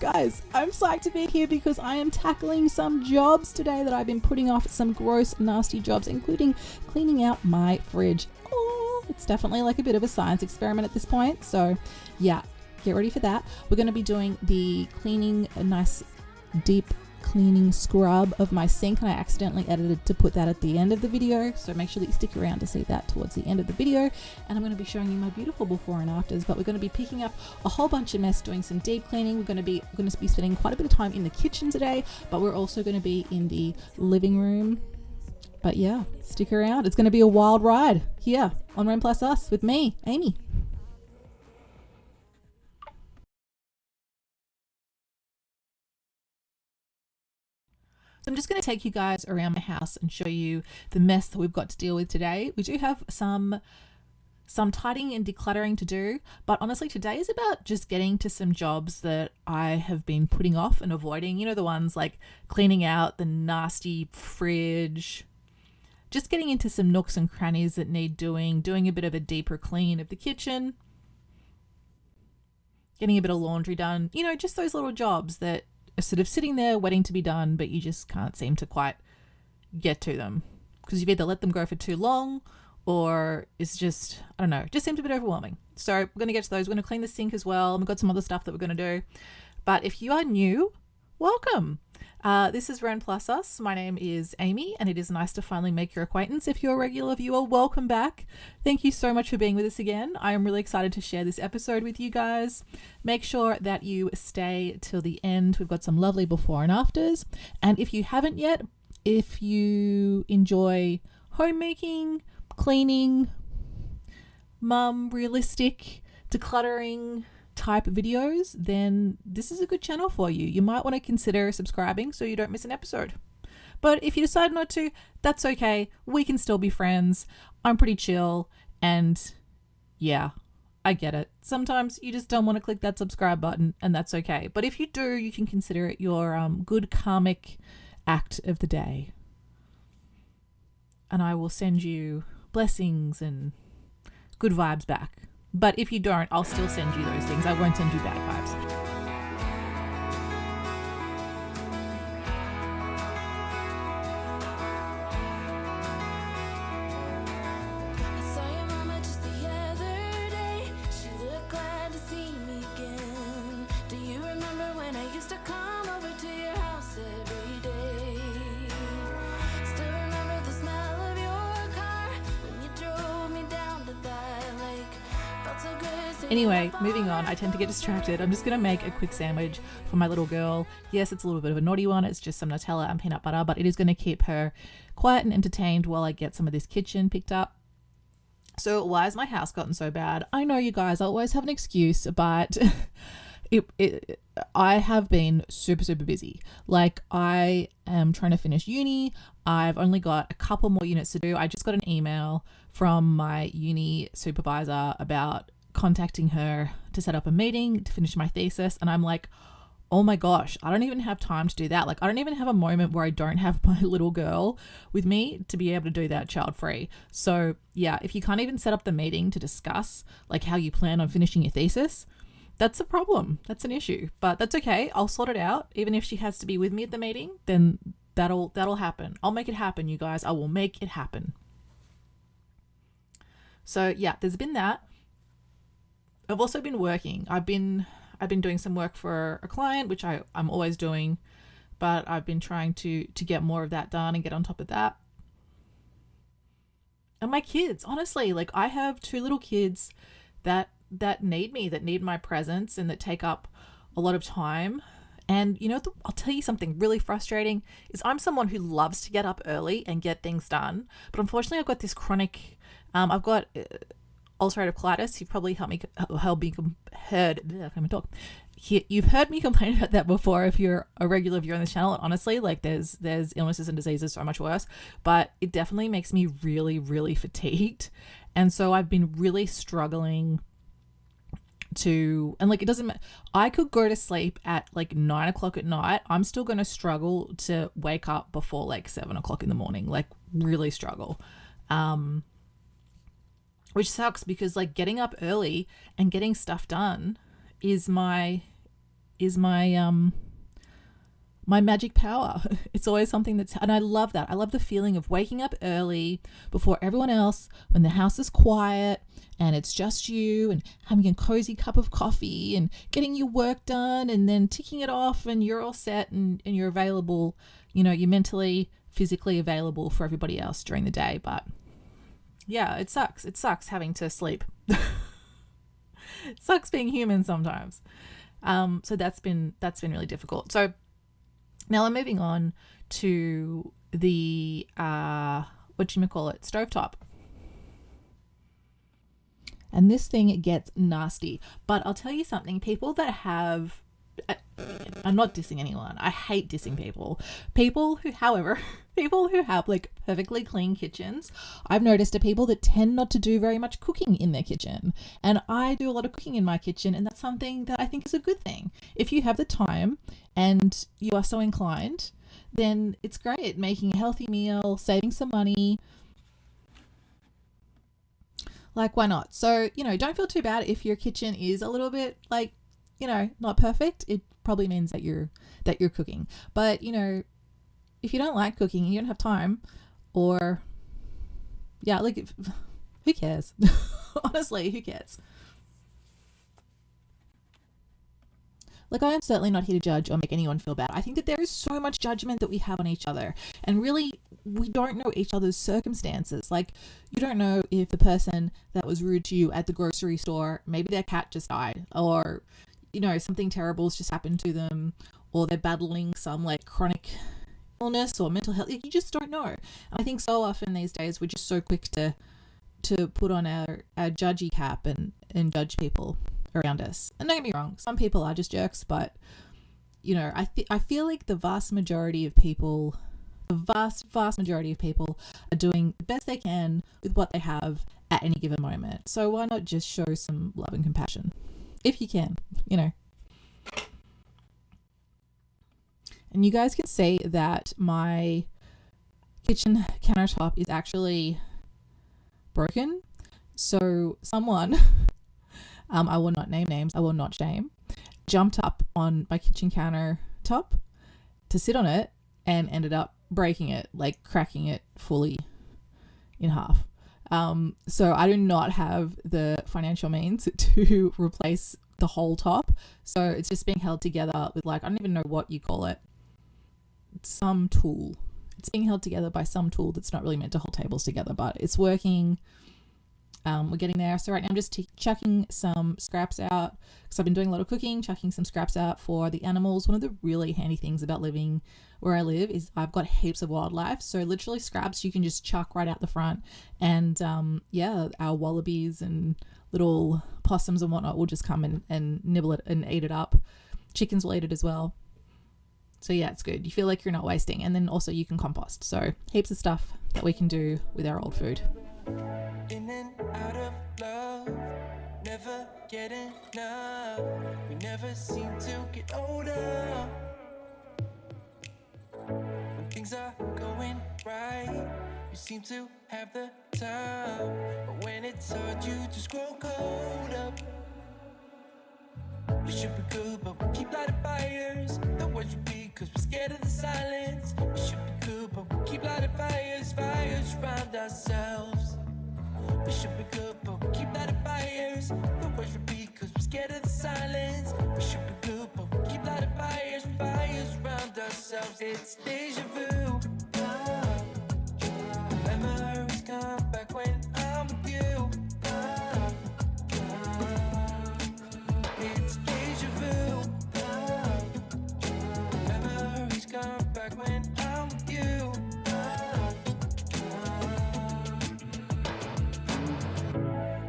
Guys, I'm psyched to be here because I am tackling some jobs today that I've been putting off, some gross, nasty jobs, including cleaning out my fridge. Oh, it's definitely like a bit of a science experiment at this point. So yeah, get ready for that. We're going to be doing the cleaning, a nice deep cleaning scrub of my sink, and I accidentally edited to put that at the end of the video, so make sure that you stick around to see that towards the end of the video. And I'm going to be showing you my beautiful before and afters, but we're going to be picking up a whole bunch of mess, doing some deep cleaning. We're going to be spending quite a bit of time in the kitchen today, but we're also going to be in the living room. But yeah, stick around, it's going to be a wild ride here on Ren Plus Us with me, Amy. I'm just going to take you guys around my house and show you the mess that we've got to deal with today. We do have some tidying and decluttering to do, but honestly today is about just getting to some jobs that I have been putting off and avoiding. You know, the ones like cleaning out the nasty fridge, just getting into some nooks and crannies that need doing a bit of a deeper clean of the kitchen, getting a bit of laundry done, you know, just those little jobs that are sort of sitting there waiting to be done, but you just can't seem to quite get to them because you've either let them go for too long or it's just, I don't know, just seems a bit overwhelming. So we're going to get to those. We're going to clean the sink as well, and we've got some other stuff that we're going to do. But if you are new, welcome. This is Ren Plus Us. My name is Amy, and it is nice to finally make your acquaintance. If you're a regular viewer, welcome back. Thank you so much for being with us again. I am really excited to share this episode with you guys. Make sure that you stay till the end. We've got some lovely before and afters. And if you haven't yet, if you enjoy homemaking, cleaning, realistic, decluttering type videos, then this is a good channel for you. You might want to consider subscribing so you don't miss an episode. But if you decide not to, that's okay. We can still be friends. I'm pretty chill, and yeah, I get it. Sometimes you just don't want to click that subscribe button, and that's okay. But if you do, you can consider it your good karmic act of the day. And I will send you blessings and good vibes back. But if you don't, I'll still send you those things. I won't send you bad vibes. Anyway, moving on, I tend to get distracted. I'm just going to make a quick sandwich for my little girl. Yes, it's a little bit of a naughty one. It's just some Nutella and peanut butter, but it is going to keep her quiet and entertained while I get some of this kitchen picked up. So why has my house gotten so bad? I know, you guys, I always have an excuse, but I have been super busy. Like, I am trying to finish uni. I've only got a couple more units to do. I just got an email from my uni supervisor about contacting her to set up a meeting to finish my thesis, and I'm like, oh my gosh, I don't even have time to do that. Like, I don't even have a moment where I don't have my little girl with me to be able to do that child free. So yeah, if you can't even set up the meeting to discuss like how you plan on finishing your thesis, that's a problem. That's an issue, but that's okay. I'll sort it out. Even if she has to be with me at the meeting, then that'll happen. I'll make it happen, you guys. I will make it happen. So yeah, there's been that. I've also been working. I've been doing some work for a client, which I'm always doing, but I've been trying to get more of that done and get on top of that. And my kids, honestly, like, I have two little kids that need me, that need my presence, and that take up a lot of time. And you know, I'll tell you something really frustrating is I'm someone who loves to get up early and get things done, but unfortunately I've got this chronic, I've got ulcerative colitis. You've probably you've heard me complain about that before if you're a regular viewer on this channel. And honestly, like, there's illnesses and diseases so much worse, but it definitely makes me really fatigued. And so I've been really struggling to, and like, it doesn't matter, I could go to sleep at like 9 o'clock at night, I'm still going to struggle to wake up before like 7 o'clock in the morning, like really struggle. Which sucks because like getting up early and getting stuff done is my is my magic power. It's always something and I love that. I love the feeling of waking up early before everyone else, when the house is quiet and it's just you, and having a cozy cup of coffee and getting your work done and then ticking it off, and you're all set and you're available, you're mentally, physically available for everybody else during the day. But yeah, it sucks. It sucks having to sleep. It sucks being human sometimes. So that's been really difficult. So now I'm moving on to the, stovetop. And this thing gets nasty. But I'll tell you something, people that have, I'm not dissing anyone. I hate dissing people. People who have like perfectly clean kitchens, I've noticed are people that tend not to do very much cooking in their kitchen. And I do a lot of cooking in my kitchen, and that's something that I think is a good thing. If you have the time and you are so inclined, then it's great making a healthy meal, saving some money. Like, why not? So, don't feel too bad if your kitchen is a little bit like, not perfect. It probably means that you're cooking. But, if you don't like cooking and you don't have time, or who cares? Honestly, who cares? Like, I am certainly not here to judge or make anyone feel bad. I think that there is so much judgment that we have on each other, and really we don't know each other's circumstances. Like, you don't know if the person that was rude to you at the grocery store, maybe their cat just died, or something terrible's just happened to them, or they're battling some like chronic illness or mental health. You just don't know. And I think so often these days we're just so quick to put on our judgy cap and judge people around us. And don't get me wrong, some people are just jerks, but I feel like the vast majority of people are doing the best they can with what they have at any given moment. So why not just show some love and compassion if you can, And you guys can see that my kitchen countertop is actually broken. So someone, I will not name names, I will not shame, jumped up on my kitchen countertop to sit on it and ended up breaking it, like cracking it fully in half. So I do not have the financial means to replace the whole top. So it's just being held together with, like, I don't even know what you call it. Some tool. It's being held together by some tool that's not really meant to hold tables together, but it's working. We're getting there. So right now I'm just chucking some scraps out because I've been doing a lot of cooking, chucking some scraps out for the animals. One of the really handy things about living where I live is I've got heaps of wildlife. So literally scraps you can just chuck right out the front. And our wallabies and little possums and whatnot will just come and nibble it and eat it up. Chickens will eat it as well. So yeah, it's good. You feel like you're not wasting. And then also you can compost. So heaps of stuff that we can do with our old food. In and out of love, never get enough. We never seem to get older. When things are going right, you seem to have the time. But when it's hard, you just grow cold up. We should be good, but we keep lighting fires. The words repeat, cause we're scared of the silence. We should be good, but we keep lighting fires around ourselves. We should be good, but we keep lighting fires. The words repeat, cause we're scared of the silence. We should be good, but we keep lighting fires around ourselves. It's deja vu. Memories come back when I'm with you. It's deja vu. Memories come back when I'm with you.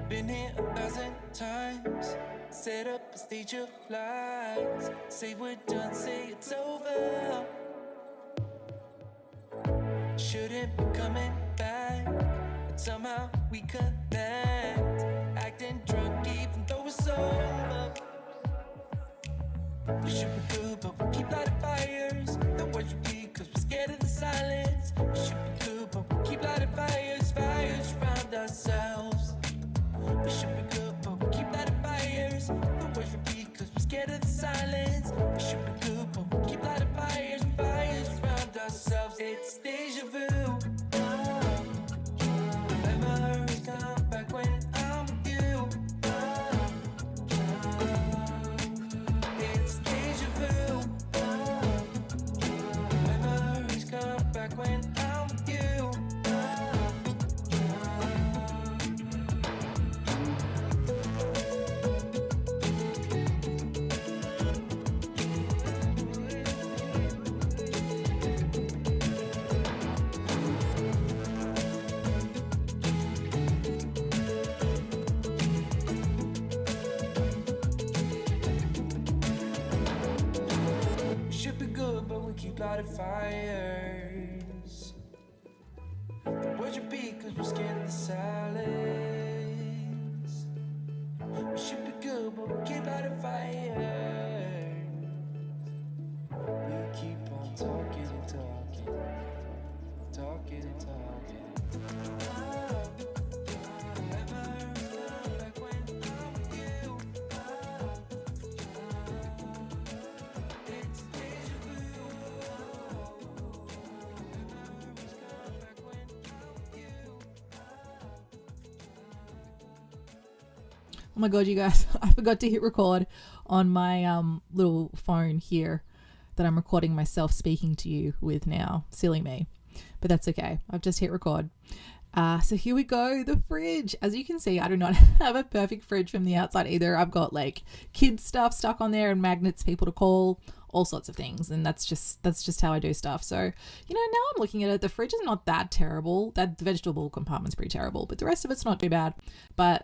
Been here 1,000 times. Set up a stage of lies. Say we're done, say it's over. Shouldn't be coming back, but somehow we connect. Acting drunk even though we're sober. We should be good, but we keep lighting fires. The words repeat, cause we're scared of the silence. We should be good, but we keep lighting fires around ourselves. We should be good, but we keep lighting fires. The words repeat, cause we're scared of the silence. should be good, but we keep lighting fires. The words repeat cause we're scared of the silence. We should be good, but we keep lighting fires. We keep on talking and talking, talking and talking. Oh my god, you guys, I forgot to hit record on my little phone here that I'm recording myself speaking to you with now. Silly me. But that's okay. I've just hit record. So here we go, the fridge. As you can see, I do not have a perfect fridge from the outside either. I've got like kids stuff stuck on there and magnets, people to call, all sorts of things, and that's just how I do stuff. So, you know, now I'm looking at it, the fridge is not that terrible. That the vegetable compartment's pretty terrible, but the rest of it's not too bad. But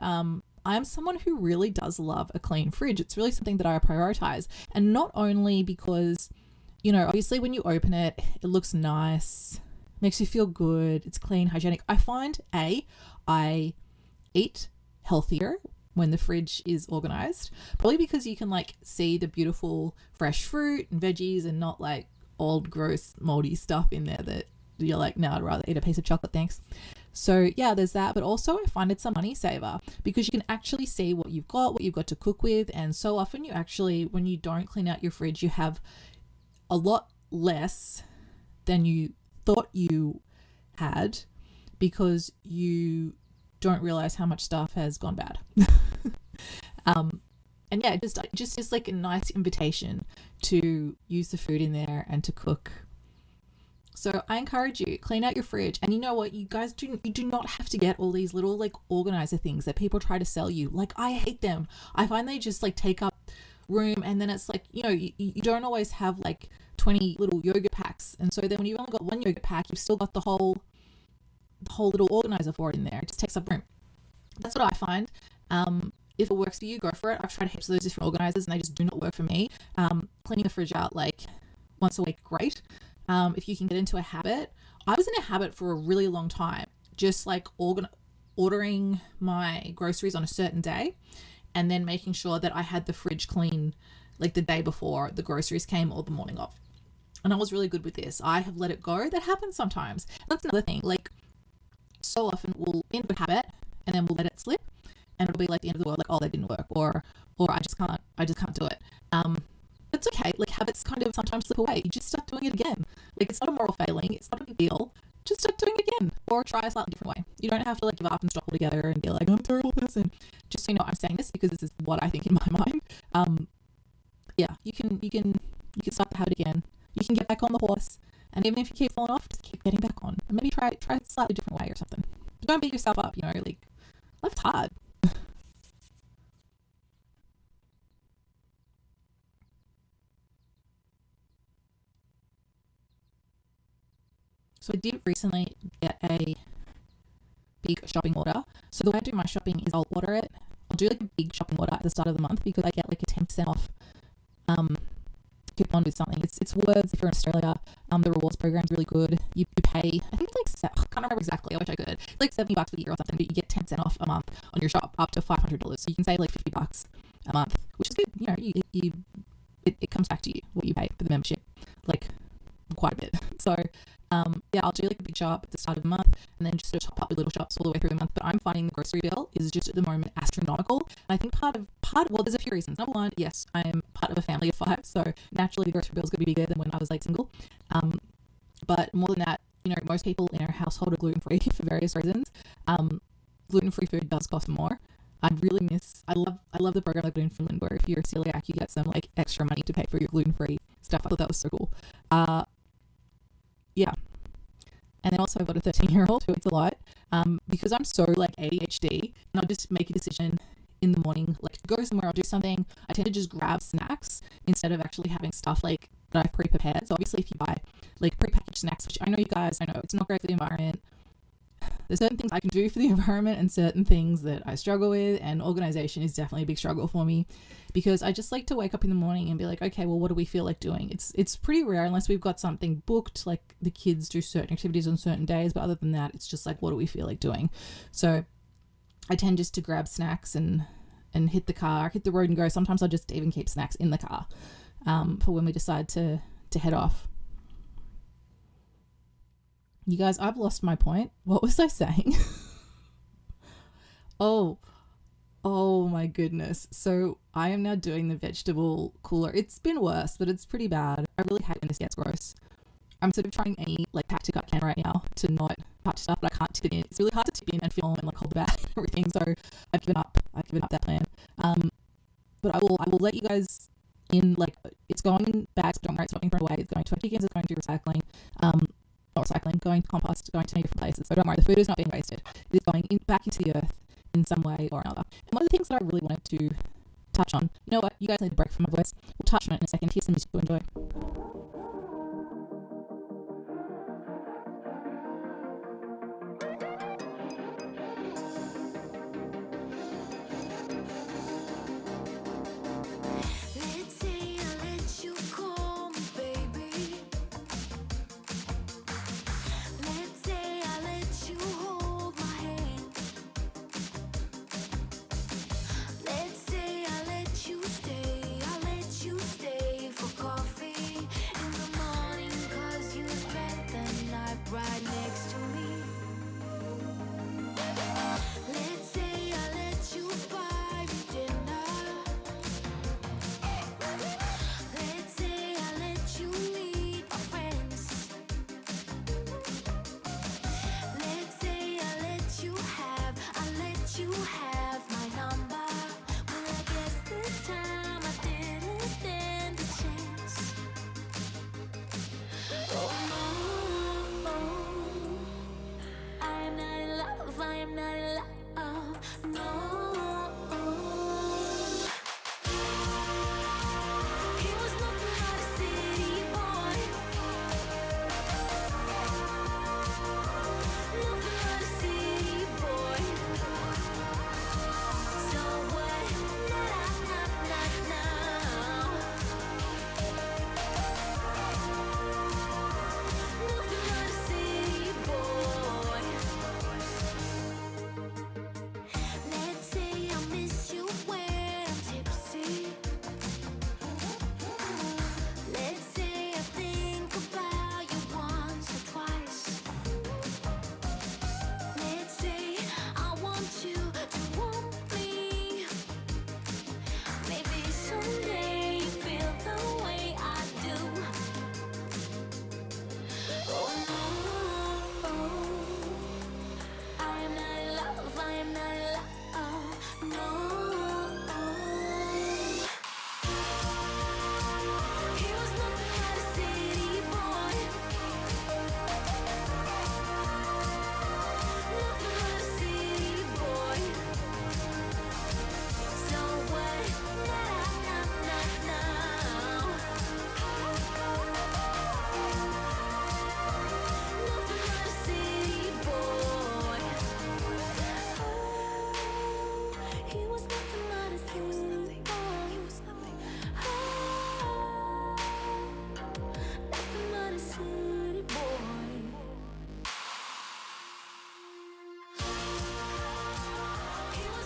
I'm someone who really does love a clean fridge. It's really something that I prioritize, and not only because, you know, obviously when you open it, it looks nice, makes you feel good, it's clean, hygienic. I find I eat healthier when the fridge is organized, probably because you can like see the beautiful fresh fruit and veggies and not like old gross moldy stuff in there that you're like, no, I'd rather eat a piece of chocolate, thanks. So yeah, there's that. But also I find it's a money saver because you can actually see what you've got to cook with. And so often you actually, when you don't clean out your fridge, you have a lot less than you thought you had because you don't realize how much stuff has gone bad. And yeah, just is like a nice invitation to use the food in there and to cook. So I encourage you, clean out your fridge. And you know what, you guys you do not have to get all these little like organizer things that people try to sell you. Like, I hate them. I find they just like take up room, and then it's like, you know, you don't always have like 20 little yogurt packs, and so then when you've only got one yogurt pack, you've still got the whole little organizer for it in there. It just takes up room. That's what I find. If it works for you, go for it. I've tried heaps of those different organizers and they just do not work for me. Cleaning the fridge out like once a week, great. If you can get into a habit. I was in a habit for a really long time, just like ordering my groceries on a certain day and then making sure that I had the fridge clean like the day before the groceries came or the morning of. And I was really good with this. I have let it go. That happens sometimes. That's another thing. Like, so often we'll be in a habit and then we'll let it slip and it'll be like the end of the world, like, oh, that didn't work, or I just can't do it. It's okay. Like, habits kind of sometimes slip away. You just start doing it again. Like, it's not a moral failing. It's not a big deal. Just start doing it again or try a slightly different way. You don't have to like give up and stop altogether and be like, I'm a terrible person. Just so you know, I'm saying this because this is what I think in my mind. Yeah, you can start the habit again. You can get back on the horse, and even if you keep falling off, just keep getting back on, and maybe try it a slightly different way or something. But don't beat yourself up. You know, like, life's hard. So I did recently get a big shopping order. So the way I do my shopping is I'll order it. I'll do like a big shopping order at the start of the month because I get like a 10% off coupon with something. It's words if you're in Australia. The rewards program is really good. You pay, I think it's like, I can't remember exactly. I wish I could. It's like $70 for the year or something, but you get 10% off a month on your shop up to $500. So you can save like $50 a month, which is good. You know, it comes back to you what you pay for the membership, like quite a bit. So yeah, I'll do like a big shop at the start of the month and then just sort of top up with little shops all the way through the month. But I'm finding the grocery bill is just at the moment astronomical. And I think part of well, there's a few reasons. Number one, yes, I am part of a family of 5, so naturally the grocery bill is going to be bigger than when I was like single. But more than that, you know, most people in our household are gluten-free for various reasons. Gluten-free food does cost more. I love the program like gluten-free where if you're a celiac, you get some like extra money to pay for your gluten-free stuff. I thought that was so cool. Yeah. And then also I've got a 13-year-old who eats a lot. Because I'm so like ADHD, and I'll just make a decision in the morning, like to go somewhere, I'll do something. I tend to just grab snacks instead of actually having stuff like that I've pre-prepared. So obviously if you buy like pre-packaged snacks, which I know it's not great for the environment. There's certain things I can do for the environment and certain things that I struggle with, and organization is definitely a big struggle for me because I just like to wake up in the morning and be like, okay, well, what do we feel like doing? It's pretty rare unless we've got something booked, like the kids do certain activities on certain days, but other than that, it's just like, what do we feel like doing? So I tend just to grab snacks and hit the road and go. Sometimes I'll just even keep snacks in the car for when we decide to head off. You guys, I've lost my point. What was I saying? Oh my goodness. So I am now doing the vegetable cooler. It's been worse, but it's pretty bad. I really hate when this gets gross. I'm sort of trying any like tactic I can right now to not touch stuff, but I can't tip it in. It's really hard to tip in and film and like hold the bag and everything. So I've given up that plan. But I will let you guys in. Like, it's going in bags. Don't worry, it's not being thrown away. It's going to chickens. It's going to recycling. Not recycling, going to compost, going to many different places. So don't worry, the food is not being wasted. It is going back into the earth in some way or another. And one of the things that I really wanted to touch on, you know what, you guys need a break from my voice. We'll touch on it in a second. Here's some music to enjoy.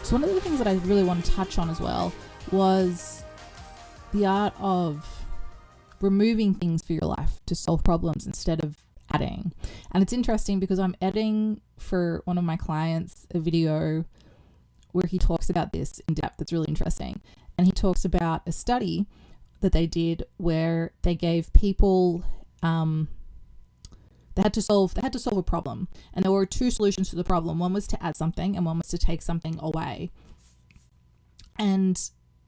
So one of the things that I really want to touch on as well was the art of removing things for your life to solve problems instead of adding. And it's interesting because I'm editing for one of my clients a video where he talks about this in depth. It's really interesting. And he talks about a study that they did where they gave people they had to solve a problem, and there were two solutions to the problem. One was to add something and one was to take something away. And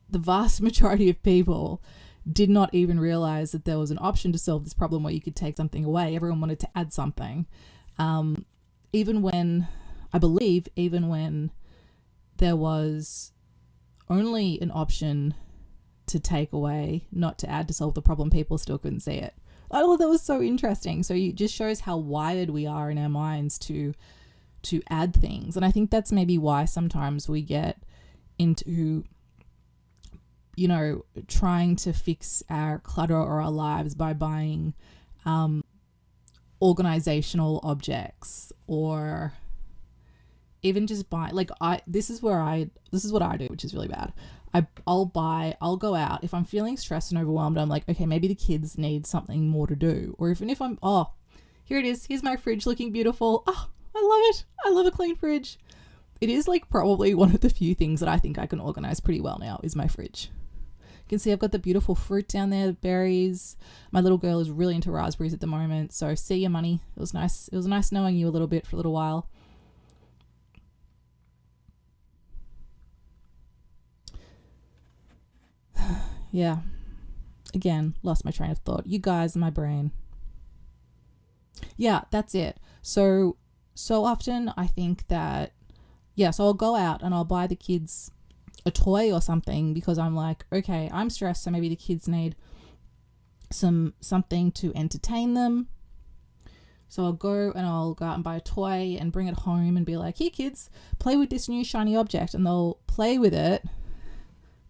the vast majority of people did not even realize that there was an option to solve this problem where you could take something away. Everyone wanted to add something. Even when there was only an option to take away, not to add to solve the problem, people still couldn't see it. I thought that was so interesting. So it just shows how wired we are in our minds to to add things. And I think that's maybe why sometimes we get into, you know, trying to fix our clutter or our lives by buying organizational objects, or even just buy, like, this is what I do, which is really bad. I'll go out if I'm feeling stressed and overwhelmed. I'm like, okay, maybe the kids need something more to do. Or even if I'm, here it is, here's my fridge looking beautiful. Oh, I love it. I love a clean fridge. It is like probably one of the few things that I think I can organize pretty well now is my fridge. You can see I've got the beautiful fruit down there, the berries. My little girl is really into raspberries at the moment. So see you, money. It was nice. It was nice knowing you a little bit for a little while. Yeah. Again, lost my train of thought. You guys, my brain. Yeah, that's it. So often I think that, so I'll go out and I'll buy the kids a toy or something because I'm like, okay, I'm stressed, so maybe the kids need something to entertain them. So I'll go out and buy a toy and bring it home and be like, here kids, play with this new shiny object, and they'll play with it.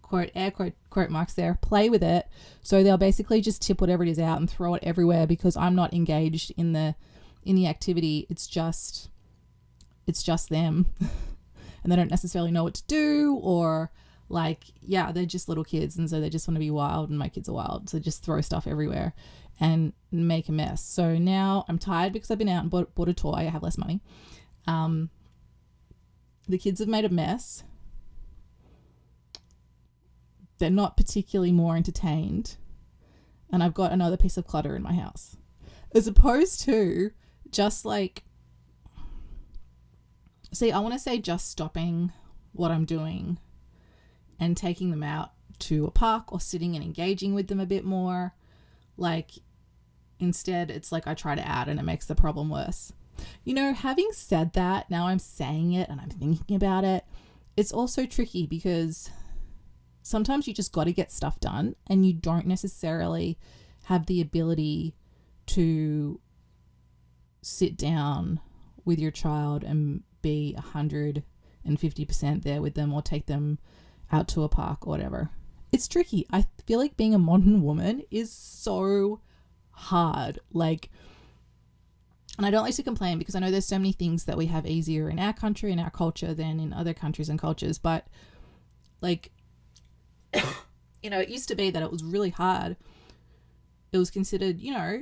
Quote marks there, play with it. So they'll basically just tip whatever it is out and throw it everywhere because I'm not engaged in the activity. It's just them. And they don't necessarily know what to do, or like, they're just little kids, and so they just want to be wild, and my kids are wild, so just throw stuff everywhere and make a mess. So now I'm tired because I've been out and bought a toy. I have less money. The kids have made a mess. They're not particularly more entertained, and I've got another piece of clutter in my house, as opposed to just like, I want to say just stopping what I'm doing and taking them out to a park or sitting and engaging with them a bit more. Like, instead, it's like I try to add and it makes the problem worse. You know, having said that, now I'm saying it and I'm thinking about it, it's also tricky because sometimes you just got to get stuff done and you don't necessarily have the ability to sit down with your child and be 150% there with them, or take them out to a park or whatever. It's tricky. I feel like being a modern woman is so hard. Like, and I don't like to complain because I know there's so many things that we have easier in our country and our culture than in other countries and cultures. But like, you know, it used to be that it was really hard. It was considered, you know,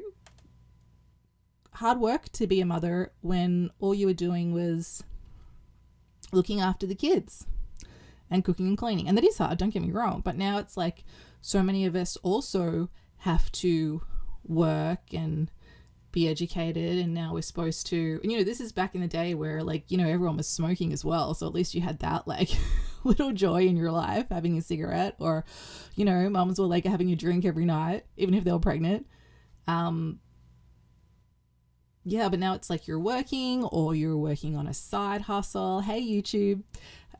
hard work to be a mother when all you were doing was looking after the kids and cooking and cleaning. And that is hard, don't get me wrong. But now it's like so many of us also have to work and be educated, and now we're supposed to, and you know, this is back in the day where, like, you know, everyone was smoking as well, so at least you had that like little joy in your life, having a cigarette, or, you know, mums were like having a drink every night even if they were pregnant. But now it's like you're working, or you're working on a side hustle. Hey, YouTube.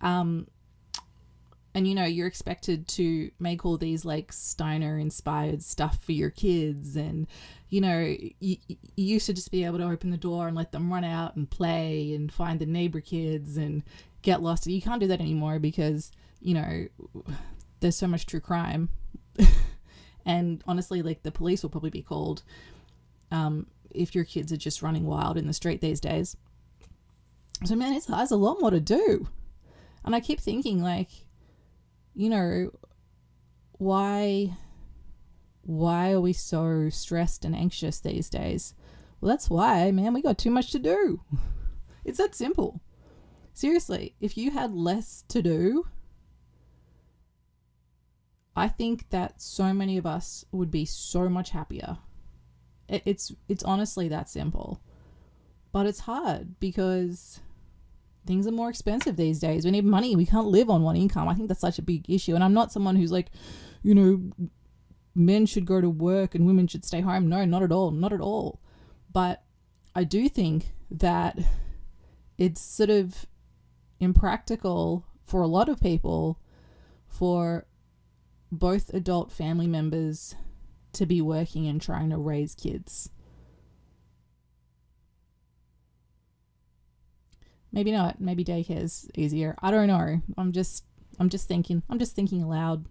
And, you know, you're expected to make all these like Steiner inspired stuff for your kids. And, you know, you used to just be able to open the door and let them run out and play and find the neighbor kids and get lost. You can't do that anymore because, you know, there's so much true crime. And honestly, like, the police will probably be called if your kids are just running wild in the street these days. So, man, there's a lot more to do. And I keep thinking, like, you know, why are we so stressed and anxious these days? Well, that's why, man, we got too much to do. It's that simple. Seriously, if you had less to do, I think that so many of us would be so much happier. It's honestly that simple. But it's hard because things are more expensive these days. We need money. We can't live on one income. I think that's such a big issue. And I'm not someone who's like, you know, men should go to work and women should stay home. No, not at all. Not at all. But I do think that it's sort of impractical for a lot of people for both adult family members to be working and trying to raise kids. Maybe not. Maybe daycare's easier. I don't know. I'm just thinking aloud.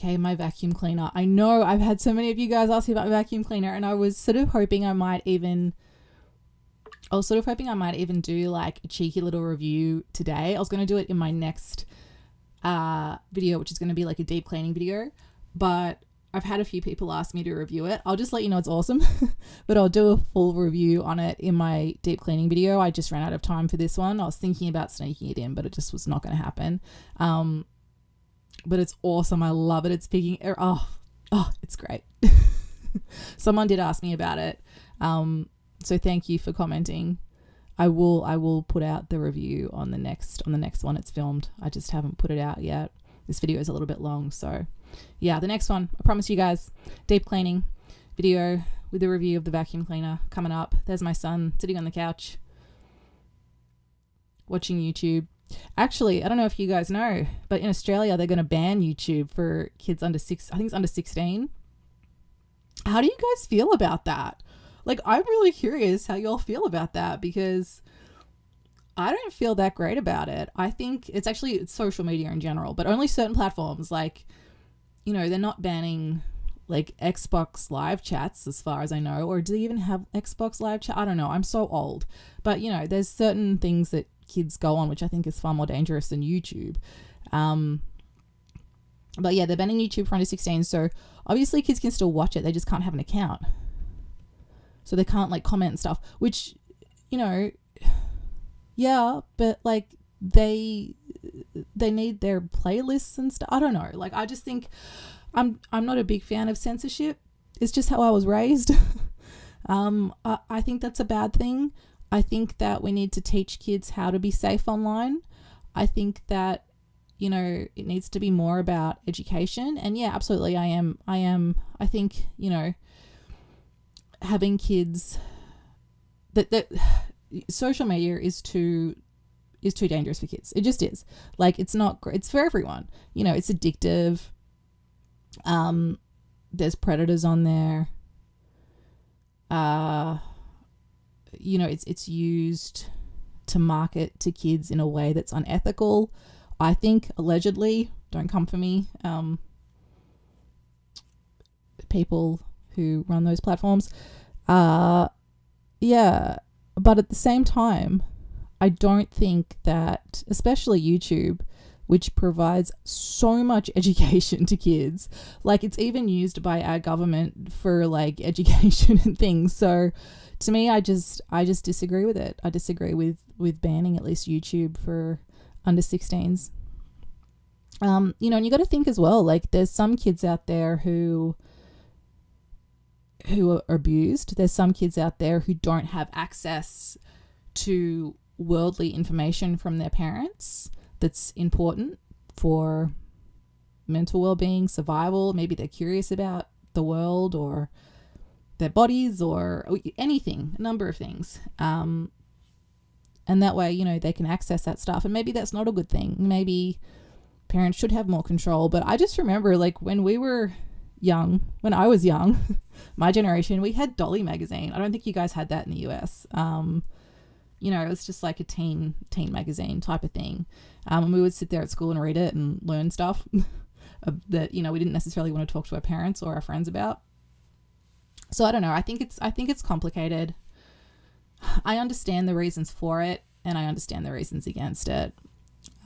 Okay, my vacuum cleaner. I know I've had so many of you guys ask me about my vacuum cleaner, and I was sort of hoping I might even do like a cheeky little review today. I was going to do it in my next video, which is going to be like a deep cleaning video, but I've had a few people ask me to review it. I'll just let you know it's awesome, but I'll do a full review on it in my deep cleaning video. I just ran out of time for this one. I was thinking about sneaking it in, but it just was not going to happen. But it's awesome. I love it. It's picking. Oh, it's great. Someone did ask me about it. So thank you for commenting. I will put out the review on the next one. It's filmed. I just haven't put it out yet. This video is a little bit long. So yeah, the next one, I promise you guys, deep cleaning video with a review of the vacuum cleaner coming up. There's my son sitting on the couch watching YouTube. Actually, I don't know if you guys know, but in Australia, they're going to ban YouTube for kids under 16. How do you guys feel about that? Like, I'm really curious how y'all feel about that, because I don't feel that great about it. I think it's social media in general, but only certain platforms. Like, you know, they're not banning like Xbox live chats as far as I know, or do they even have Xbox live chat? I don't know. I'm so old, but you know, there's certain things that kids go on which I think is far more dangerous than YouTube. But yeah, they're banning YouTube for under 16, so obviously kids can still watch it, they just can't have an account, so they can't like comment and stuff, which, you know, yeah, but like they need their playlists and stuff. I don't know, like I just think I'm not a big fan of censorship. It's just how I was raised. I think that's a bad thing. I think that we need to teach kids how to be safe online. I think that, you know, it needs to be more about education. And yeah, absolutely, I think, you know, having kids that social media is too dangerous for kids. It just is. Like, it's not great. It's for everyone. You know, it's addictive. There's predators on there. You know, it's used to market to kids in a way that's unethical, I think, allegedly. Don't come for me, people who run those platforms. Yeah, but at the same time, I don't think that, especially YouTube, which provides so much education to kids, like it's even used by our government for like education and things. So to me, I just disagree with it. I disagree with banning at least YouTube for under 16s. You know, and you got to think as well, like there's some kids out there who are abused. There's some kids out there who don't have access to worldly information from their parents that's important for mental well-being, survival. Maybe they're curious about the world or their bodies or anything, a number of things. And that way, you know, they can access that stuff. And maybe that's not a good thing. Maybe parents should have more control. But I just remember, like, when I was young, my generation, we had Dolly magazine. I don't think you guys had that in the US. You know, it was just like a teen magazine type of thing. And we would sit there at school and read it and learn stuff that, you know, we didn't necessarily want to talk to our parents or our friends about. So I don't know. I think it's complicated. I understand the reasons for it, and I understand the reasons against it.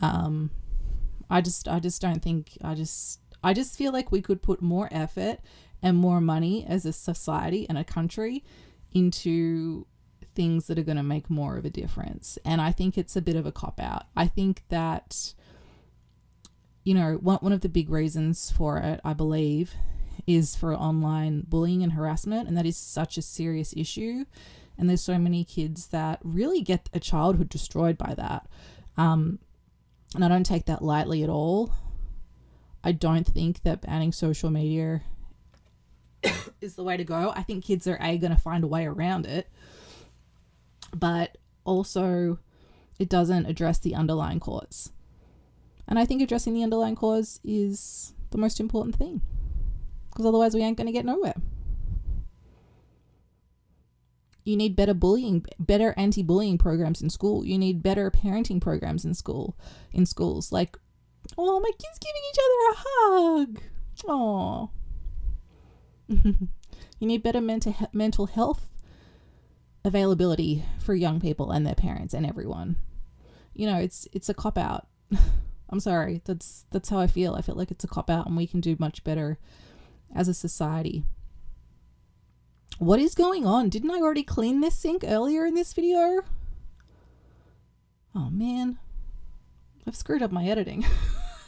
I just don't think. I just feel like we could put more effort and more money as a society and a country into things that are going to make more of a difference. And I think it's a bit of a cop-out. I think that, you know, one of the big reasons for it, I believe, is for online bullying and harassment, and that is such a serious issue. And there's so many kids that really get a childhood destroyed by that. And I don't take that lightly at all. I don't think that banning social media is the way to go. I think kids are going to find a way around it, but also it doesn't address the underlying cause. And I think addressing the underlying cause is the most important thing, because otherwise we ain't going to get nowhere. You need better anti-bullying programs in school. You need better parenting programs in schools. Like, oh, my kid's giving each other a hug. Oh. You need better mental health availability for young people and their parents and everyone. You know, it's a cop-out. I'm sorry. That's how I feel. I feel like it's a cop-out, and we can do much better as a society. What is going on? Didn't I already clean this sink earlier in this video? Oh man, I've screwed up my editing.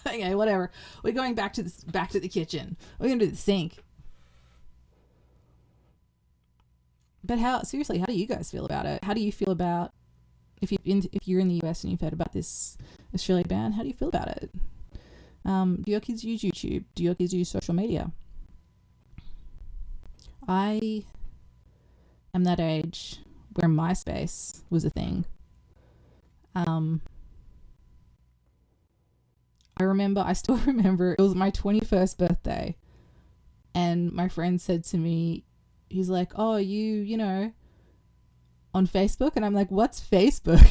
Okay, whatever. We're going back to the kitchen. We're gonna do the sink. But how do you guys feel about it? How do you feel about if you're in the US and you've heard about this Australia ban? How do you feel about it? Do your kids use YouTube? Do your kids use social media? I am that age where MySpace was a thing. I still remember it was my 21st birthday, and my friend said to me, he's like, oh, you know, on Facebook? And I'm like, what's Facebook?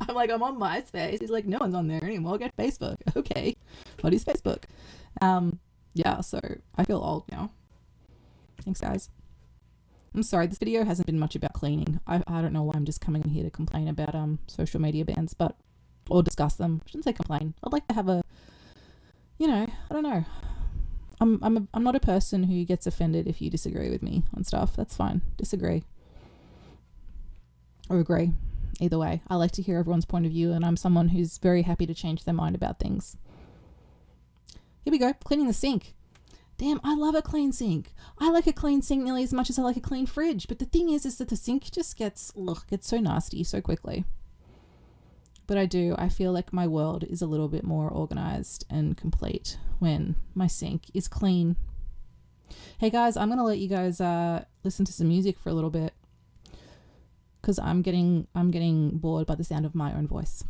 I'm like, I'm on MySpace. He's like, no one's on there anymore. Get Facebook. Okay. What is Facebook? Yeah, so I feel old now. Thanks, guys. I'm sorry, this video hasn't been much about cleaning. I don't know why I'm just coming in here to complain about social media bans, or discuss them. I shouldn't say complain. I'd like to have I don't know. I'm not a person who gets offended if you disagree with me on stuff. That's fine. Disagree or agree. Either way, I like to hear everyone's point of view, and I'm someone who's very happy to change their mind about things. Here we go, cleaning the sink. Damn, I love a clean sink. I like a clean sink nearly as much as I like a clean fridge. But the thing is that the sink just gets so nasty so quickly. But I feel like my world is a little bit more organized and complete when my sink is clean. Hey guys, I'm going to let you guys listen to some music for a little bit, because I'm getting bored by the sound of my own voice.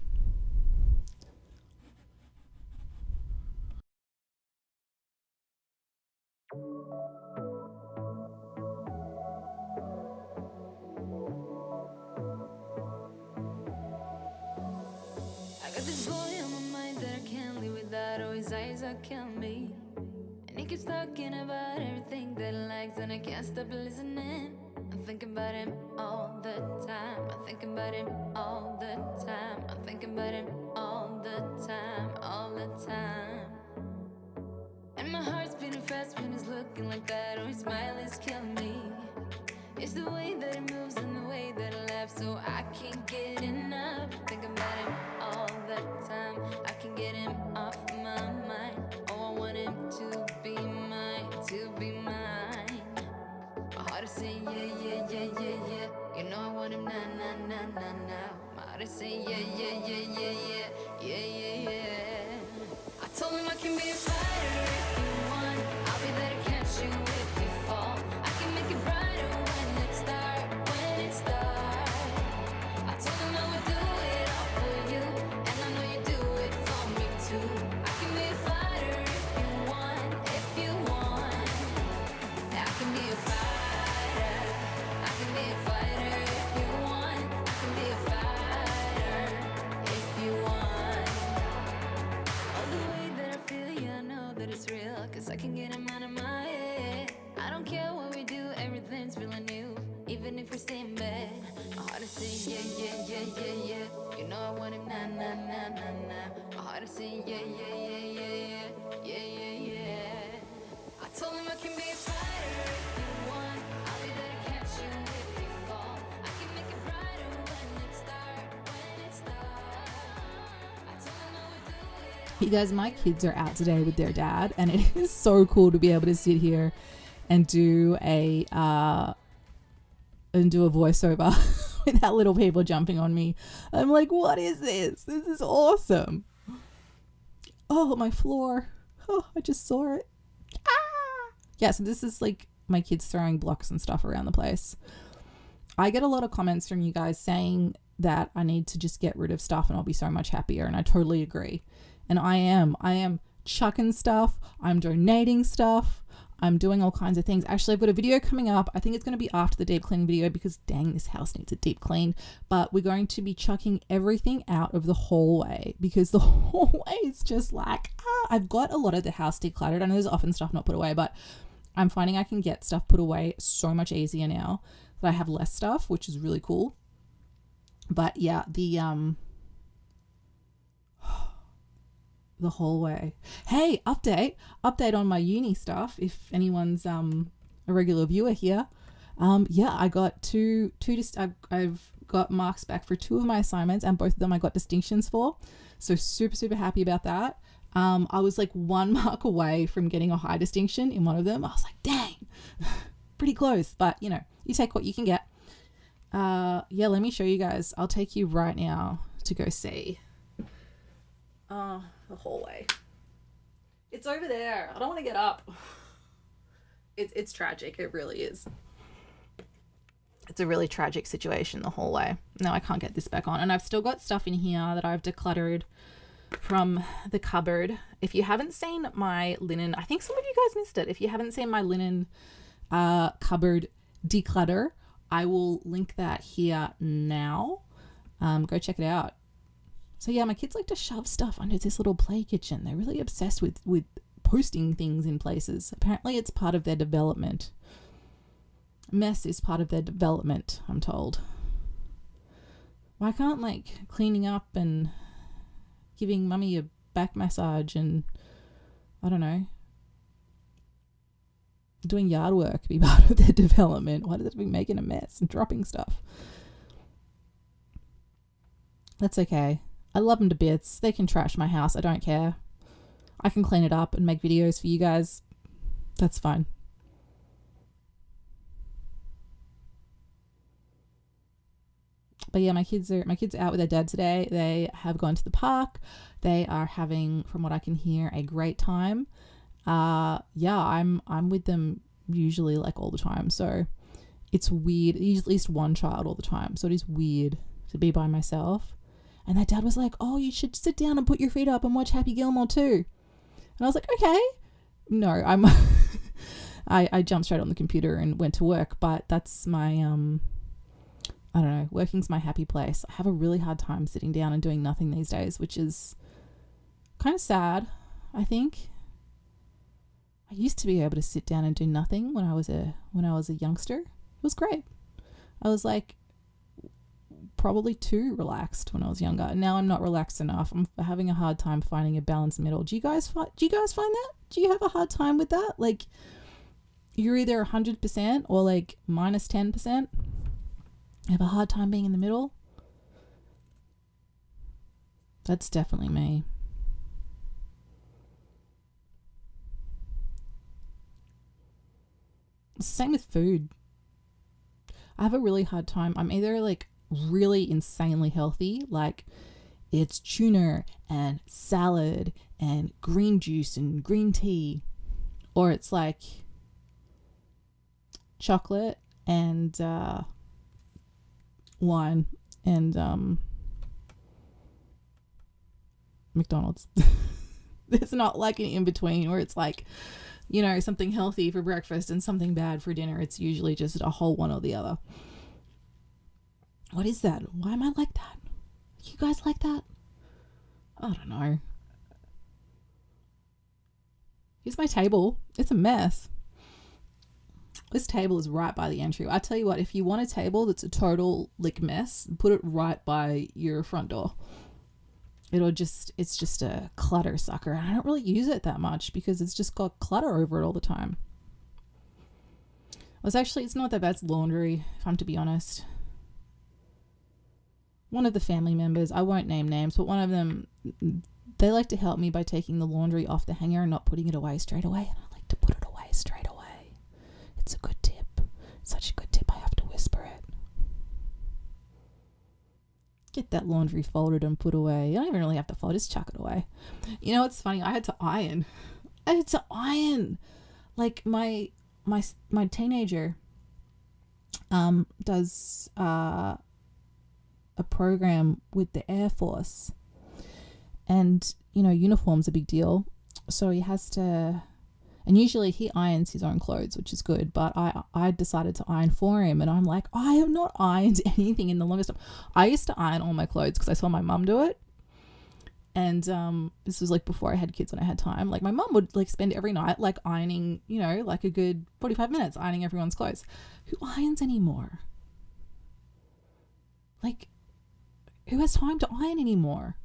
This boy on my mind that I can't live without. Oh, his eyes that kill me. And he keeps talking about everything that he likes, and I can't stop listening. I'm thinking about him all the time. I'm thinking about him all the time. I'm thinking about him all the time, all the time. And my heart's beating fast when he's looking like that. Oh, his smile is killing me. It's the way that he moves and the way that he laughs, so I can't get enough. Thinking about him all the time. I can't get him off my mind. Oh, I want him to be mine, to be mine. My heart is saying yeah, yeah, yeah, yeah, yeah. You know I want him now, now, now, now, now. My heart is saying yeah, yeah, yeah, yeah, yeah, yeah, yeah, yeah. I told him I can be a fighter if you want. I'll be there to catch you if you fall. I can make it brighter when it's dark, when it's dark. I told him I would do it all for you, and I know you do it for me too. I can be a fighter if you want, if you want. I can be a fighter. I can be a fighter if you want. I can be a fighter if you want. All the way that I feel, yeah, I know that it's real, 'cause I can get him out of my head. I don't care what we do, everything's feeling new, even if we stay in bed. My heart is saying yeah, yeah, yeah, yeah, yeah. You know I want him now, now, now, now, now. My heart is saying yeah, yeah, yeah, yeah, yeah, yeah, yeah, yeah. I told him I can be a fighter if you want. I'll be there to catch you if you fall. I can make it brighter when it's dark, when it's dark. I told him I would do it. You guys, my kids are out today with their dad, and it is so cool to be able to sit here and do a voiceover without little people jumping on me. I'm like, what is this? This is awesome. Oh, my floor. Oh, I just saw it. Ah! Yeah, so this is like my kids throwing blocks and stuff around the place. I get a lot of comments from you guys saying that I need to just get rid of stuff and I'll be so much happier. And I totally agree. And I am chucking stuff. I'm donating stuff. I'm doing all kinds of things. Actually, I've got a video coming up. I think it's going to be after the deep cleaning video because dang, this house needs a deep clean. But we're going to be chucking everything out of the hallway because the hallway is just like, I've got a lot of the house decluttered. I know there's often stuff not put away, but I'm finding I can get stuff put away so much easier now that I have less stuff, which is really cool. But yeah, the hallway. Hey, update on my uni stuff. If anyone's a regular viewer here, yeah, I got I've got marks back for 2 of my assignments, and both of them I got distinctions for. So super happy about that. I was like 1 mark away from getting a high distinction in one of them. I was like, dang, pretty close, but you know, you take what you can get. Yeah, let me show you guys. I'll take you right now to go see the hallway. It's over there. I don't want to get up. It's tragic. It really is. It's a really tragic situation, the hallway. No, I can't get this back on. And I've still got stuff in here that I've decluttered from the cupboard. If you haven't seen my linen, I think some of you guys missed it. If you haven't seen my linen cupboard declutter, I will link that here now. Go check it out. So yeah, my kids like to shove stuff under this little play kitchen. They're really obsessed with posting things in places. Apparently it's part of their development. Mess is part of their development, I'm told. Why can't like cleaning up and giving mummy a back massage and I don't know, doing yard work be part of their development? Why does it be making a mess and dropping stuff? That's okay. I love them to bits. They can trash my house. I don't care. I can clean it up and make videos for you guys. That's fine. But yeah, my kids are out with their dad today. They have gone to the park. They are having, from what I can hear, a great time. Yeah, I'm with them usually like all the time. So it's weird. Usually at least one child all the time. So it is weird to be by myself. And their dad was like, oh, you should sit down and put your feet up and watch Happy Gilmore too. And I was like, okay. No, I jumped straight on the computer and went to work, but that's my, I don't know, working's my happy place. I have a really hard time sitting down and doing nothing these days, which is kind of sad, I think. I used to be able to sit down and do nothing when I was a youngster. It was great. I was like probably too relaxed when I was younger. Now I'm not relaxed enough. I'm having a hard time finding a balanced middle. Do you guys find that? Do you have a hard time with that? Like you're either 100% or like minus 10%. You have a hard time being in the middle? That's definitely me. Same with food. I have a really hard time. I'm either like really insanely healthy, like it's tuna and salad and green juice and green tea, or it's like chocolate and wine and McDonald's. There's not like an in-between where it's like, you know, something healthy for breakfast and something bad for dinner. It's usually just a whole one or the other. What is that? Why am I like that? You guys like that? I don't know. Here's my table. It's a mess. This table is right by the entry. I tell you what, if you want a table that's a total like mess, put it right by your front door. It's just a clutter sucker. And I don't really use it that much because it's just got clutter over it all the time. It's not that bad. It's laundry, if I'm to be honest. One of the family members, I won't name names, but one of them, they like to help me by taking the laundry off the hanger and not putting it away straight away. And I like to put it away straight away. It's a good tip. Such a good tip, I have to whisper it. Get that laundry folded and put away. You don't even really have to fold, just chuck it away. You know, it's funny. I had to iron it's an iron. Like my teenager does a program with the Air Force, and you know, uniform's a big deal, so he has to, and usually he irons his own clothes, which is good, but I decided to iron for him, and I'm like, I have not ironed anything in the longest time. I used to iron all my clothes because I saw my mum do it, and this was like before I had kids, when I had time. Like my mum would like spend every night like ironing, you know, like a good 45 minutes ironing everyone's clothes. Who irons anymore? Like, who has time to iron anymore?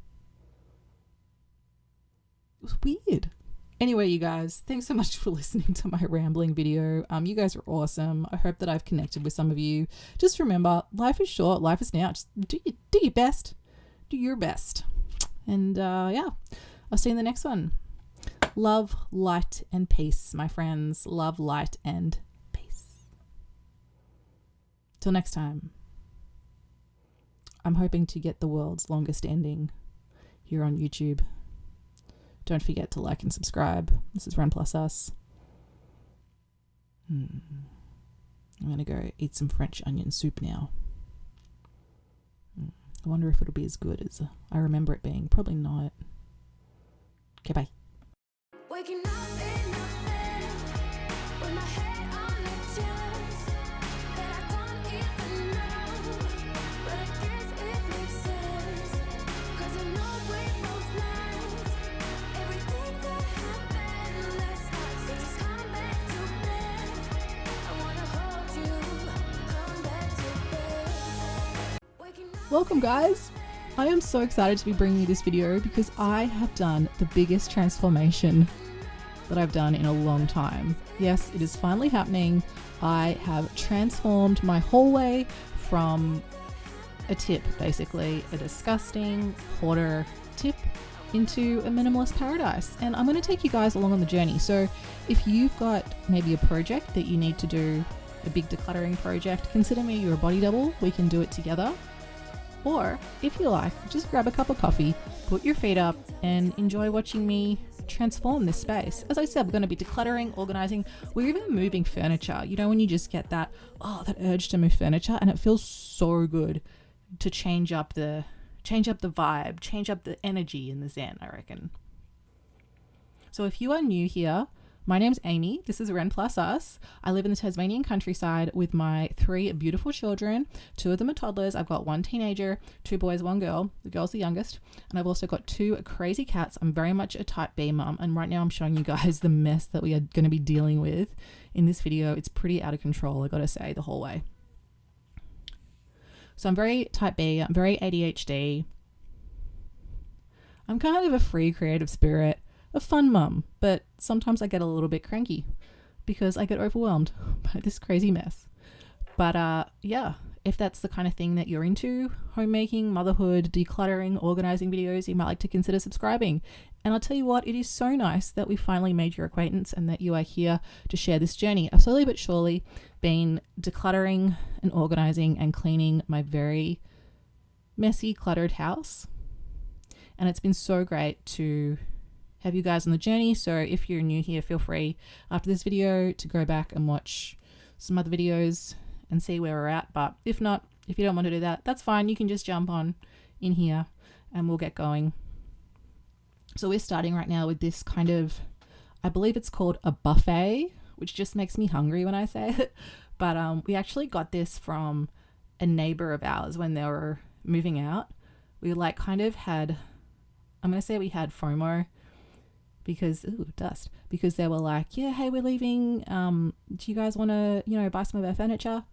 It was weird. Anyway, you guys, thanks so much for listening to my rambling video. You guys are awesome. I hope that I've connected with some of you. Just remember, life is short, life is now. Just do your best. Do your best. And yeah, I'll see you in the next one. Love, light, and peace, my friends. Love, light, and peace. Till next time. I'm hoping to get the world's longest ending here on YouTube. Don't forget to like and subscribe. This is Ren Plus Us. I'm going to go eat some French onion soup now. I wonder if it'll be as good as I remember it being. Probably not. Okay, bye. Waking up in my bed with my head on the chest that I don't even know, but I guess it makes sense, 'cause I know we both learned everything that happened last night. So just come back to bed. I wanna hold you. Come back to bed. Waking up. Welcome, guys. I am so excited to be bringing you this video because I have done the biggest transformation that I've done in a long time. Yes, it is finally happening. I have transformed my hallway from a tip, basically a disgusting hoarder tip, into a minimalist paradise. And I'm going to take you guys along on the journey. So if you've got maybe a project that you need to do, a big decluttering project, consider me your body double. We can do it together. Or if you like, just grab a cup of coffee, put your feet up, and enjoy watching me transform this space. As I said, we're going to be decluttering, organizing. We're even moving furniture. You know, when you just get that urge to move furniture, and it feels so good to change up the vibe, change up the energy in the zen, I reckon. So if you are new here, my name's Amy. This is Ren Plus Us. I live in the Tasmanian countryside with my 3 beautiful children. 2 of them are toddlers. I've got 1 teenager, 2 boys, 1 girl. The girl's the youngest. And I've also got 2 crazy cats. I'm very much a type B mum. And right now I'm showing you guys the mess that we are going to be dealing with in this video. It's pretty out of control, I gotta say, the whole way. So I'm very type B. I'm very ADHD. I'm kind of a free creative spirit. A fun mum, but sometimes I get a little bit cranky because I get overwhelmed by this crazy mess. But yeah, if that's the kind of thing that you're into, homemaking, motherhood, decluttering, organizing videos, you might like to consider subscribing. And I'll tell you what, it is so nice that we finally made your acquaintance and that you are here to share this journey. I've slowly but surely been decluttering and organizing and cleaning my very messy, cluttered house. And it's been so great to have you guys on the journey. So if you're new here, feel free after this video to go back and watch some other videos and see where we're at. But if not, if you don't want to do that, that's fine. You can just jump on in here and we'll get going. So we're starting right now with this kind of, I believe it's called a buffet, which just makes me hungry when I say it. But we actually got this from a neighbor of ours when they were moving out. We like kind of had, I'm going to say we had FOMO, because because they were like, yeah, hey, we're leaving, do you guys want to, you know, buy some of our furniture?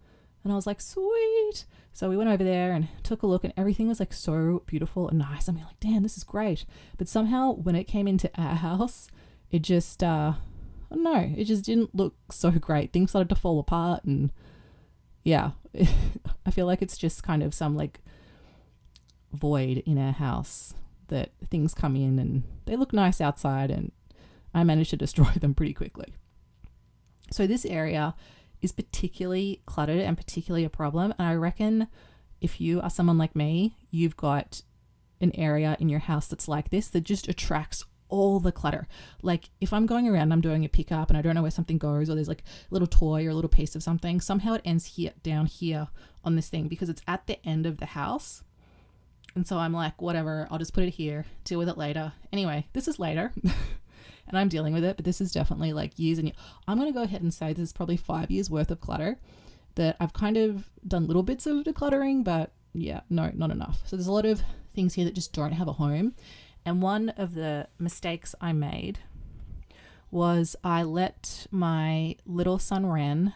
And I was like, sweet. So we went over there and took a look, and everything was like so beautiful and nice. I mean, like, damn, this is great. But somehow when it came into our house, it just I don't know, it just didn't look so great. Things started to fall apart, and yeah, I feel like it's just kind of some like void in our house that things come in and they look nice outside, and I managed to destroy them pretty quickly. So this area is particularly cluttered and particularly a problem. And I reckon if you are someone like me, you've got an area in your house that's like this, that just attracts all the clutter. Like if I'm going around, I'm doing a pickup and I don't know where something goes, or there's like a little toy or a little piece of something, somehow it ends here, down here on this thing, because it's at the end of the house. And so I'm like, whatever, I'll just put it here, deal with it later. Anyway, this is later and I'm dealing with it, but this is definitely like years and years. I'm going to go ahead and say this is probably 5 years worth of clutter that I've kind of done little bits of decluttering, but yeah, no, not enough. So there's a lot of things here that just don't have a home. And one of the mistakes I made was I let my little son Ren,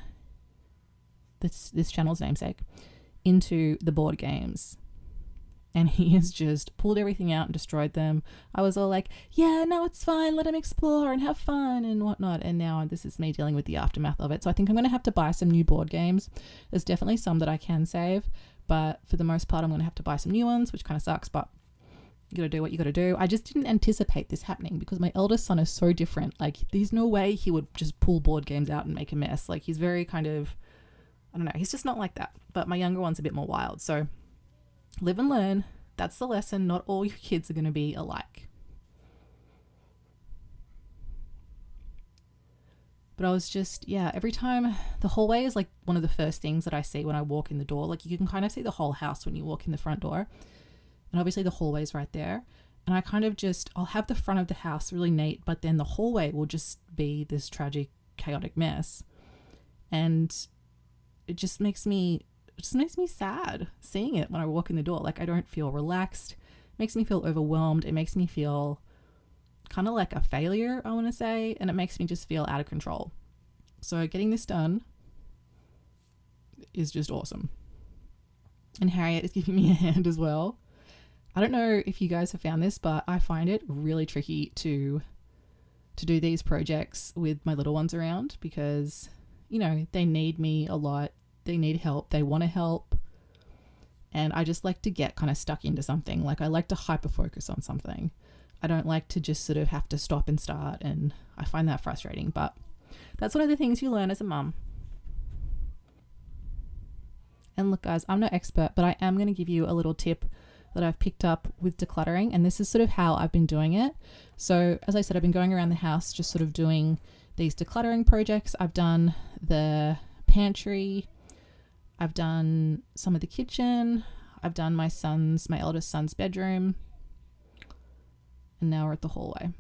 this channel's namesake, into the board games. And he has just pulled everything out and destroyed them. I was all like, yeah, no, it's fine. Let him explore and have fun and whatnot. And now this is me dealing with the aftermath of it. So I think I'm going to have to buy some new board games. There's definitely some that I can save, but for the most part, I'm going to have to buy some new ones, which kind of sucks, but you got to do what you got to do. I just didn't anticipate this happening because my eldest son is so different. Like there's no way he would just pull board games out and make a mess. Like he's very kind of, I don't know, he's just not like that. But my younger one's a bit more wild. So live and learn. That's the lesson. Not all your kids are going to be alike. But I was just, every time, the hallway is like one of the first things that I see when I walk in the door. Like you can kind of see the whole house when you walk in the front door. And obviously the hallway is right there. And I kind of just, I'll have the front of the house really neat, but then the hallway will just be this tragic, chaotic mess. And it just makes me sad seeing it when I walk in the door. Like I don't feel relaxed. It makes me feel overwhelmed. It makes me feel kind of like a failure, I want to say, and it makes me just feel out of control. So getting this done is just awesome. And Harriet is giving me a hand as well. I don't know if you guys have found this, but I find it really tricky to do these projects with my little ones around because, you know, they need me a lot. They need help. They want to help. And I just like to get kind of stuck into something. Like I like to hyper focus on something. I don't like to just sort of have to stop and start. And I find that frustrating, but that's one of the things you learn as a mum. And look, guys, I'm no expert, but I am going to give you a little tip that I've picked up with decluttering. And this is sort of how I've been doing it. So as I said, I've been going around the house, just sort of doing these decluttering projects. I've done the pantry. I've done some of the kitchen. I've done my eldest son's bedroom. And now we're at the hallway.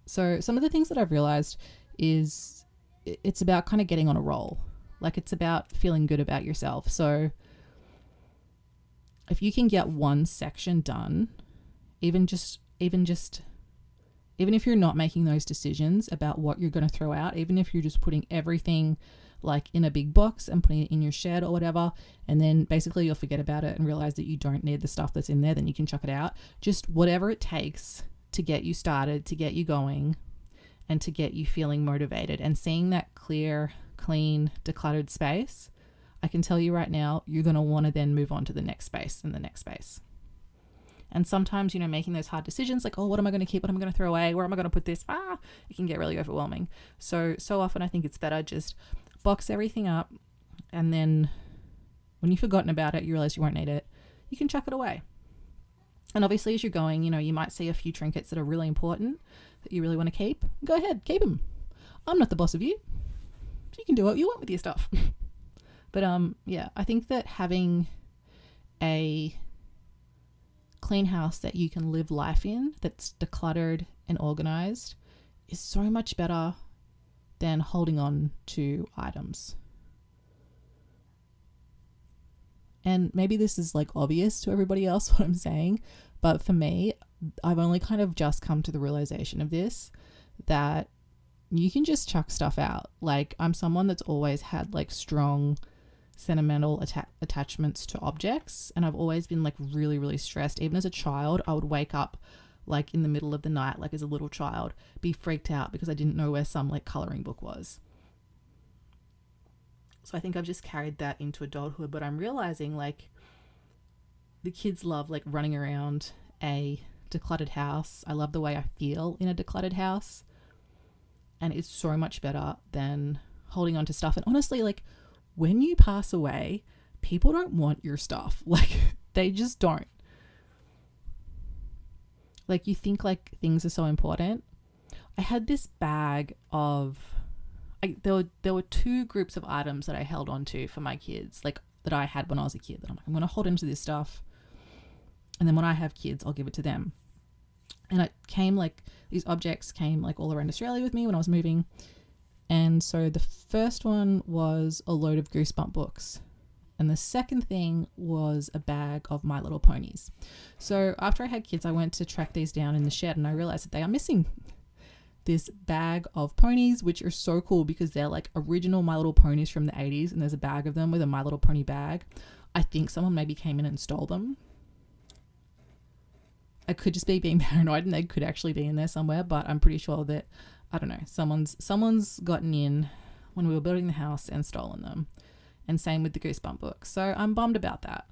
So some of the things that I've realized is it's about kind of getting on a roll. Like it's about feeling good about yourself. So if you can get one section done, even if you're not making those decisions about what you're going to throw out, even if you're just putting everything like in a big box and putting it in your shed or whatever, and then basically you'll forget about it and realize that you don't need the stuff that's in there, then you can chuck it out. Just whatever it takes to get you started, to get you going, and to get you feeling motivated. And seeing that clear, clean, decluttered space, I can tell you right now, you're going to want to then move on to the next space and the next space. And sometimes, you know, making those hard decisions like, oh, what am I going to keep? What am I going to throw away? Where am I going to put this? It can get really overwhelming. So often I think it's better just box everything up, and then when you've forgotten about it, you realize you won't need it, you can chuck it away. And obviously as you're going, you know, you might see a few trinkets that are really important that you really want to keep. Go ahead, keep them. I'm not the boss of you. So you can do what you want with your stuff. But I think that having a clean house that you can live life in, that's decluttered and organized, is so much better than holding on to items. And maybe this is like obvious to everybody else what I'm saying, but for me, I've only kind of just come to the realization of this, that you can just chuck stuff out. Like I'm someone that's always had like strong sentimental attachments to objects, and I've always been like really, really stressed. Even as a child, I would wake up like in the middle of the night, like as a little child, be freaked out because I didn't know where some like coloring book was. So I think I've just carried that into adulthood, but I'm realizing like the kids love like running around a decluttered house. I love the way I feel in a decluttered house, and it's so much better than holding on to stuff. And honestly, like when you pass away, people don't want your stuff. Like they just don't. Like, you think like things are so important. I had this bag of, there were two groups of items that I held on to for my kids, like that I had when I was a kid, that I'm like, I'm going to hold into this stuff. And then when I have kids, I'll give it to them. And it came like, these objects came like all around Australia with me when I was moving. And so the first one was a load of Goosebump books. And the second thing was a bag of My Little Ponies. So after I had kids, I went to track these down in the shed, and I realized that they are missing this bag of ponies, which are so cool because they're like original My Little Ponies from the 80s. And there's a bag of them with a My Little Pony bag. I think someone maybe came in and stole them. I could just be being paranoid and they could actually be in there somewhere, but I'm pretty sure that, I don't know, someone's gotten in when we were building the house and stolen them. And same with the Goosebump books. So I'm bummed about that.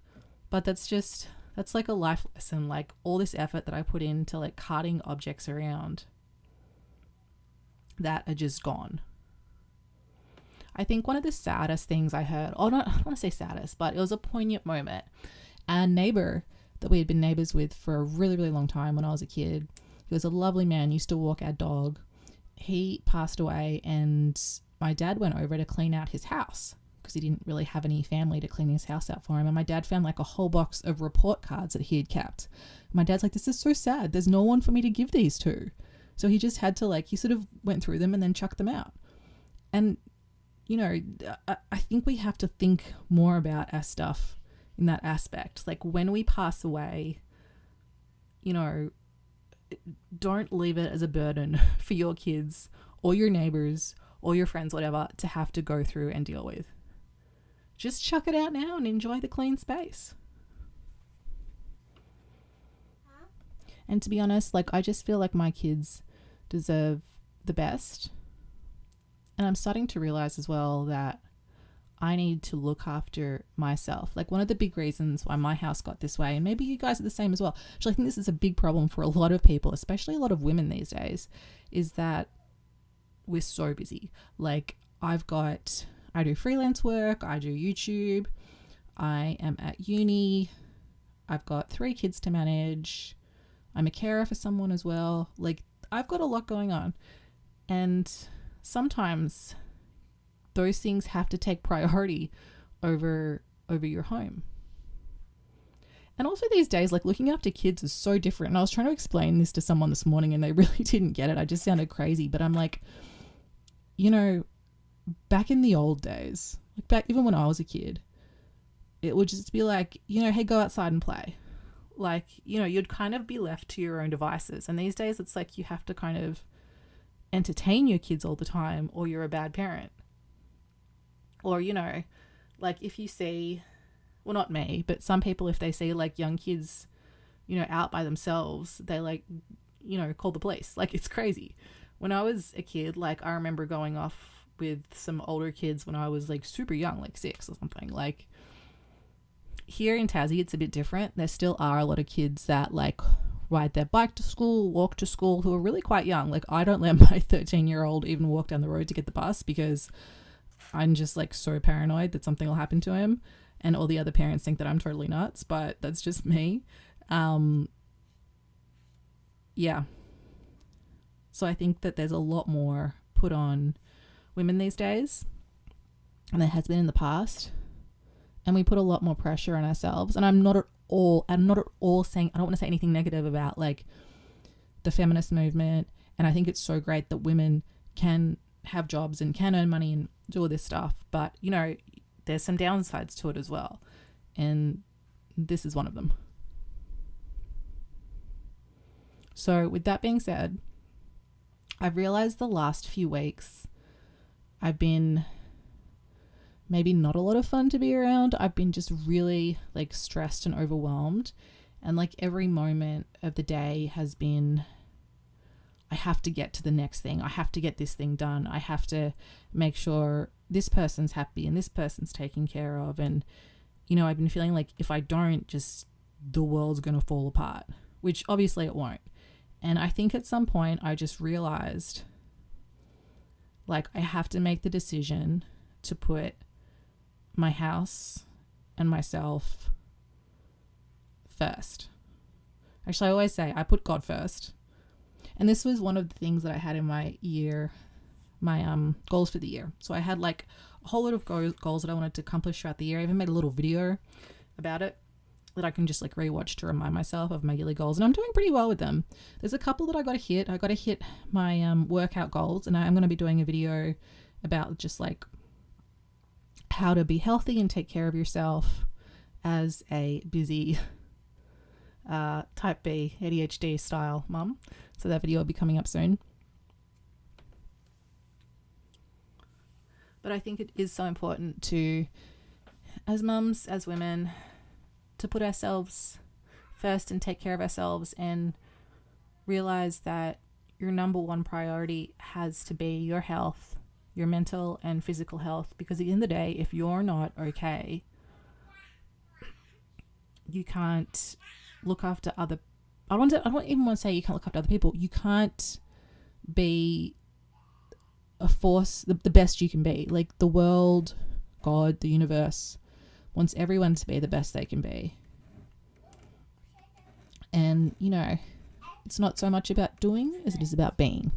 But that's like a life lesson, like all this effort that I put into like carting objects around that are just gone. I think one of the saddest things I heard, I don't want to say saddest, but it was a poignant moment. A neighbor that we had been neighbors with for a really, really long time when I was a kid. He was a lovely man, used to walk our dog. He passed away, and my dad went over to clean out his house because he didn't really have any family to clean his house out for him. And my dad found like a whole box of report cards that he had kept. My dad's like, this is so sad. There's no one for me to give these to. So he just had to like, he sort of went through them and then chucked them out. And, you know, I think we have to think more about our stuff in that aspect. Like when we pass away, you know, don't leave it as a burden for your kids or your neighbors or your friends, whatever, to have to go through and deal with. Just chuck it out now and enjoy the clean space. And to be honest, like I just feel like my kids deserve the best. And I'm starting to realize as well that I need to look after myself. Like one of the big reasons why my house got this way, and maybe you guys are the same as well, actually I think this is a big problem for a lot of people, especially a lot of women these days, is that we're so busy. Like I do freelance work, I do YouTube, I am at uni, I've got 3 kids to manage, I'm a carer for someone as well. Like I've got a lot going on, and sometimes those things have to take priority over your home. And also these days, like looking after kids is so different. And I was trying to explain this to someone this morning and they really didn't get it. I just sounded crazy, but I'm like, you know, back in the old days, like back even when I was a kid, it would just be like, you know, hey, go outside and play. Like, you know, you'd kind of be left to your own devices. And these days it's like you have to kind of entertain your kids all the time or you're a bad parent. Or, you know, like if you see, well, not me, but some people, if they see like young kids, you know, out by themselves, they like, you know, call the police. Like it's crazy. When I was a kid, like I remember going off with some older kids when I was like super young, like 6 or something. Like here in Tassie, it's a bit different. There still are a lot of kids that like ride their bike to school, walk to school, who are really quite young. Like I don't let my 13-year-old even walk down the road to get the bus because I'm just like so paranoid that something will happen to him, and all the other parents think that I'm totally nuts, but that's just me. Yeah. So I think that there's a lot more put on women these days, and there has been in the past, and we put a lot more pressure on ourselves. And I'm not at all saying, I don't want to say anything negative about like the feminist movement, and I think it's so great that women can have jobs and can earn money and do all this stuff, but you know, there's some downsides to it as well, and this is one of them. So with that being said, I've realized the last few weeks I've been maybe not a lot of fun to be around. I've been just really like stressed and overwhelmed, and like every moment of the day has been, I have to get to the next thing. I have to get this thing done. I have to make sure this person's happy and this person's taken care of. And, you know, I've been feeling like if I don't, just the world's going to fall apart, which obviously it won't. And I think at some point I just realized like I have to make the decision to put my house and myself first. Actually, I always say I put God first. And this was one of the things that I had in my goals for the year. So I had like a whole lot of goals that I wanted to accomplish throughout the year. I even made a little video about it that I can just like rewatch to remind myself of my yearly goals, and I'm doing pretty well with them. There's a couple that I got to hit. I got to hit my workout goals, and I'm going to be doing a video about just like how to be healthy and take care of yourself as a busy type B ADHD style mum. So that video will be coming up soon. But I think it is so important to, as mums, as women, to put ourselves first and take care of ourselves and realize that your number one priority has to be your health, your mental and physical health, because at the end of the day, if you're not okay, you can't look after other. I don't even want to say you can't look after other people. You can't be a force, the best you can be. Like the world, God, the universe wants everyone to be the best they can be. And, you know, it's not so much about doing as it is about being.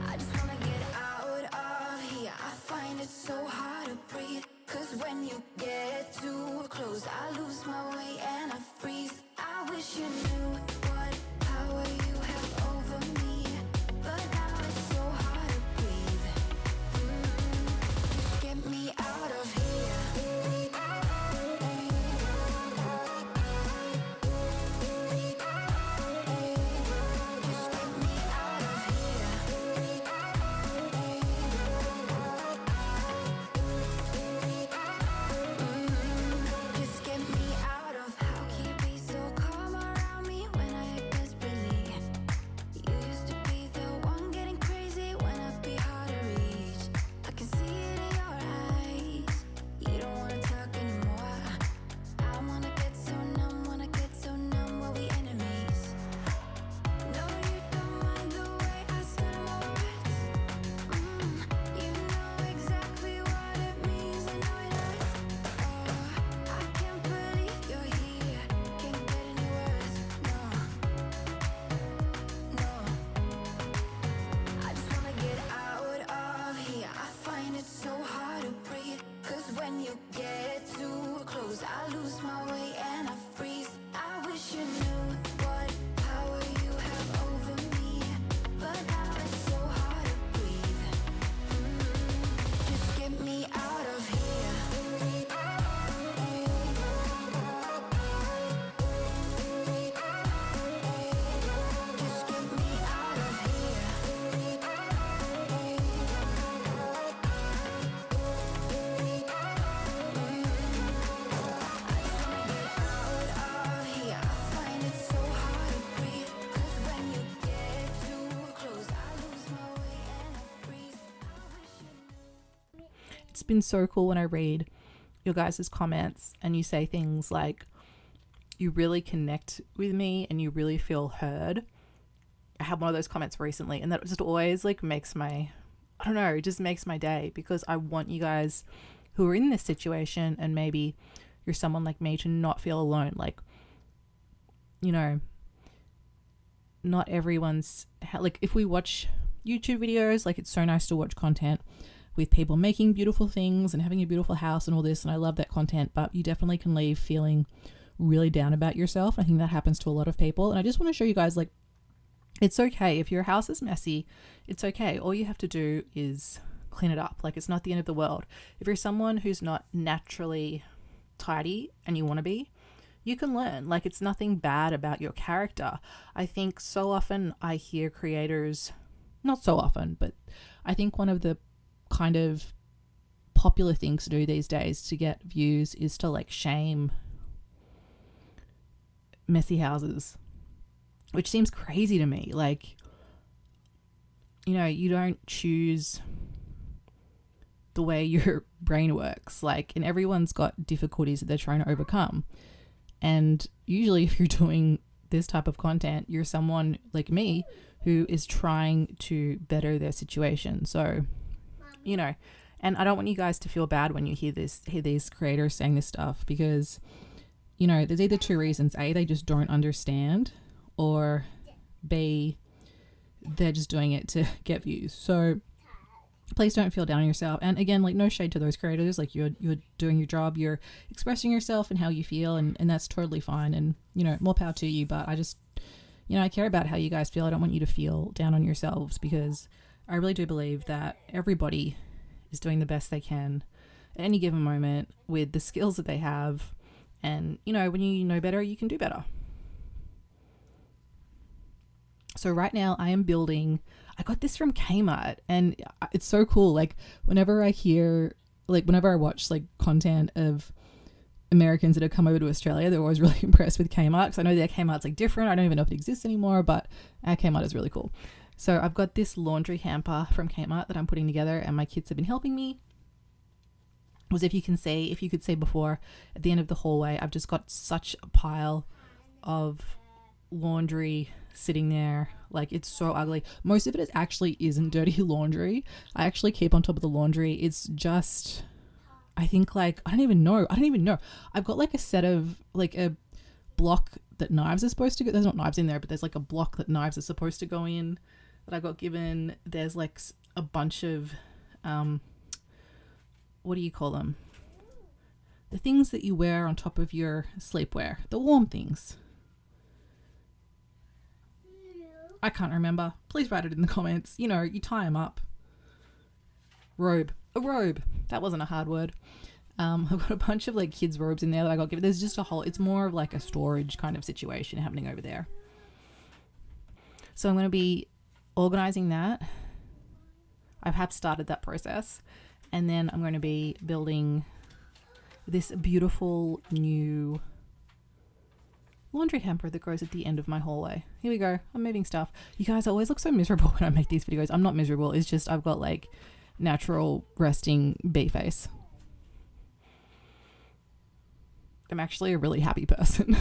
I just wanna get out of here. I find it so hard to breathe. Cause when you get too close, I lose my way and I freeze. I wish you knew what power you have over me. But now it's so hard to breathe. Just get me out of here. Just get me out of here. Just get me out of. How can you be so calm around me when I act desperately? You used to be the one getting crazy when I'd be hard to reach. I can see it in your eyes. You don't wanna talk anymore. I wanna get so numb while we enemies. No, you don't mind the way I start my words. You know exactly what it means. I know it hurts. Oh, I can't believe you're here. Can't get any worse. No. I just wanna get out of here. I find it so hard to breathe. Cause when you get too close, I lose my way and I freeze. I wish you knew what power you have over me. But now it's so hard to breathe. Just get me out of here. Just get me out of here. Out of here. I find it so hard to breathe. Cause when you get too close, I lose my way and I freeze. I wish you knew. It's been so cool when I read your guys' comments and you say things like, you really connect with me and you really feel heard. I had one of those comments recently, and that just always like makes my, I don't know, it just makes my day, because I want you guys who are in this situation, and maybe you're someone like me, to not feel alone. Like, you know, not everyone's like, if we watch YouTube videos, like it's so nice to watch content with people making beautiful things and having a beautiful house and all this, and I love that content, but you definitely can leave feeling really down about yourself. I think that happens to a lot of people, and I just want to show you guys, like, it's okay if your house is messy. It's okay. All you have to do is clean it up. Like, it's not the end of the world. If you're someone who's not naturally tidy and you want to be, you can learn. Like, it's nothing bad about your character. I think so often I hear creators, not so often, but I think one of the kind of popular things to do these days to get views is to like shame messy houses, which seems crazy to me. Like, you know, you don't choose the way your brain works, like, and everyone's got difficulties that they're trying to overcome. And usually if you're doing this type of content, you're someone like me who is trying to better their situation. So, you know, And I don't want you guys to feel bad when you hear these creators saying this stuff, because, you know, there's either two reasons. A, they just don't understand, or B, they're just doing it to get views. So please don't feel down on yourself. And again, like, no shade to those creators. Like, you're doing your job, you're expressing yourself and how you feel, and that's totally fine. And, you know, more power to you. But I just, you know, I care about how you guys feel. I don't want you to feel down on yourselves, because I really do believe that everybody is doing the best they can at any given moment with the skills that they have. And, you know, when you know better, you can do better. So right now I am building, I got this from Kmart, and it's so cool. Like, whenever I watch like content of Americans that have come over to Australia, they're always really impressed with Kmart, because I know their Kmart's like different. I don't even know if it exists anymore, but our Kmart is really cool. So I've got this laundry hamper from Kmart that I'm putting together, and my kids have been helping me. If you could see before, at the end of the hallway, I've just got such a pile of laundry sitting there. Like, it's so ugly. Most of it actually isn't dirty laundry. I actually keep on top of the laundry. It's just, I think, like, I don't even know. I've got like a set of, like, a block that knives are supposed to go. There's not knives in there, but there's like a block that knives are supposed to go in that I got given. There's like a bunch of what do you call them? The things that you wear on top of your sleepwear, the warm things. I can't remember. Please write it in the comments. You know, you tie them up. A robe. That wasn't a hard word. I've got a bunch of like kids' robes in there that I got given. There's just it's more of like a storage kind of situation happening over there. So I'm going to be organizing that. I have started that process. And then I'm going to be building this beautiful new laundry hamper that goes at the end of my hallway. Here we go. I'm moving stuff. You guys always look so miserable when I make these videos. I'm not miserable. It's just I've got like natural resting bee face. I'm actually a really happy person.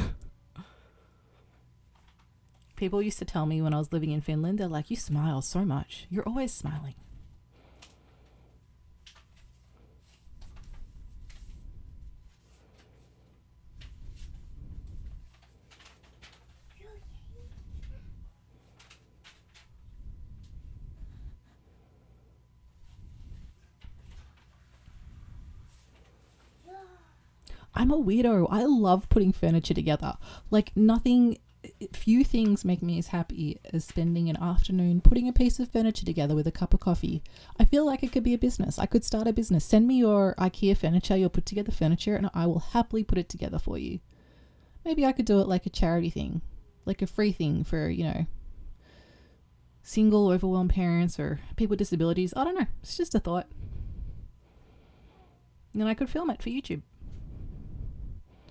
People used to tell me when I was living in Finland, they're like, you smile so much. You're always smiling. I'm a weirdo. I love putting furniture together. Like, few things make me as happy as spending an afternoon putting a piece of furniture together with a cup of coffee. I feel like it could be a business. I could start a business. Send me your IKEA furniture, your put together furniture, and I will happily put it together for you. Maybe I could do it like a charity thing, like a free thing for, you know, single, overwhelmed parents or people with disabilities. I don't know. It's just a thought. And then I could film it for YouTube.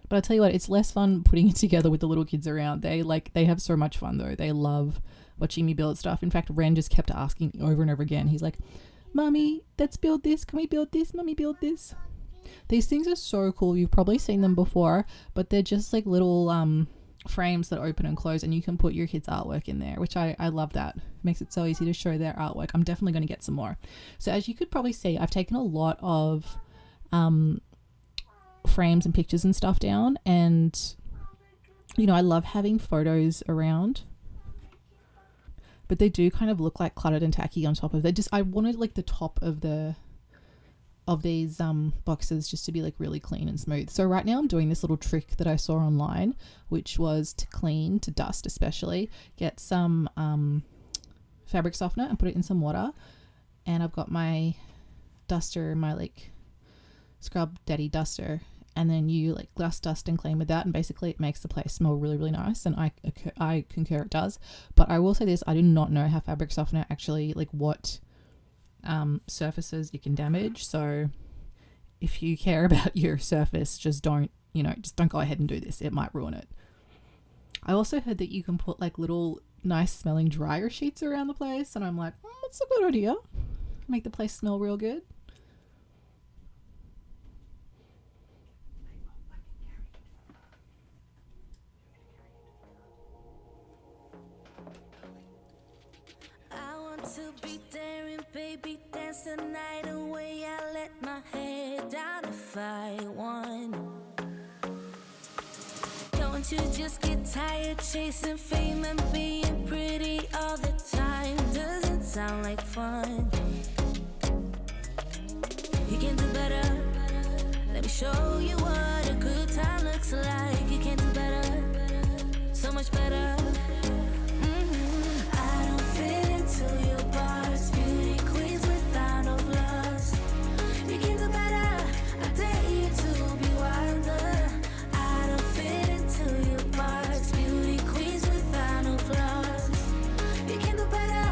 But I'll tell you what, it's less fun putting it together with the little kids around. They have so much fun though. They love watching me build stuff. In fact, Ren just kept asking over and over again. He's like, Mummy, let's build this. Can we build this? Mummy, build this. These things are so cool. You've probably seen them before, but they're just like little frames that open and close, and you can put your kids' artwork in there, which I love that. It makes it so easy to show their artwork. I'm definitely going to get some more. So as you could probably see, I've taken a lot of frames and pictures and stuff down, and you know, I love having photos around, but they do kind of look like cluttered and tacky on top of it. I wanted like the top of these boxes just to be like really clean and smooth. So right now I'm doing this little trick that I saw online, which was to dust especially, get some fabric softener and put it in some water, and I've got my duster, my like scrub daddy duster, and then you like dust and clean with that, and basically it makes the place smell really, really nice, and I concur it does. But I will say this, I do not know how fabric softener actually, like what surfaces it can damage. So if you care about your surface, just don't go ahead and do this. It might ruin it. I also heard that you can put like little nice smelling dryer sheets around the place, and I'm like, that's a good idea. Make the place smell real good. To be daring, baby, dance the night away. I let Don't you just get tired chasing fame and being pretty all the time? Doesn't sound like fun. You can do better. Let me show you what a good time looks like. You can do better, so much better. I don't fit into your box. Beauty queens without no flaws. You can do better. I dare you to be wilder. I don't fit into your box. Beauty queens without no flaws. You can do better.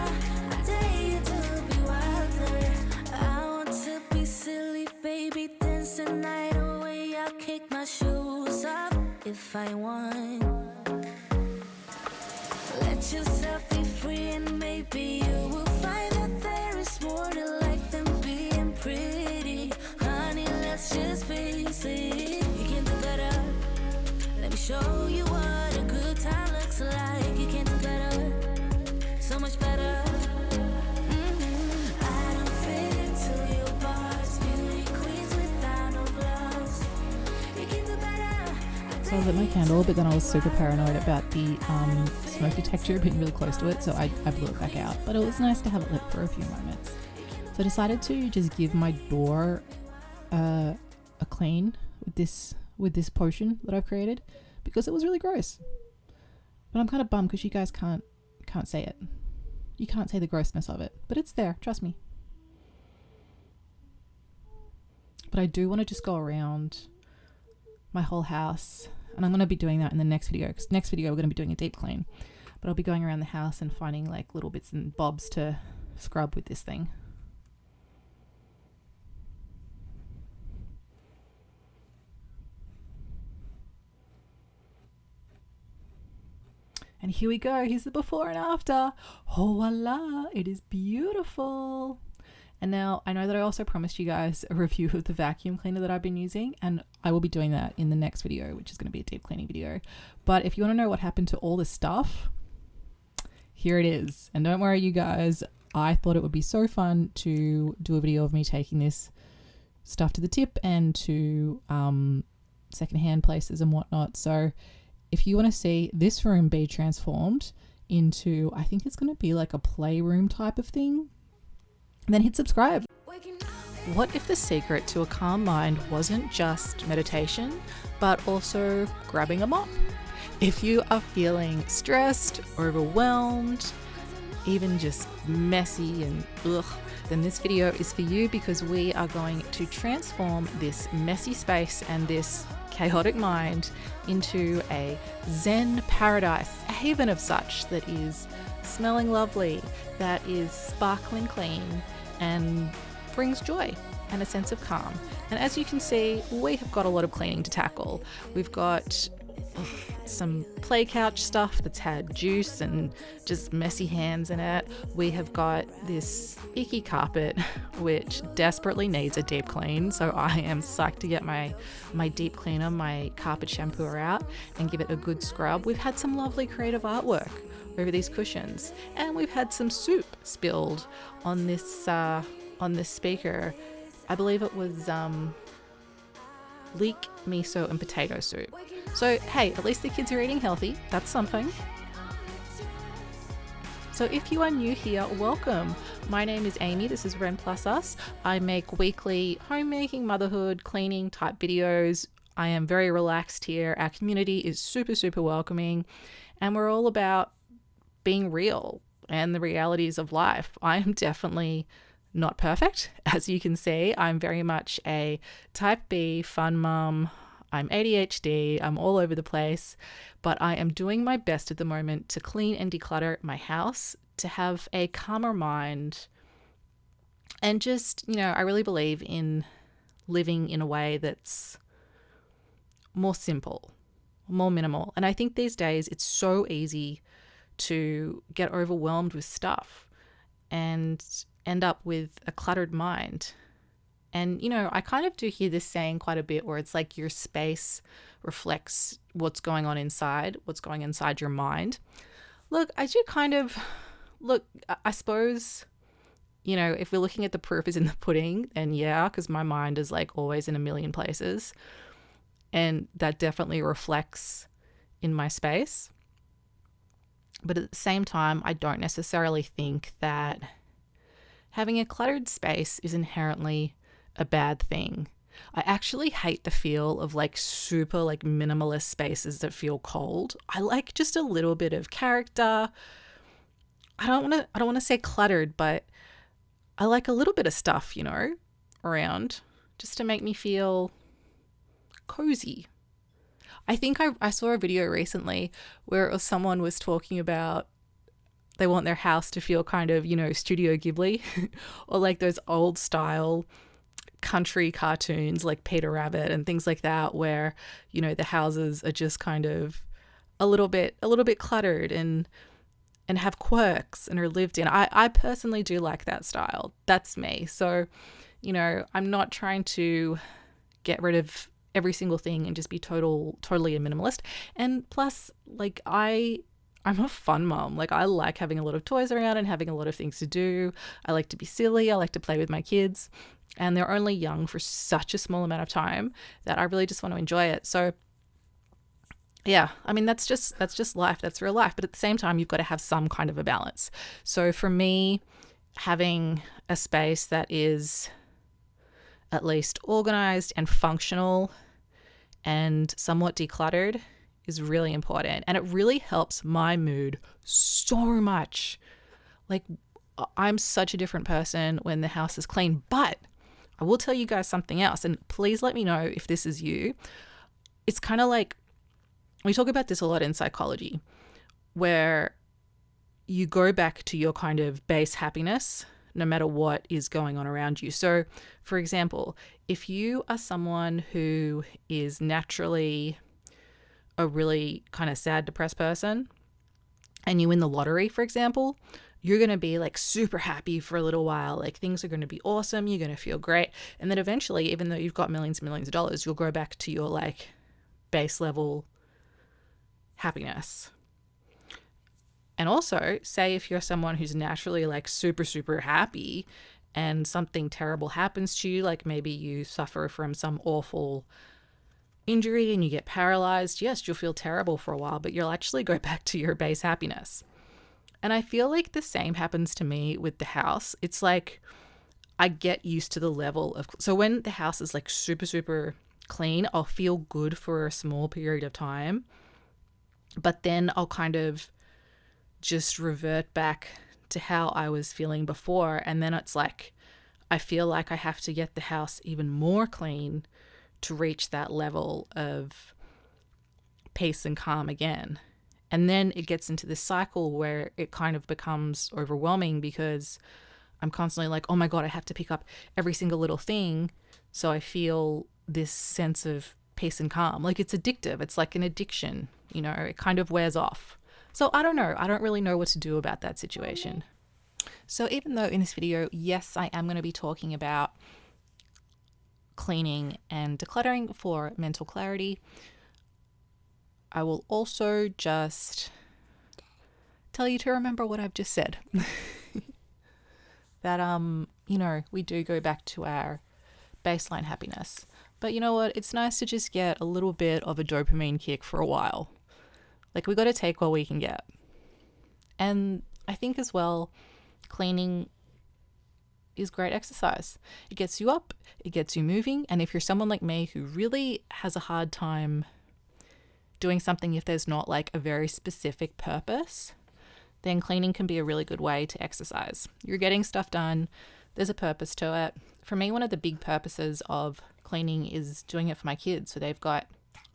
I dare you to be wilder. I want to be silly, baby, dance the night away. I'll kick my shoes off if I want. Let yourself be free and maybe you will find that there is more to life than being pretty. Honey, let's just face it. You can do better. Let me show you what a good time looks like. You can do better, so much better. I don't fit into your box. Beauty queens without no flaws. You can do better. So I lit my candle, but then I was super paranoid about the smoke detector being really close to it, so I blew it back out. But it was nice to have it lit for a few moments. So I decided to just give my door a clean with this potion that I've created, because it was really gross. But I'm kind of bummed because you guys can't say it. You can't say the grossness of it, but it's there, trust me. But I do want to just go around my whole house, and I'm going to be doing that in the next video, because next video we're going to be doing a deep clean, but I'll be going around the house and finding like little bits and bobs to scrub with this thing. And here we go. Here's the before and after. Oh, voila. It is beautiful. And now I know that I also promised you guys a review of the vacuum cleaner that I've been using, and I will be doing that in the next video, which is going to be a deep cleaning video. But if you want to know what happened to all this stuff, here it is. And don't worry, you guys, I thought it would be so fun to do a video of me taking this stuff to the tip and to secondhand places and whatnot. So if you want to see this room be transformed into, I think it's going to be like a playroom type of thing, then hit subscribe. What if the secret to a calm mind wasn't just meditation, but also grabbing a mop? If you are feeling stressed, overwhelmed, even just messy and ugh, then this video is for you, because we are going to transform this messy space and this chaotic mind into a Zen paradise, a haven of such that is smelling lovely, that is sparkling clean and brings joy and a sense of calm. And as you can see, we have got a lot of cleaning to tackle. We've got some play couch stuff that's had juice and just messy hands in it. We have got this icky carpet which desperately needs a deep clean, so I am psyched to get my deep cleaner, my carpet shampooer out and give it a good scrub. We've had some lovely creative artwork over these cushions, and we've had some soup spilled on this speaker. I believe it was leek, miso and potato soup. So hey, at least the kids are eating healthy. That's something. So if you are new here, welcome. My name is Amy. This is Ren Plus Us. I make weekly homemaking, motherhood, cleaning type videos. I am very relaxed here. Our community is super, super welcoming, and we're all about being real and the realities of life. I am definitely not perfect. As you can see, I'm very much a type B fun mum. I'm ADHD, I'm all over the place, but I am doing my best at the moment to clean and declutter my house, to have a calmer mind, and just, you know, I really believe in living in a way that's more simple, more minimal. And I think these days it's so easy to get overwhelmed with stuff and end up with a cluttered mind. And, you know, I kind of do hear this saying quite a bit, where it's like your space reflects what's going on inside, what's going inside your mind. Look, I suppose, you know, if we're looking at the proof is in the pudding, then yeah, because my mind is like always in a million places. And that definitely reflects in my space. But at the same time, I don't necessarily think that having a cluttered space is inherently a bad thing. I actually hate the feel of like super like minimalist spaces that feel cold. I like just a little bit of character. I don't want to say cluttered, but I like a little bit of stuff, you know, around just to make me feel cozy. I think I saw a video recently where someone was talking about they want their house to feel kind of, you know, Studio Ghibli or like those old style country cartoons like Peter Rabbit and things like that, where, you know, the houses are just kind of a little bit cluttered and have quirks and are lived in. I personally do like that style. That's me. So, you know, I'm not trying to get rid of every single thing and just be totally a minimalist. And plus, like, I'm a fun mom. Like, I like having a lot of toys around and having a lot of things to do. I like to be silly. I like to play with my kids. And they're only young for such a small amount of time that I really just want to enjoy it. So yeah, I mean, that's just life. That's real life. But at the same time, you've got to have some kind of a balance. So for me, having a space that is at least organized and functional and somewhat decluttered is really important. And it really helps my mood so much. Like, I'm such a different person when the house is clean. But I will tell you guys something else, and please let me know if this is you. It's kind of like, we talk about this a lot in psychology, where you go back to your kind of base happiness no matter what is going on around you. So, for example, if you are someone who is naturally a really kind of sad, depressed person, and you win the lottery, for example, you're going to be like super happy for a little while. Like, things are going to be awesome. You're going to feel great. And then eventually, even though you've got millions and millions of dollars, you'll go back to your like base level happiness. And also, say if you're someone who's naturally like super, super happy and something terrible happens to you, like maybe you suffer from some awful injury and you get paralyzed, yes, you'll feel terrible for a while, but you'll actually go back to your base happiness. And I feel like the same happens to me with the house. It's like I get used to the level of, so when the house is like super, super clean, I'll feel good for a small period of time, but then I'll kind of just revert back to how I was feeling before. And then it's like, I feel like I have to get the house even more clean to reach that level of peace and calm again. And then it gets into this cycle where it kind of becomes overwhelming because I'm constantly like, oh my God, I have to pick up every single little thing. So I feel this sense of peace and calm. Like, it's addictive. It's like an addiction, you know, it kind of wears off. So I don't know. I don't really know what to do about that situation. So even though in this video, yes, I am going to be talking about cleaning and decluttering for mental clarity, I will also just tell you to remember what I've just said. That, you know, we do go back to our baseline happiness. But you know what? It's nice to just get a little bit of a dopamine kick for a while. Like, we got to take what we can get. And I think as well, cleaning is great exercise. It gets you up, it gets you moving. And if you're someone like me who really has a hard time doing something if there's not like a very specific purpose, then cleaning can be a really good way to exercise. You're getting stuff done. There's a purpose to it. For me, one of the big purposes of cleaning is doing it for my kids so they've got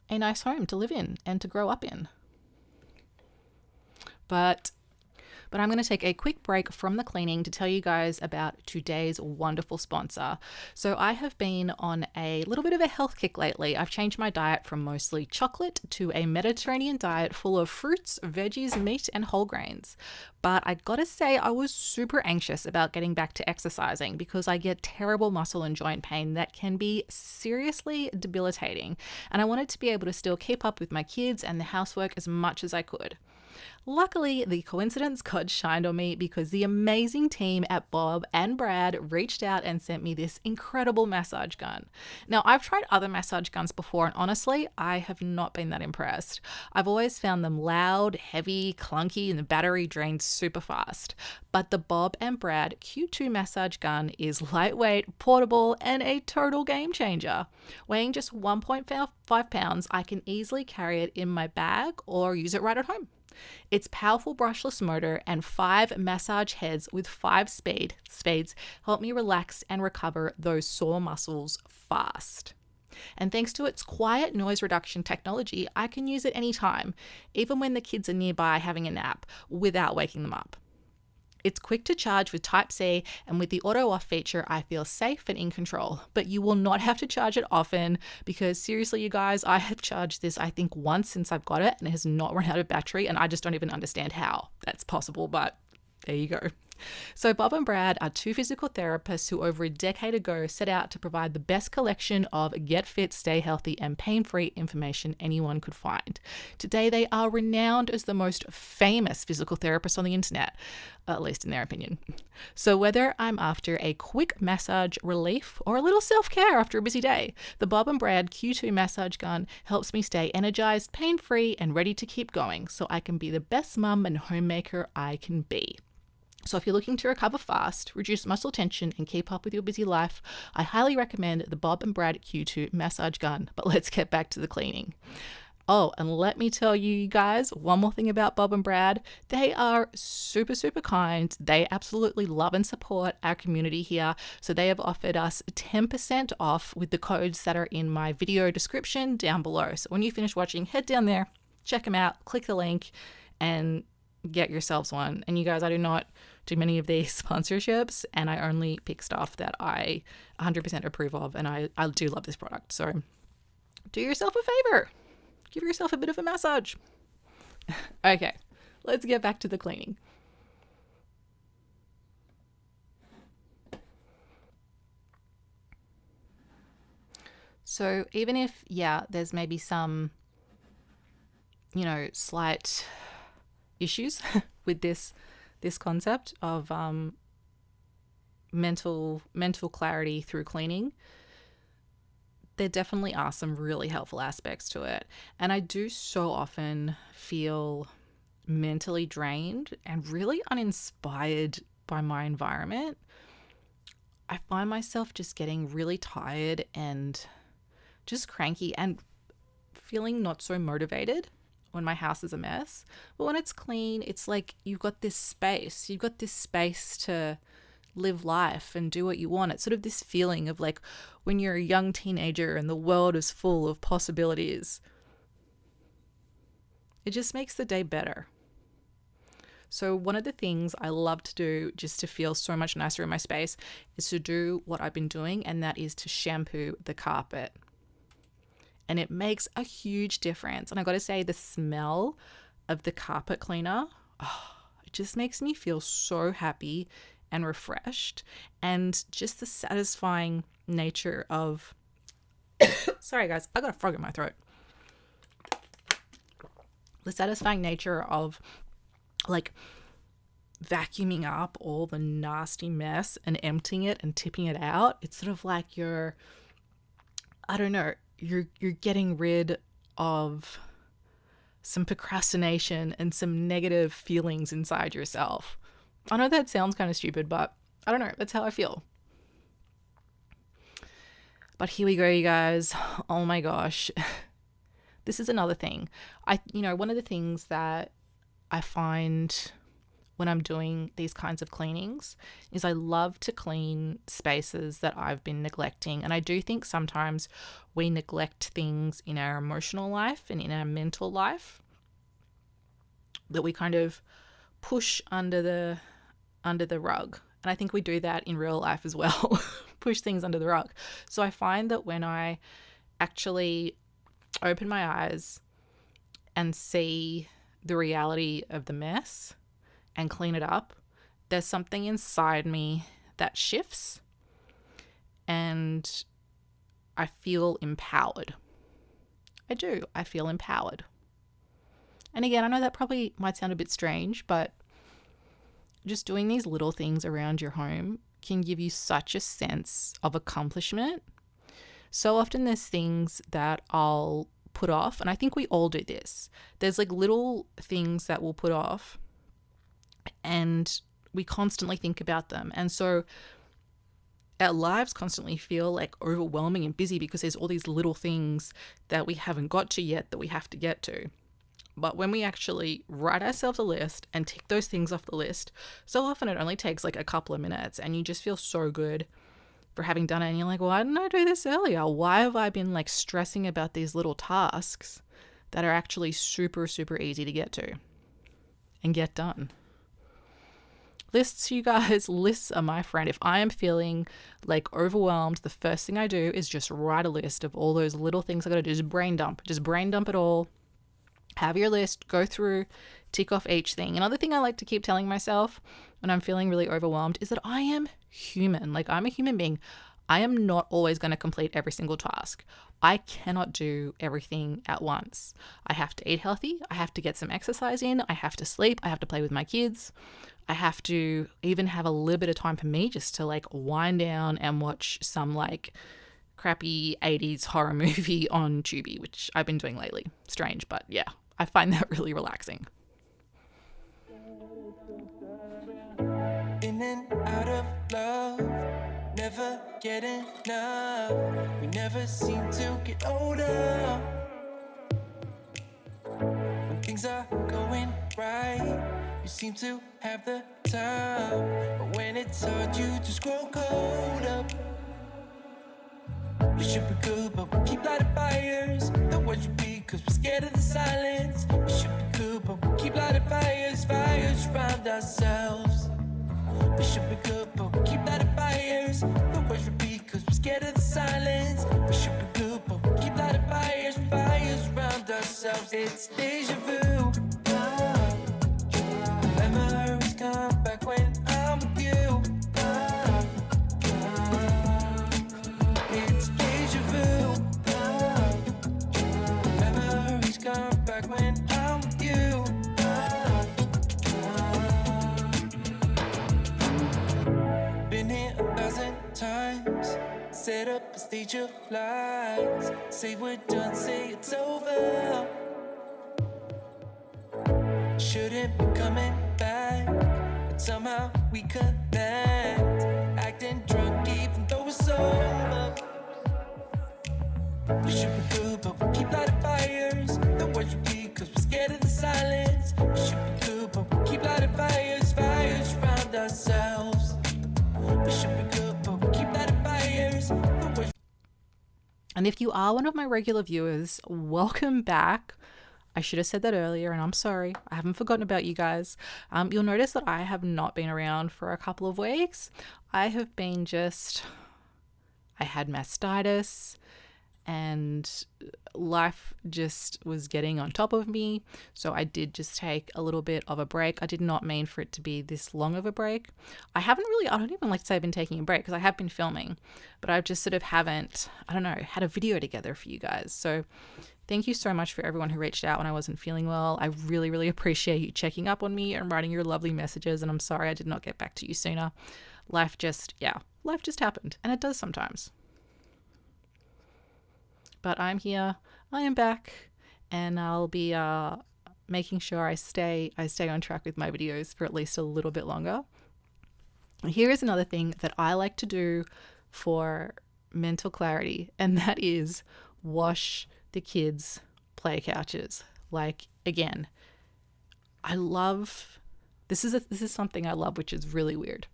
a nice home to live in and to grow up in. But I'm going to take a quick break from the cleaning to tell you guys about today's wonderful sponsor. So I have been on a little bit of a health kick lately. I've changed my diet from mostly chocolate to a Mediterranean diet full of fruits, veggies, meat, and whole grains. But I gotta say, I was super anxious about getting back to exercising because I get terrible muscle and joint pain that can be seriously debilitating. And I wanted to be able to still keep up with my kids and the housework as much as I could. Luckily, the coincidence God shined on me because the amazing team at Bob and Brad reached out and sent me this incredible massage gun. Now, I've tried other massage guns before, and honestly, I have not been that impressed. I've always found them loud, heavy, clunky, and the battery drains super fast. But the Bob and Brad Q2 massage gun is lightweight, portable, and a total game changer. Weighing just 1.5 pounds, I can easily carry it in my bag or use it right at home. Its powerful brushless motor and 5 massage heads with 5 speeds help me relax and recover those sore muscles fast. And thanks to its quiet noise reduction technology, I can use it anytime, even when the kids are nearby having a nap, without waking them up. It's quick to charge with Type-C, and with the auto-off feature, I feel safe and in control. But you will not have to charge it often because seriously, you guys, I have charged this, I think, once since I've got it, and it has not run out of battery, and I just don't even understand how that's possible, but there you go. So Bob and Brad are 2 physical therapists who over a decade ago set out to provide the best collection of get fit, stay healthy, and pain-free information anyone could find. Today, they are renowned as the most famous physical therapists on the internet, at least in their opinion. So whether I'm after a quick massage relief or a little self-care after a busy day, the Bob and Brad Q2 massage gun helps me stay energized, pain-free, and ready to keep going so I can be the best mum and homemaker I can be. So if you're looking to recover fast, reduce muscle tension, and keep up with your busy life, I highly recommend the Bob and Brad Q2 massage gun. But let's get back to the cleaning. Oh, and let me tell you guys one more thing about Bob and Brad. They are super, super kind. They absolutely love and support our community here. So they have offered us 10% off with the codes that are in my video description down below. So when you finish watching, head down there, check them out, click the link, and get yourselves one. And you guys, I do not do many of these sponsorships, and I only pick stuff that I 100% approve of, and I do love this product. So do yourself a favor. Give yourself a bit of a massage. Okay, let's get back to the cleaning. So even if, there's maybe some, slight issues with this concept of mental clarity through cleaning, there definitely are some really helpful aspects to it. And I do so often feel mentally drained and really uninspired by my environment. I find myself just getting really tired and just cranky and feeling not so motivated when my house is a mess. But when it's clean, it's like you've got this space to live life and do what you want. It's sort of this feeling of like when you're a young teenager and the world is full of possibilities. It just makes the day better. So one of the things I love to do just to feel so much nicer in my space is to do what I've been doing, and that is to shampoo the carpet. And it makes a huge difference. And I got to say, the smell of the carpet cleaner, it just makes me feel so happy and refreshed. And just the satisfying nature of sorry guys, I got a frog in my throat. The satisfying nature of like vacuuming up all the nasty mess and emptying it and tipping it out. It's sort of like you're getting rid of some procrastination and some negative feelings inside yourself. I know that sounds kind of stupid, but I don't know. That's how I feel. But here we go, you guys. Oh my gosh. This is another thing. One of the things that I find when I'm doing these kinds of cleanings is I love to clean spaces that I've been neglecting. And I do think sometimes we neglect things in our emotional life and in our mental life that we kind of push under the rug. And I think we do that in real life as well, push things under the rug. So I find that when I actually open my eyes and see the reality of the mess and clean it up, there's something inside me that shifts and I feel empowered. I do. I feel empowered. And again, I know that probably might sound a bit strange, but just doing these little things around your home can give you such a sense of accomplishment. So often there's things that I'll put off, and I think we all do this. There's like little things that we'll put off and we constantly think about them. And so our lives constantly feel like overwhelming and busy because there's all these little things that we haven't got to yet that we have to get to. But when we actually write ourselves a list and tick those things off the list, so often it only takes like a couple of minutes and you just feel so good for having done it. And you're like, why didn't I do this earlier? Why have I been like stressing about these little tasks that are actually super, super easy to get to and get done? Lists, you guys, lists are my friend. If I am feeling like overwhelmed, the first thing I do is just write a list of all those little things I got to do. Just brain dump it all. Have your list, go through, tick off each thing. Another thing I like to keep telling myself when I'm feeling really overwhelmed is that I am human. Like, I'm a human being. I am not always going to complete every single task. I cannot do everything at once. I have to eat healthy. I have to get some exercise in. I have to sleep. I have to play with my kids. I have to even have a little bit of time for me just to like wind down and watch some like crappy 80s horror movie on Tubi, which I've been doing lately. Strange, but yeah, I find that really relaxing. In and out of love, never get enough. We never seem to get older. When things are going right, you seem to have the time. But when it's hard, you just grow colder. We should be good, but we keep lighting fires. The words repeat, cause we're scared of the silence. We should be good, but we keep lighting fires around ourselves. We should be good, but we keep lighting fires. The words repeat, cause we're scared of the silence. We should be good, but we keep lighting fires around ourselves. It's deja vu. Memories come back when I'm with you. It's deja vu. Memories come back when I'm with you. Been here 1,000 times. Set up a stage of lies. Say we're done, say it's over. Shouldn't be coming back, but somehow we connect. Acting drunk even though it's over. We should be good, but we keep lighting fires. The words repeat, cause we're scared of the silence. We should be good, but we keep lighting fires around ourselves. We should be good, but we keep lighting fires. The words. And if you are one of my regular viewers, welcome back. I should have said that earlier, and I'm sorry. I haven't forgotten about you guys. You'll notice that I have not been around for a couple of weeks. I have been I had mastitis, and life just was getting on top of me. So I did just take a little bit of a break. I did not mean for it to be this long of a break. I don't even like to say I've been taking a break because I have been filming, but I just sort of haven't, had a video together for you guys. So thank you so much for everyone who reached out when I wasn't feeling well. I really, really appreciate you checking up on me and writing your lovely messages. And I'm sorry I did not get back to you sooner. Life just happened. And it does sometimes. But I'm here, I am back, and I'll be making sure I stay on track with my videos for at least a little bit longer. Here is another thing that I like to do for mental clarity, and that is wash the kids' play couches. Like, again, this is something I love, which is really weird.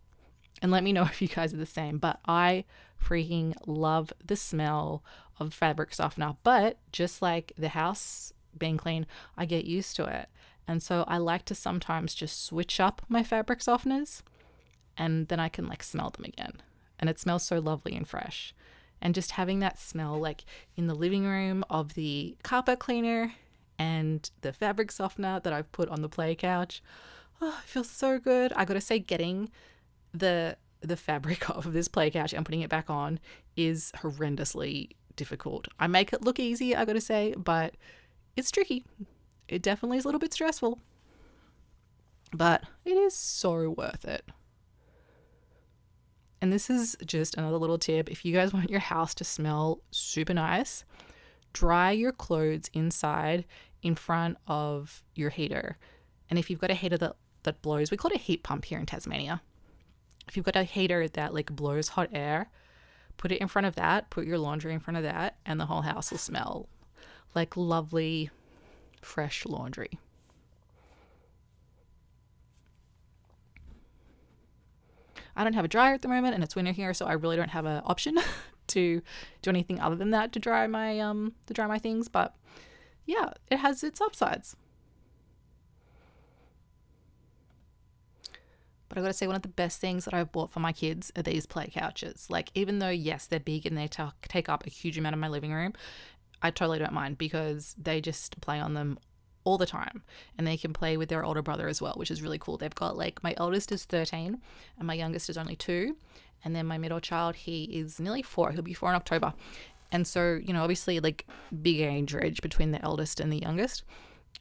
And let me know if you guys are the same, but I freaking love the smell of fabric softener. But just like the house being clean, I get used to it. And so I like to sometimes just switch up my fabric softeners, and then I can like smell them again. And it smells so lovely and fresh. And just having that smell like in the living room of the carpet cleaner and the fabric softener that I've put on the play couch. Oh, it feels so good. I gotta say, getting the fabric off of this play couch and putting it back on is horrendously difficult. I make it look easy, I gotta say, but it's tricky. it definitely is a little bit stressful, but it is so worth it. And this is just another little tip. If you guys want your house to smell super nice, dry your clothes inside in front of your heater. And if you've got a heater that blows, we call it a heat pump here in Tasmania. If you've got a heater that like blows hot air, put it in front of that, put your laundry in front of that, and the whole house will smell like lovely, fresh laundry. I don't have a dryer at the moment and it's winter here, so I really don't have an option to do anything other than that to dry my things. But yeah, it has its upsides. But I gotta say, one of the best things that I've bought for my kids are these play couches. Like, even though, yes, they're big and they take up a huge amount of my living room, I totally don't mind because they just play on them all the time. And they can play with their older brother as well, which is really cool. They've got, like, my eldest is 13 and my youngest is only 2. And then my middle child, he is nearly 4. He'll be 4 in October. And so, you know, obviously, like, big age range between the eldest and the youngest.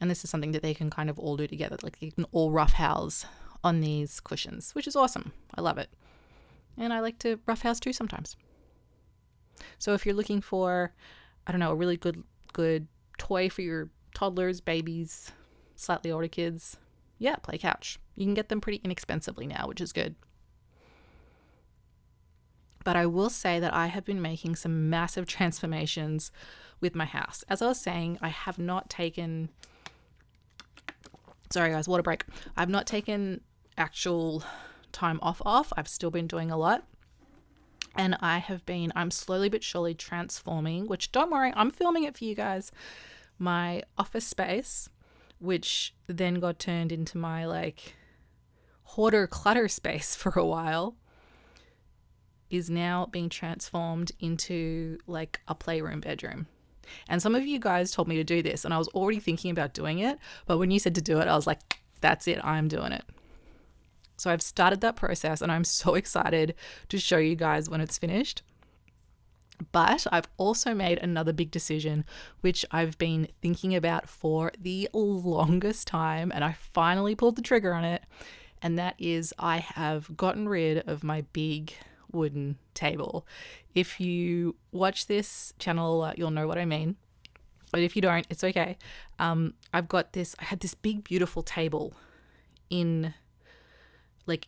And this is something that they can kind of all do together. Like, they can all roughhouse on these cushions, which is awesome. I love it. And I like to roughhouse too sometimes. So if you're looking for, I don't know, a really good toy for your toddlers, babies, slightly older kids, yeah, play couch. You can get them pretty inexpensively now, which is good. But I will say that I have been making some massive transformations with my house. As I was saying, I have not taken, sorry guys, water break. I've not taken actual time off. I've still been doing a lot. And I'm slowly but surely transforming, which don't worry, I'm filming it for you guys. My office space, which then got turned into my like hoarder clutter space for a while, is now being transformed into like a playroom bedroom. And some of you guys told me to do this and I was already thinking about doing it. But when you said to do it, I was like, that's it, I'm doing it. So I've started that process and I'm so excited to show you guys when it's finished. But I've also made another big decision, which I've been thinking about for the longest time, and I finally pulled the trigger on it. And that is I have gotten rid of my big wooden table. If you watch this channel, you'll know what I mean. But if you don't, it's okay. I had this big, beautiful table in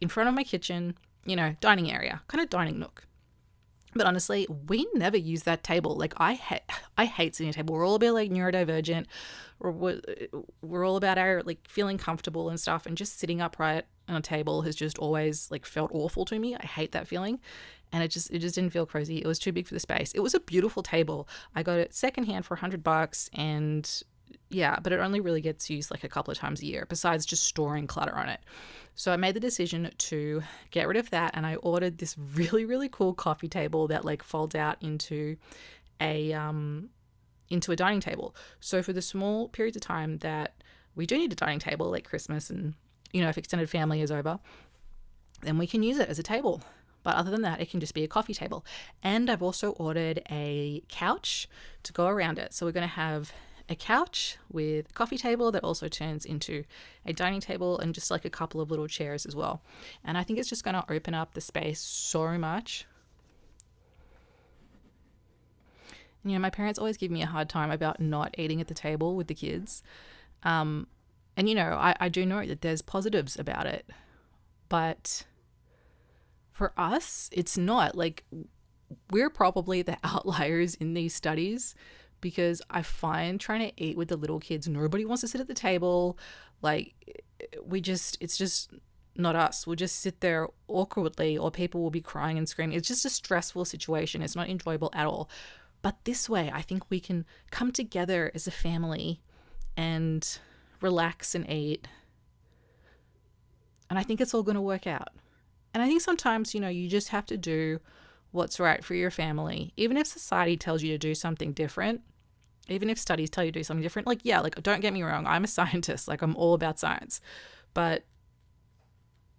front of my kitchen, you know, dining area, kind of dining nook. But honestly, we never use that table. Like, I hate sitting at a table. We're all a bit like neurodivergent. We're all about our like feeling comfortable and stuff. And just sitting upright on a table has just always like felt awful to me. I hate that feeling. And it just didn't feel cozy. It was too big for the space. It was a beautiful table. I got it secondhand for $100, and yeah, but it only really gets used like a couple of times a year besides just storing clutter on it. So I made the decision to get rid of that, and I ordered this really, really cool coffee table that like folds out into a dining table. So for the small periods of time that we do need a dining table, like Christmas and, you know, if extended family is over, then we can use it as a table. But other than that, it can just be a coffee table. And I've also ordered a couch to go around it. So we're going to have a couch with a coffee table that also turns into a dining table, and just like a couple of little chairs as well. And I think it's just going to open up the space so much. And, you know, my parents always give me a hard time about not eating at the table with the kids. And, you know, I do know that there's positives about it, but for us, it's not. Like, we're probably the outliers in these studies, because I find trying to eat with the little kids, nobody wants to sit at the table. Like, it's just not us. We'll just sit there awkwardly, or people will be crying and screaming. It's just a stressful situation. It's not enjoyable at all. But this way, I think we can come together as a family and relax and eat. And I think it's all going to work out. And I think sometimes, you know, you just have to do what's right for your family. Even if society tells you to do something different, even if studies tell you to do something different, like, yeah, like, don't get me wrong, I'm a scientist, like, I'm all about science, but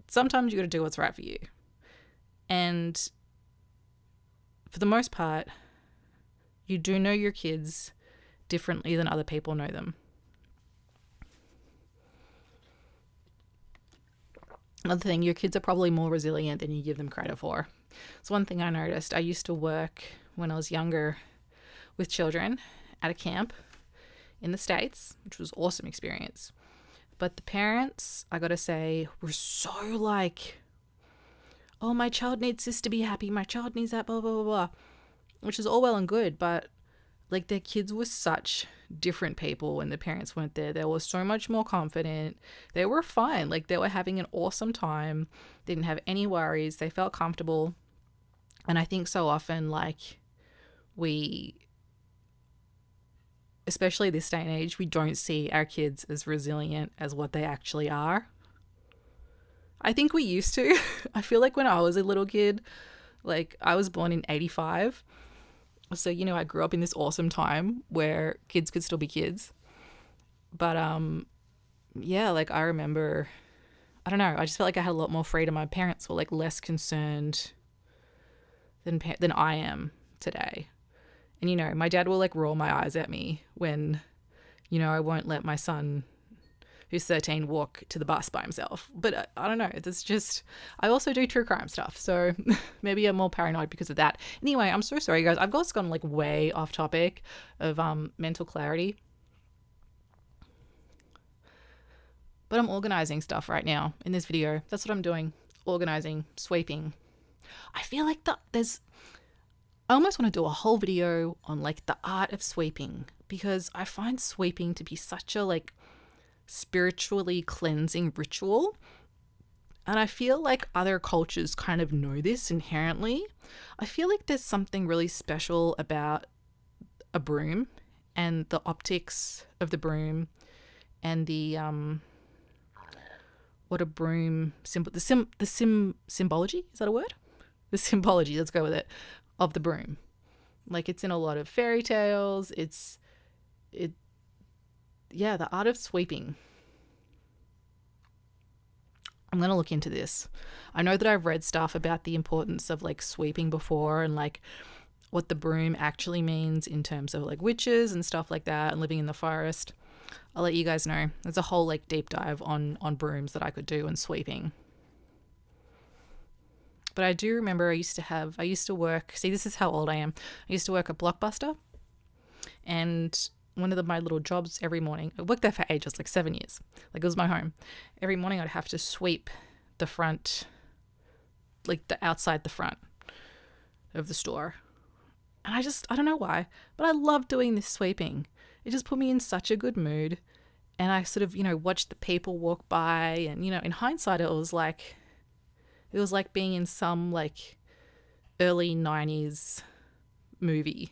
sometimes you got to do what's right for you. And for the most part, you do know your kids differently than other people know them. Another thing, your kids are probably more resilient than you give them credit for. It's one thing I noticed. I used to work when I was younger with children at a camp in the States, which was an awesome experience. But the parents, I gotta say, were so like, oh, my child needs this to be happy, my child needs that, blah, blah, blah, blah. Which is all well and good, but like their kids were such different people when the parents weren't there. They were so much more confident. They were fine. Like they were having an awesome time. They didn't have any worries. They felt comfortable. And I think so often, like we, especially this day and age, we don't see our kids as resilient as what they actually are. I think we used to. I feel like when I was a little kid, like I was born in 85. So, you know, I grew up in this awesome time where kids could still be kids. But, yeah, like I remember, I don't know, I just felt like I had a lot more freedom. My parents were like less concerned than I am today. And, you know, my dad will like roll my eyes at me when, you know, I won't let my son who's 13 walk to the bus by himself. But I don't know, it's just, I also do true crime stuff, so maybe I'm more paranoid because of that. Anyway, I'm so sorry guys, I've just gone like way off topic of mental clarity, but I'm organizing stuff right now in this video. That's what I'm doing, organizing, sweeping. I feel like I almost want to do a whole video on like the art of sweeping, because I find sweeping to be such a like spiritually cleansing ritual, and I feel like other cultures kind of know this inherently. I feel like there's something really special about a broom and the optics of the broom and the what a broom symbol, the symbology, is that a word? The symbology, let's go with it, of the broom. Like it's in a lot of fairy tales. Yeah, the art of sweeping. I'm going to look into this. I know that I've read stuff about the importance of like sweeping before, and like what the broom actually means in terms of like witches and stuff like that and living in the forest. I'll let you guys know. There's a whole like deep dive on brooms that I could do and sweeping. But I do remember I used to work, see, this is how old I am. I used to work at Blockbuster, and one of my little jobs every morning, I worked there for ages, like 7 years. Like it was my home. Every morning I'd have to sweep the front, like the outside the front of the store. And I don't know why, but I love doing this sweeping. It just put me in such a good mood. And I sort of, you know, watched the people walk by, and, you know, in hindsight, it was like being in some like early 90s movie,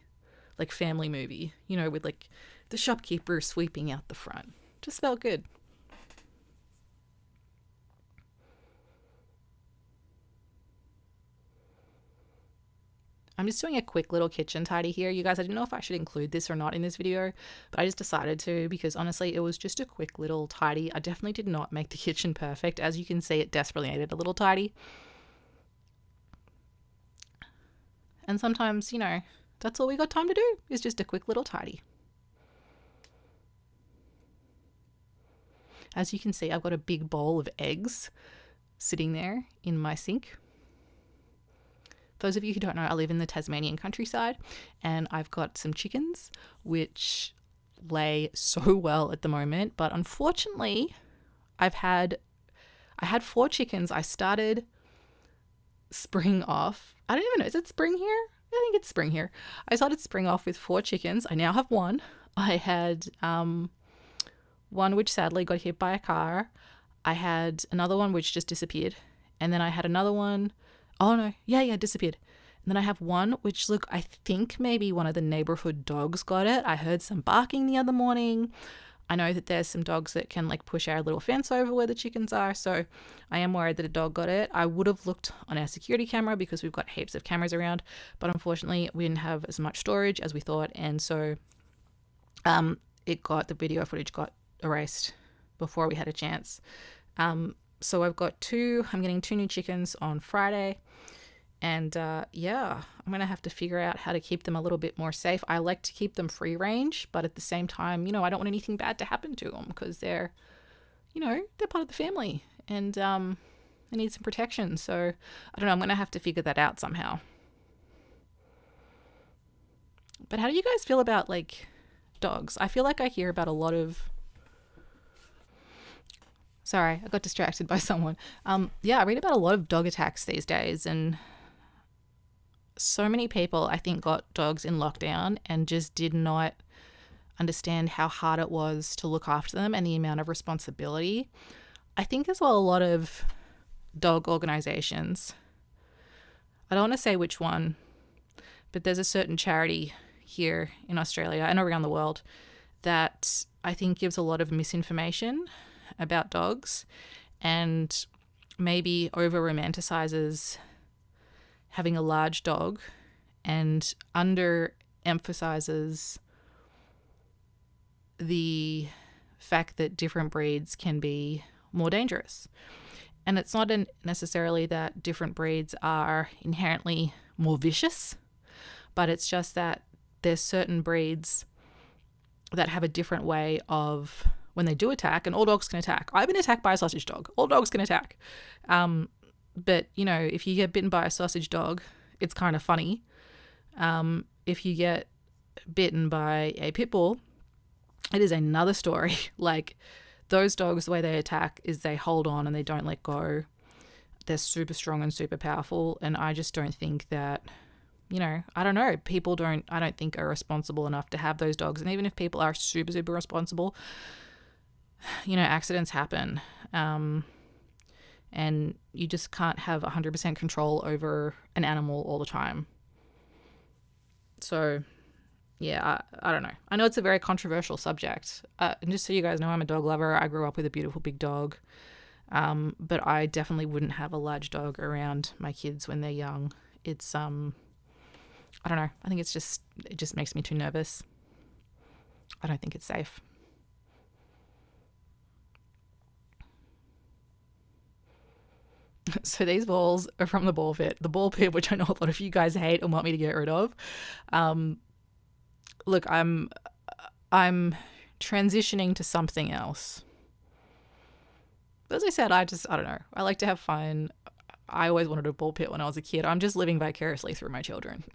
like family movie, you know, with like the shopkeeper sweeping out the front. Just felt good. I'm just doing a quick little kitchen tidy here. You guys, I didn't know if I should include this or not in this video, but I just decided to, because honestly, it was just a quick little tidy. I definitely did not make the kitchen perfect. As you can see, it desperately needed a little tidy. And sometimes, you know, that's all we got time to do, is just a quick little tidy. As you can see, I've got a big bowl of eggs sitting there in my sink. For those of you who don't know, I live in the Tasmanian countryside, and I've got some chickens which lay so well at the moment. But unfortunately, I had 4 chickens. I started spring off. I don't even know, is it spring here? I think it's spring here. I started spring off with 4 chickens. I now have 1. I had one which sadly got hit by a car. I had another one which just disappeared. And then I had another one. Oh no, yeah, disappeared. And then I have one which, look, I think maybe one of the neighborhood dogs got it. I heard some barking the other morning. I know that there's some dogs that can like push our little fence over where the chickens are. So I am worried that a dog got it. I would have looked on our security camera because we've got heaps of cameras around, but unfortunately we didn't have as much storage as we thought. And so the video footage got erased before we had a chance. So I'm getting 2 new chickens on Friday. And yeah, I'm going to have to figure out how to keep them a little bit more safe. I like to keep them free range, but at the same time, you know, I don't want anything bad to happen to them because they're, you know, they're part of the family. And They need some protection. So I don't know. I'm going to have to figure that out somehow. But how do you guys feel about like dogs? I feel like I hear about a lot of... Sorry, I got distracted by someone. Yeah, I read about a lot of dog attacks these days, and so many people, I think, got dogs in lockdown and just did not understand how hard it was to look after them and the amount of responsibility. I think as well a lot of dog organisations, I don't want to say which one, but there's a certain charity here in Australia and around the world that I think gives a lot of misinformation about dogs and maybe over romanticizes having a large dog and under emphasizes the fact that different breeds can be more dangerous. And it's not necessarily that different breeds are inherently more vicious, but it's just that there's certain breeds that have a different way of when they do attack, and all dogs can attack. I've been attacked by a sausage dog. All dogs can attack. But, you know, if you get bitten by a sausage dog, it's kind of funny. If you get bitten by a pit bull, it is another story. Like, those dogs, the way they attack is they hold on and they don't let go. They're super strong and super powerful. And I just don't think that, you know, I don't know. I don't think are responsible enough to have those dogs. And even if people are super, super responsible, you know, accidents happen. And you just can't have 100% control over an animal all the time. So, yeah, I don't know. I know it's a very controversial subject. And just so you guys know, I'm a dog lover. I grew up with a beautiful big dog. But I definitely wouldn't have a large dog around my kids when they're young. It's, I don't know. I think it just makes me too nervous. I don't think it's safe. So these balls are from the ball pit, which I know a lot of you guys hate and want me to get rid of. Look, I'm transitioning to something else. But as I said, I don't know. I like to have fun. I always wanted a ball pit when I was a kid. I'm just living vicariously through my children.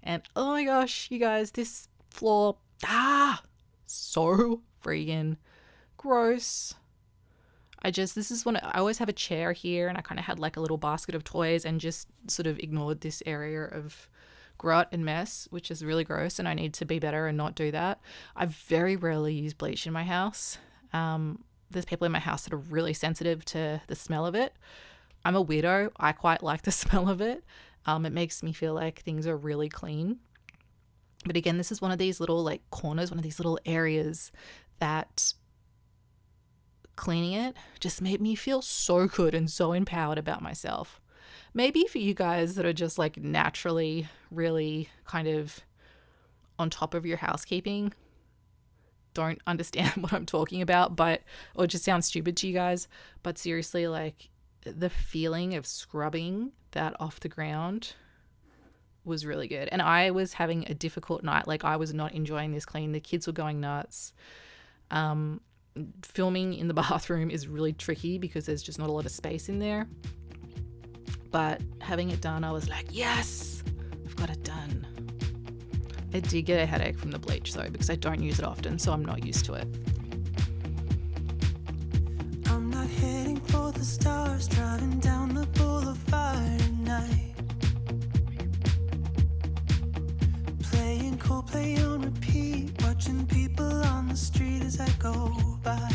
And oh my gosh, you guys, this floor, so freaking gross. This is when I always have a chair here, and I kind of had like a little basket of toys and just sort of ignored this area of grot and mess, which is really gross, and I need to be better and not do that. I very rarely use bleach in my house. There's people in my house that are really sensitive to the smell of it. I'm a weirdo. I quite like the smell of it. It makes me feel like things are really clean. But again, this is one of these little like corners, one of these little areas that cleaning it just made me feel so good and so empowered about myself. Maybe for you guys that are just like naturally really kind of on top of your housekeeping, don't understand what I'm talking about, or it just sounds stupid to you guys. But seriously, like the feeling of scrubbing that off the ground was really good. And I was having a difficult night. Like I was not enjoying this clean. The kids were going nuts. Filming in the bathroom is really tricky because there's just not a lot of space in there. But having it done, I was like, yes, I've got it done. I did get a headache from the bleach though, because I don't use it often, so I'm not used to it. I'm not heading for the stars, driving down the boulevard at night. Playing Coldplay on repeat, watching people on the street as I go by.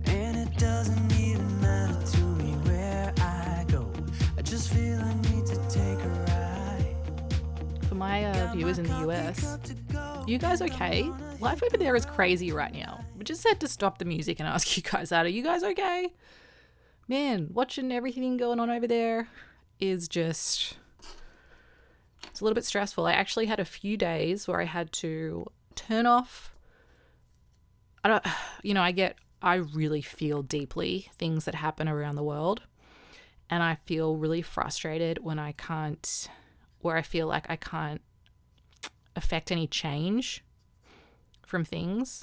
And it doesn't even matter to me where I go, I just feel I need to take a ride. For my viewers in the US, you guys okay? Life over there is crazy right now. We just had to stop the music and ask you guys that. Are you guys okay? Man, watching everything going on over there is just... it's a little bit stressful. I actually had a few days where I had to turn off. I really feel deeply things that happen around the world. And I feel really frustrated when I feel like I can't affect any change from things.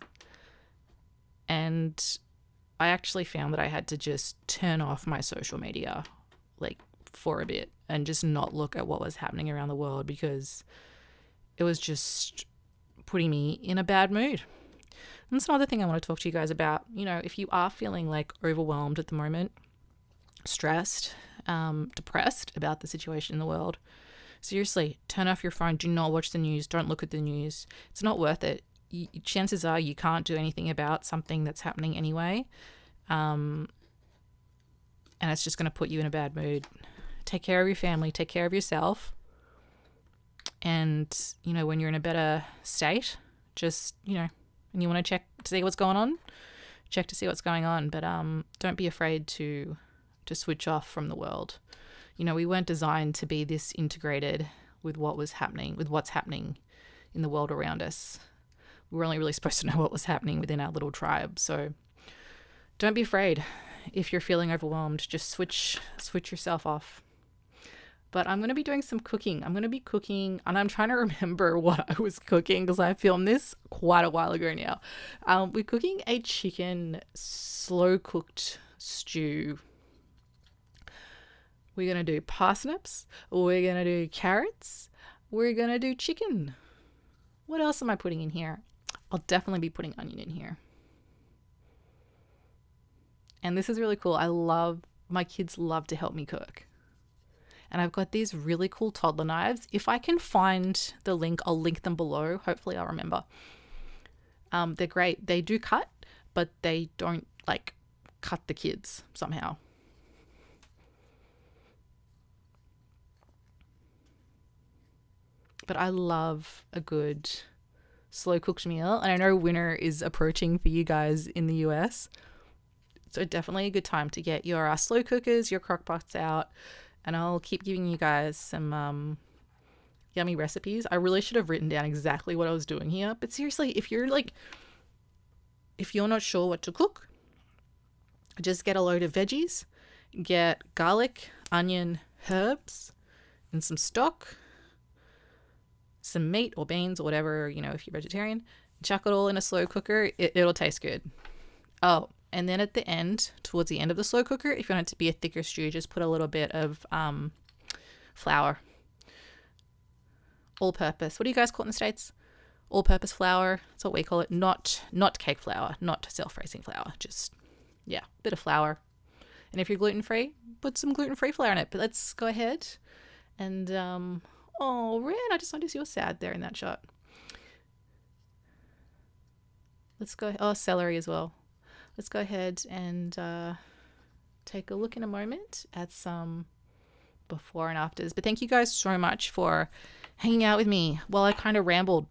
And I actually found that I had to just turn off my social media like for a bit and just not look at what was happening around the world, because it was just putting me in a bad mood. And that's another thing I want to talk to you guys about. You know, if you are feeling like overwhelmed at the moment, stressed, depressed about the situation in the world, seriously, turn off your phone. Do not watch the news. Don't look at the news. It's not worth it. Chances are you can't do anything about something that's happening anyway. And it's just going to put you in a bad mood. Take care of your family. Take care of yourself. And, you know, when you're in a better state, just, you know, and you want to check to see what's going on, check to see what's going on. But don't be afraid to switch off from the world. You know, we weren't designed to be this integrated with what's happening in the world around us. We were only really supposed to know what was happening within our little tribe. So don't be afraid. If you're feeling overwhelmed, just switch yourself off. But I'm going to be doing some cooking. I'm going to be cooking, and I'm trying to remember what I was cooking because I filmed this quite a while ago now. We're cooking a chicken slow-cooked stew. We're going to do parsnips. We're going to do carrots. We're going to do chicken. What else am I putting in here? I'll definitely be putting onion in here. And this is really cool. My kids love to help me cook. And I've got these really cool toddler knives. If I can find the link, I'll link them below. Hopefully I'll remember. They're great. They do cut, but they don't like cut the kids somehow. But I love a good slow cooked meal. And I know winter is approaching for you guys in the US. So definitely a good time to get your slow cookers, your crock pots out. And I'll keep giving you guys some yummy recipes. I really should have written down exactly what I was doing here. But seriously, if you're not sure what to cook, just get a load of veggies, get garlic, onion, herbs, and some stock, some meat or beans or whatever, you know, if you're vegetarian. Chuck it all in a slow cooker. It'll taste good. Oh, and then at the end, towards the end of the slow cooker, if you want it to be a thicker stew, just put a little bit of flour. All-purpose. What do you guys call it in the States? All-purpose flour. That's what we call it. Not cake flour, not self-raising flour. Just, yeah, a bit of flour. And if you're gluten-free, put some gluten-free flour in it. But let's go ahead and, oh, Ren, I just noticed you're sad there in that shot. Let's go, oh, celery as well. Let's go ahead and take a look in a moment at some before and afters. But thank you guys so much for hanging out with me while I kind of rambled.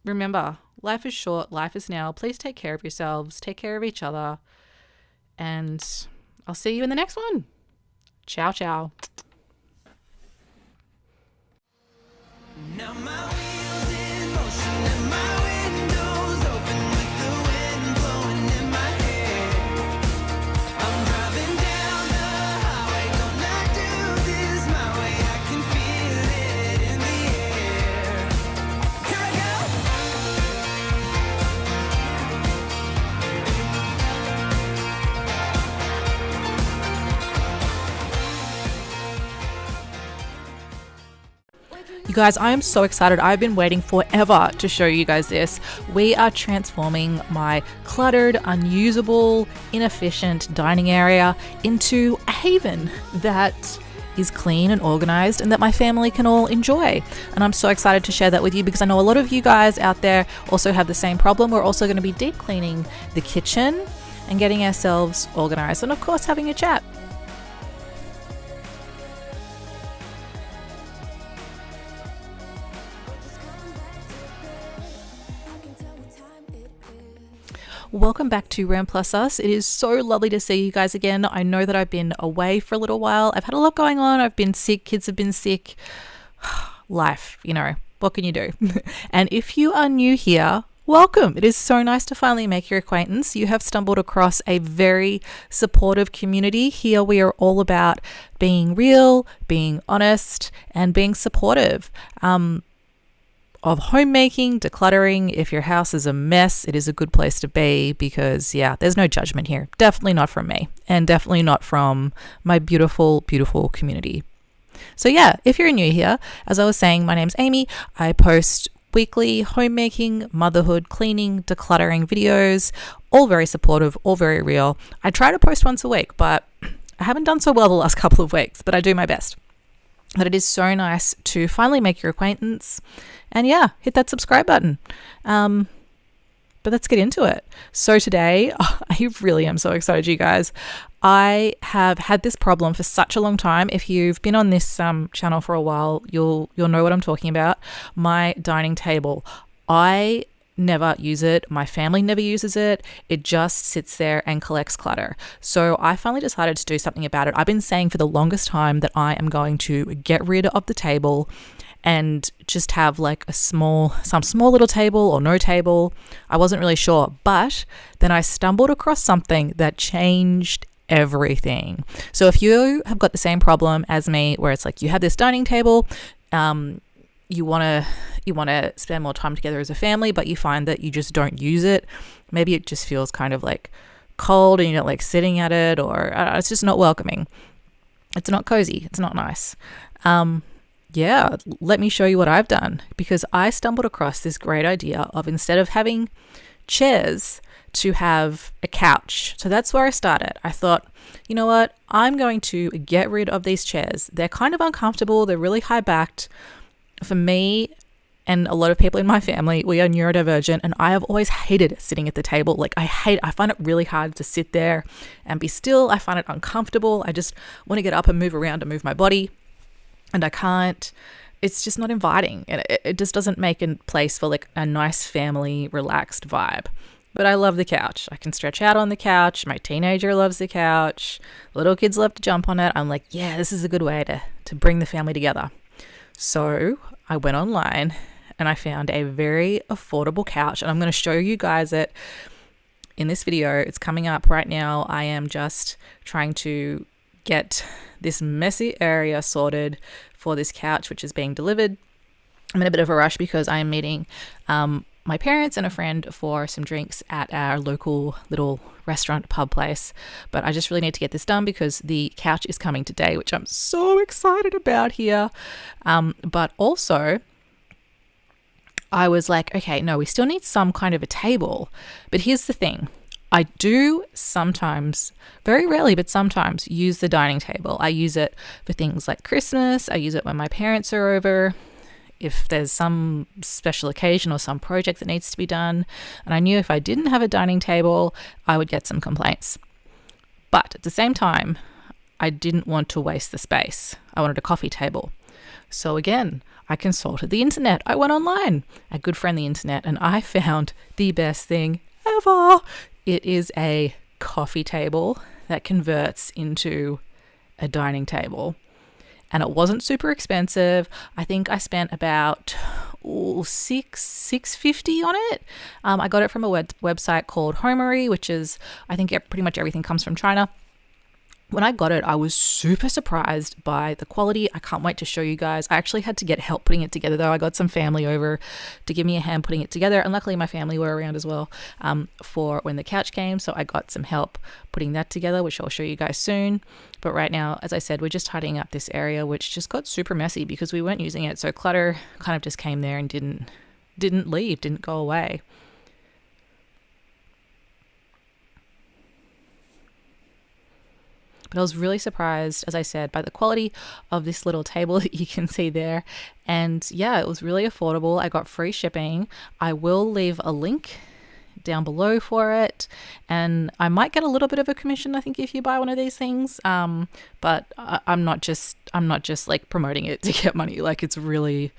Remember, life is short, life is now. Please take care of yourselves, take care of each other, and I'll see you in the next one. Ciao, ciao. Now my wheels in motion and my windows open with the wind blowing in my hair. I'm driving down the highway, gonna do this my way. I can feel it in the air. Here I go. You guys, I am so excited. I've been waiting forever to show you guys this. We are transforming my cluttered, unusable, inefficient dining area into a haven that is clean and organized and that my family can all enjoy. And I'm so excited to share that with you because I know a lot of you guys out there also have the same problem. We're also going to be deep cleaning the kitchen and getting ourselves organized and of course having a chat. Welcome back to Ram Plus Us. It is so lovely to see you guys again. I know that I've been away for a little while. I've had a lot going on. I've been sick. Kids have been sick. Life, you know, what can you do? And if you are new here, welcome. It is so nice to finally make your acquaintance. You have stumbled across a very supportive community. Here we are all about being real, being honest, and being supportive. of homemaking, decluttering. If your house is a mess, it is a good place to be because, yeah, there's no judgment here. Definitely not from me and definitely not from my beautiful, beautiful community. So yeah, if you're new here, as I was saying, my name's Amy. I post weekly homemaking, motherhood, cleaning, decluttering videos, all very supportive, all very real. I try to post once a week, but I haven't done so well the last couple of weeks, but I do my best. But it is so nice to finally make your acquaintance and yeah, hit that subscribe button. But let's get into it. So today, I really am so excited, you guys. I have had this problem for such a long time. If you've been on this channel for a while, you'll know what I'm talking about. My dining table. I never use it. My family never uses it. It just sits there and collects clutter. So I finally decided to do something about it. I've been saying for the longest time that I am going to get rid of the table and just have like some small little table or no table. I wasn't really sure, but then I stumbled across something that changed everything. So if you have got the same problem as me, where it's like you have this dining table, you want to spend more time together as a family, but you find that you just don't use it. Maybe it just feels kind of like cold and you don't like sitting at it, or it's just not welcoming. It's not cozy. It's not nice. Yeah, let me show you what I've done, because I stumbled across this great idea of, instead of having chairs, to have a couch. So that's where I started. I thought, you know what? I'm going to get rid of these chairs. They're kind of uncomfortable. They're really high backed. For me and a lot of people in my family, we are neurodivergent, and I have always hated sitting at the table. Like I find it really hard to sit there and be still. I find it uncomfortable. I just want to get up and move around and move my body, and I can't. It's just not inviting, and it just doesn't make a place for like a nice family relaxed vibe. But I love the couch. I can stretch out on the couch. My teenager loves the couch. Little kids love to jump on it. I'm like, yeah, this is a good way to bring the family together. So I went online and I found a very affordable couch, and I'm going to show you guys it in this video. It's coming up right now. I am just trying to get this messy area sorted for this couch, which is being delivered. I'm in a bit of a rush because I am meeting my parents and a friend for some drinks at our local little restaurant pub place. But I just really need to get this done because the couch is coming today, which I'm so excited about here. But also, I was like, okay, no, we still need some kind of a table. But here's the thing. I do sometimes, very rarely, but sometimes use the dining table. I use it for things like Christmas. I use it when my parents are over, if there's some special occasion or some project that needs to be done. And I knew if I didn't have a dining table, I would get some complaints. But at the same time, I didn't want to waste the space. I wanted a coffee table. So again, I consulted the internet. I went online, a good friend the internet, and I found the best thing ever. It is a coffee table that converts into a dining table. And it wasn't super expensive. I think I spent about $650 on it. I got it from a website called Homery, which is, I think pretty much everything comes from China. When I got it, I was super surprised by the quality. I can't wait to show you guys. I actually had to get help putting it together though. I got some family over to give me a hand putting it together. And luckily my family were around as well for when the couch came. So I got some help putting that together, which I'll show you guys soon. But right now, as I said, we're just tidying up this area, which just got super messy because we weren't using it. So clutter kind of just came there and didn't leave, didn't go away. But I was really surprised, as I said, by the quality of this little table that you can see there. And yeah, it was really affordable. I got free shipping. I will leave a link down below for it. And I might get a little bit of a commission, I think, if you buy one of these things. But I'm not just like promoting it to get money. Like, it's really,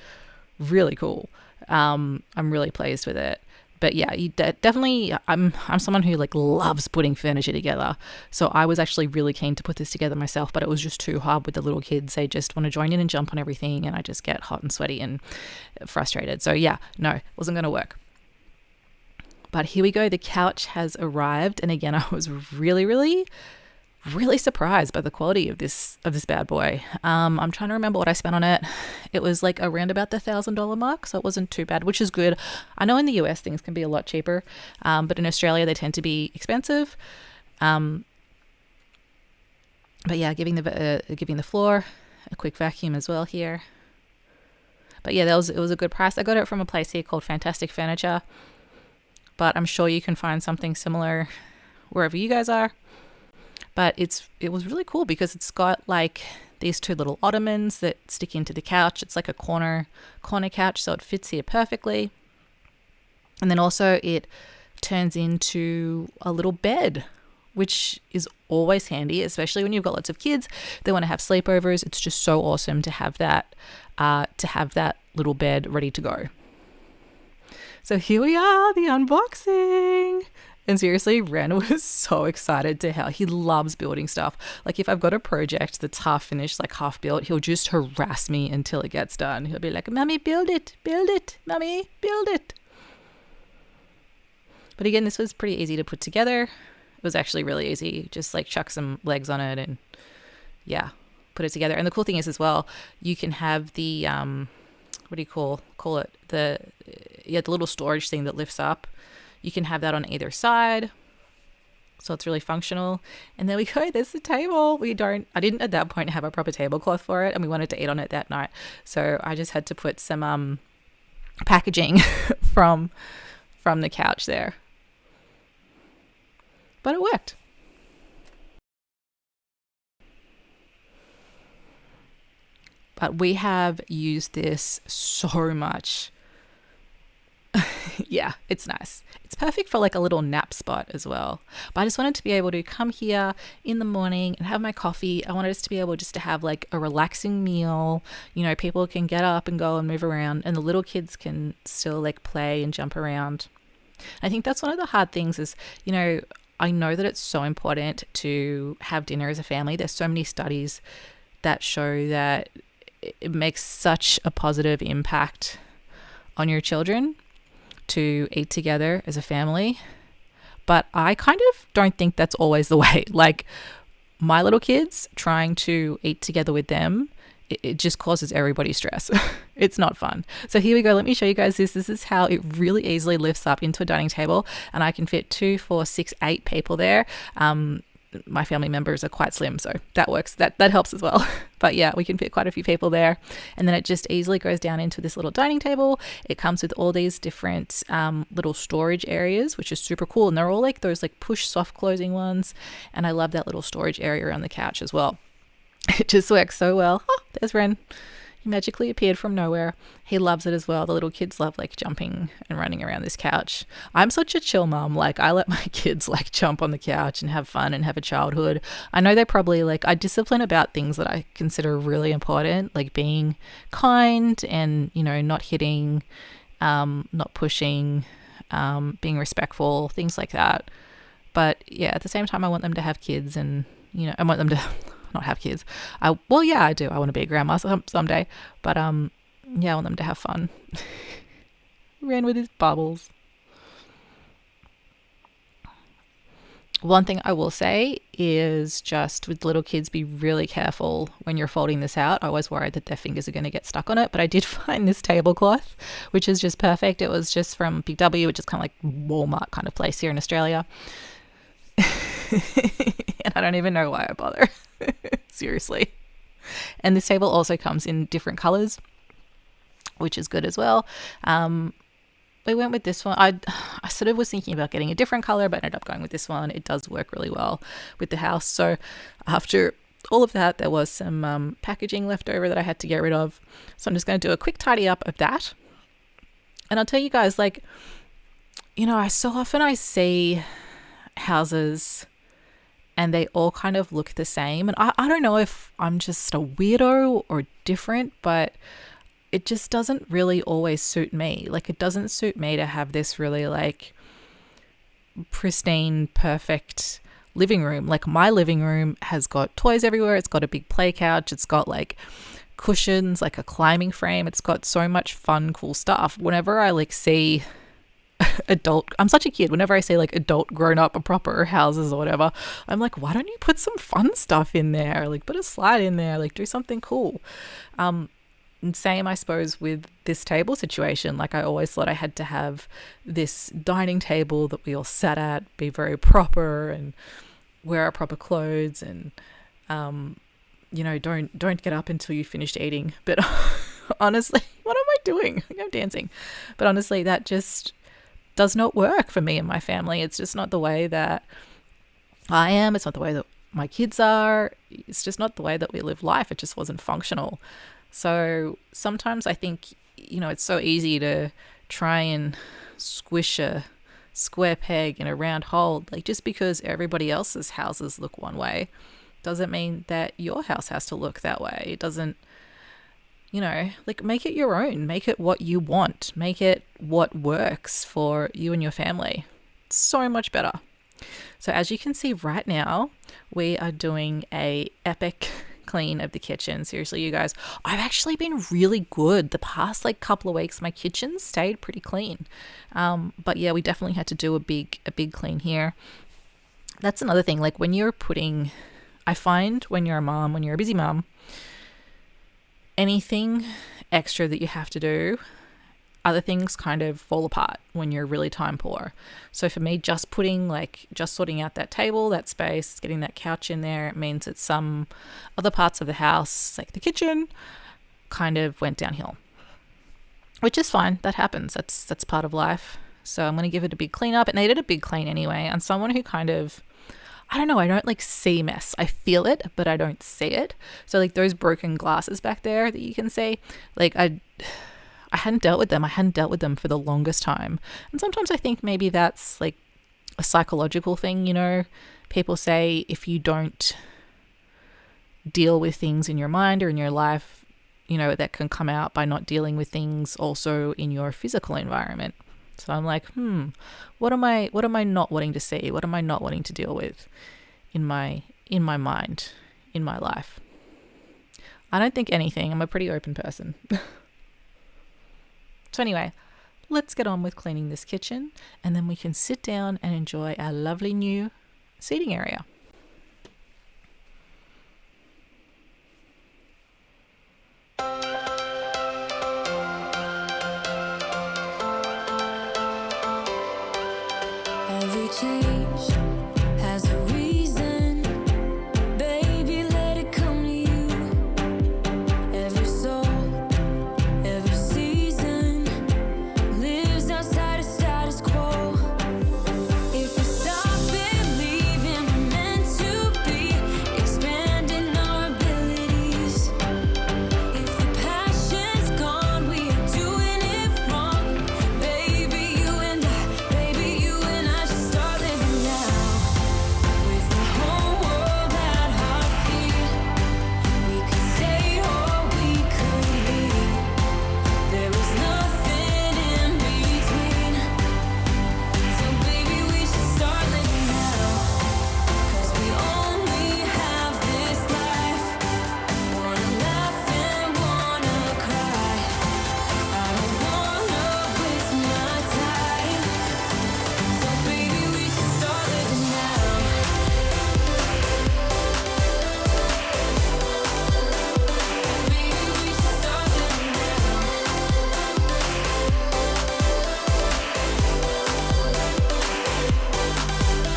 really cool. I'm really pleased with it. But yeah, you definitely, I'm someone who like loves putting furniture together. So I was actually really keen to put this together myself, but it was just too hard with the little kids. They just want to join in and jump on everything, and I just get hot and sweaty and frustrated. So yeah, no, it wasn't going to work. But here we go. The couch has arrived. And again, I was really, really really surprised by the quality of this bad boy. I'm trying to remember what I spent on it. It was like around about the $1,000 mark, so it wasn't too bad, which is good. I know in the US things can be a lot cheaper, but in Australia they tend to be expensive. But yeah, giving the floor a quick vacuum as well here. But yeah, it was a good price. I got it from a place here called Fantastic Furniture, but I'm sure you can find something similar wherever you guys are. But it was really cool because it's got like these two little ottomans that stick into the couch. It's like a corner couch, so it fits here perfectly. And then also it turns into a little bed, which is always handy, especially when you've got lots of kids. They want to have sleepovers. It's just so awesome to have that little bed ready to go. So here we are, the unboxing. And seriously, Ren was so excited to how he loves building stuff. Like if I've got a project that's half finished, like half built, he'll just harass me until it gets done. He'll be like, "Mummy, build it, Mummy, build it." But again, this was pretty easy to put together. It was actually really easy. Just like chuck some legs on it and yeah, put it together. And the cool thing is as well, you can have the, what do you call it? The little storage thing that lifts up. You can have that on either side. So it's really functional. And there we go. There's the table. I didn't at that point have a proper tablecloth for it, and we wanted to eat on it that night. So I just had to put some packaging from the couch there. But it worked. But we have used this so much. Yeah, it's nice. It's perfect for like a little nap spot as well. But I just wanted to be able to come here in the morning and have my coffee. I wanted us to be able just to have like a relaxing meal. You know, people can get up and go and move around, and the little kids can still like play and jump around. I think that's one of the hard things is, you know, I know that it's so important to have dinner as a family. There's so many studies that show that it makes such a positive impact on your children to eat together as a family. But I kind of don't think that's always the way. Like my little kids, trying to eat together with them, it just causes everybody stress. It's not fun. So here we go. Let me show you guys this. This is how it really easily lifts up into a dining table, and I can fit 2, 4, 6, 8 people there. My family members are quite slim, so that works. That helps as well. But yeah, we can fit quite a few people there. And then it just easily goes down into this little dining table. It comes with all these different little storage areas, which is super cool. And they're all like those like push soft closing ones. And I love that little storage area on the couch as well. It just works so well. Oh, there's Ren. He magically appeared from nowhere. He loves it as well. The little kids love like jumping and running around this couch. I'm such a chill mom. Like I let my kids like jump on the couch and have fun and have a childhood. I know they probably like, I discipline about things that I consider really important, like being kind and, you know, not hitting, not pushing, being respectful, things like that. But yeah, at the same time, I want them to have kids and, you know, I want them to not have kids. Well, yeah, I do. I want to be a grandma someday. But yeah, I want them to have fun. Ran with his bubbles. One thing I will say is just with little kids, be really careful when you're folding this out. I was worried that their fingers are going to get stuck on it, but I did find this tablecloth, which is just perfect. It was just from Big W, which is kind of like Walmart kind of place here in Australia. And I don't even know why I bother. Seriously. And this table also comes in different colors, which is good as well. We went with this one. I sort of was thinking about getting a different color, but ended up going with this one. It does work really well with the house. So after all of that, there was some packaging left over that I had to get rid of. So I'm just going to do a quick tidy up of that. And I'll tell you guys, like, you know, so often I see houses and they all kind of look the same. And I don't know if I'm just a weirdo or different, but it just doesn't really always suit me. Like, it doesn't suit me to have this really like pristine, perfect living room. Like, my living room has got toys everywhere. It's got a big play couch. It's got like cushions, like a climbing frame. It's got so much fun, cool stuff. Whenever I like see adult, I'm such a kid. Whenever I say like adult, grown up, or proper houses or whatever, I'm like, why don't you put some fun stuff in there? Like put a slide in there, like do something cool. And same, I suppose, with this table situation. Like I always thought I had to have this dining table that we all sat at, be very proper and wear our proper clothes and, don't get up until you finished eating. But honestly, what am I doing? I'm dancing. But honestly, that just does not work for me and my family. It's just not the way that I am. It's not the way that my kids are. It's just not the way that we live life. It just wasn't functional. So sometimes I think, it's so easy to try and squish a square peg in a round hole. Like just because everybody else's houses look one way doesn't mean that your house has to look that way. It doesn't, make it your own. Make it what you want. Make it what works for you and your family. It's so much better. So as you can see right now, we are doing a epic clean of the kitchen. Seriously, you guys, I've actually been really good the past couple of weeks. My kitchen stayed pretty clean, but yeah, we definitely had to do a big clean here. That's another thing. Like when you're I find when you're a mom, when you're a busy mom, anything extra that you have to do, other things kind of fall apart when you're really time poor. So for me, just sorting out that table, that space, getting that couch in there, it means that some other parts of the house, like the kitchen, kind of went downhill, which is fine. That happens. That's part of life. So I'm going to give it a big clean up. It needed a big clean anyway. And someone who kind of, I don't know, I don't see mess. I feel it, but I don't see it. So those broken glasses back there that you can see, I hadn't dealt with them. I hadn't dealt with them for the longest time. And sometimes I think maybe that's a psychological thing, People say if you don't deal with things in your mind or in your life, that can come out by not dealing with things also in your physical environment. So I'm like, what am I not wanting to see? What am I not wanting to deal with in my mind, in my life? I don't think anything. I'm a pretty open person. So anyway, let's get on with cleaning this kitchen and then we can sit down and enjoy our lovely new seating area. Every change has a reason. Baby, let it come to you. Every soul, every season lives outside of status quo. If we stop believing we're meant to be, expanding our abilities. If the passion's gone, we are doing it wrong. Baby, you and I should start living now. With the whole world at our feet, we could stay or we could leave. There is nothing in between. So baby, we should start living now. 'Cause we only have this life. Wanna laugh and wanna cry. I don't wanna waste my time. So baby, we should start living now. Baby, we should start living now.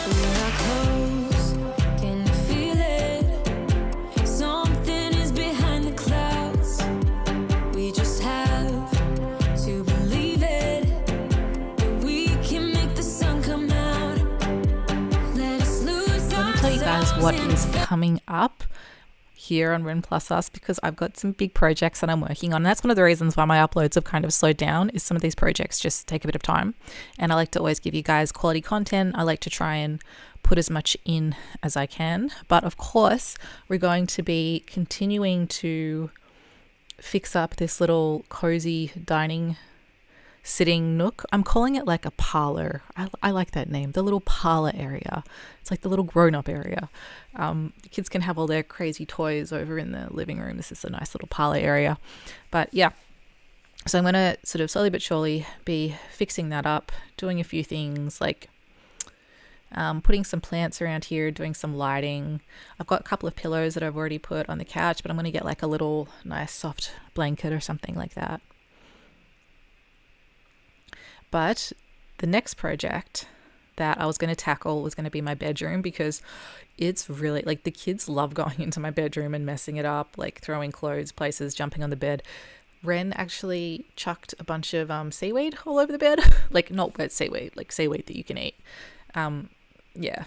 We are close, can you feel it? Something is behind the clouds. We just have to believe it, that we can make the sun come out. Let us lose Let me tell you guys what ourselves in is the coming up here on Rin Plus Us, because I've got some big projects that I'm working on. And that's one of the reasons why my uploads have kind of slowed down, is some of these projects just take a bit of time. And I like to always give you guys quality content. I like to try and put as much in as I can. But of course, we're going to be continuing to fix up this little cozy dining sitting nook. I'm calling it like a parlor. I like that name, the little parlor area. It's like the little grown-up area. The kids can have all their crazy toys over in the living room. This is a nice little parlor area. But yeah, So I'm going to sort of slowly but surely be fixing that up, doing a few things like putting some plants around here, doing some lighting. I've got a couple of pillows that I've already put on the couch, but I'm going to get like a little nice soft blanket or something like that. But the next project that I was going to tackle was going to be my bedroom, because it's really like the kids love going into my bedroom and messing it up, like throwing clothes places, jumping on the bed. Ren actually chucked a bunch of seaweed all over the bed. Like not wet seaweed, like seaweed that you can eat. Yeah,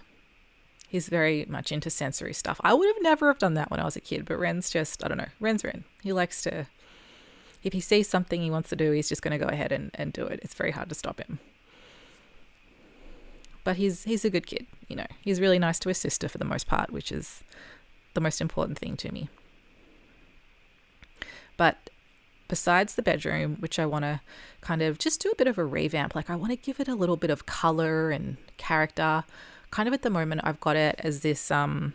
he's very much into sensory stuff. I would have never have done that when I was a kid, but Ren's just, I don't know, Ren's Ren. He likes to, if he sees something he wants to do, he's just going to go ahead and do it. It's very hard to stop him. But he's a good kid, you know. He's really nice to his sister for the most part, which is the most important thing to me. But besides the bedroom, which I want to kind of just do a bit of a revamp, like I want to give it a little bit of color and character. Kind of at the moment, I've got it as this, what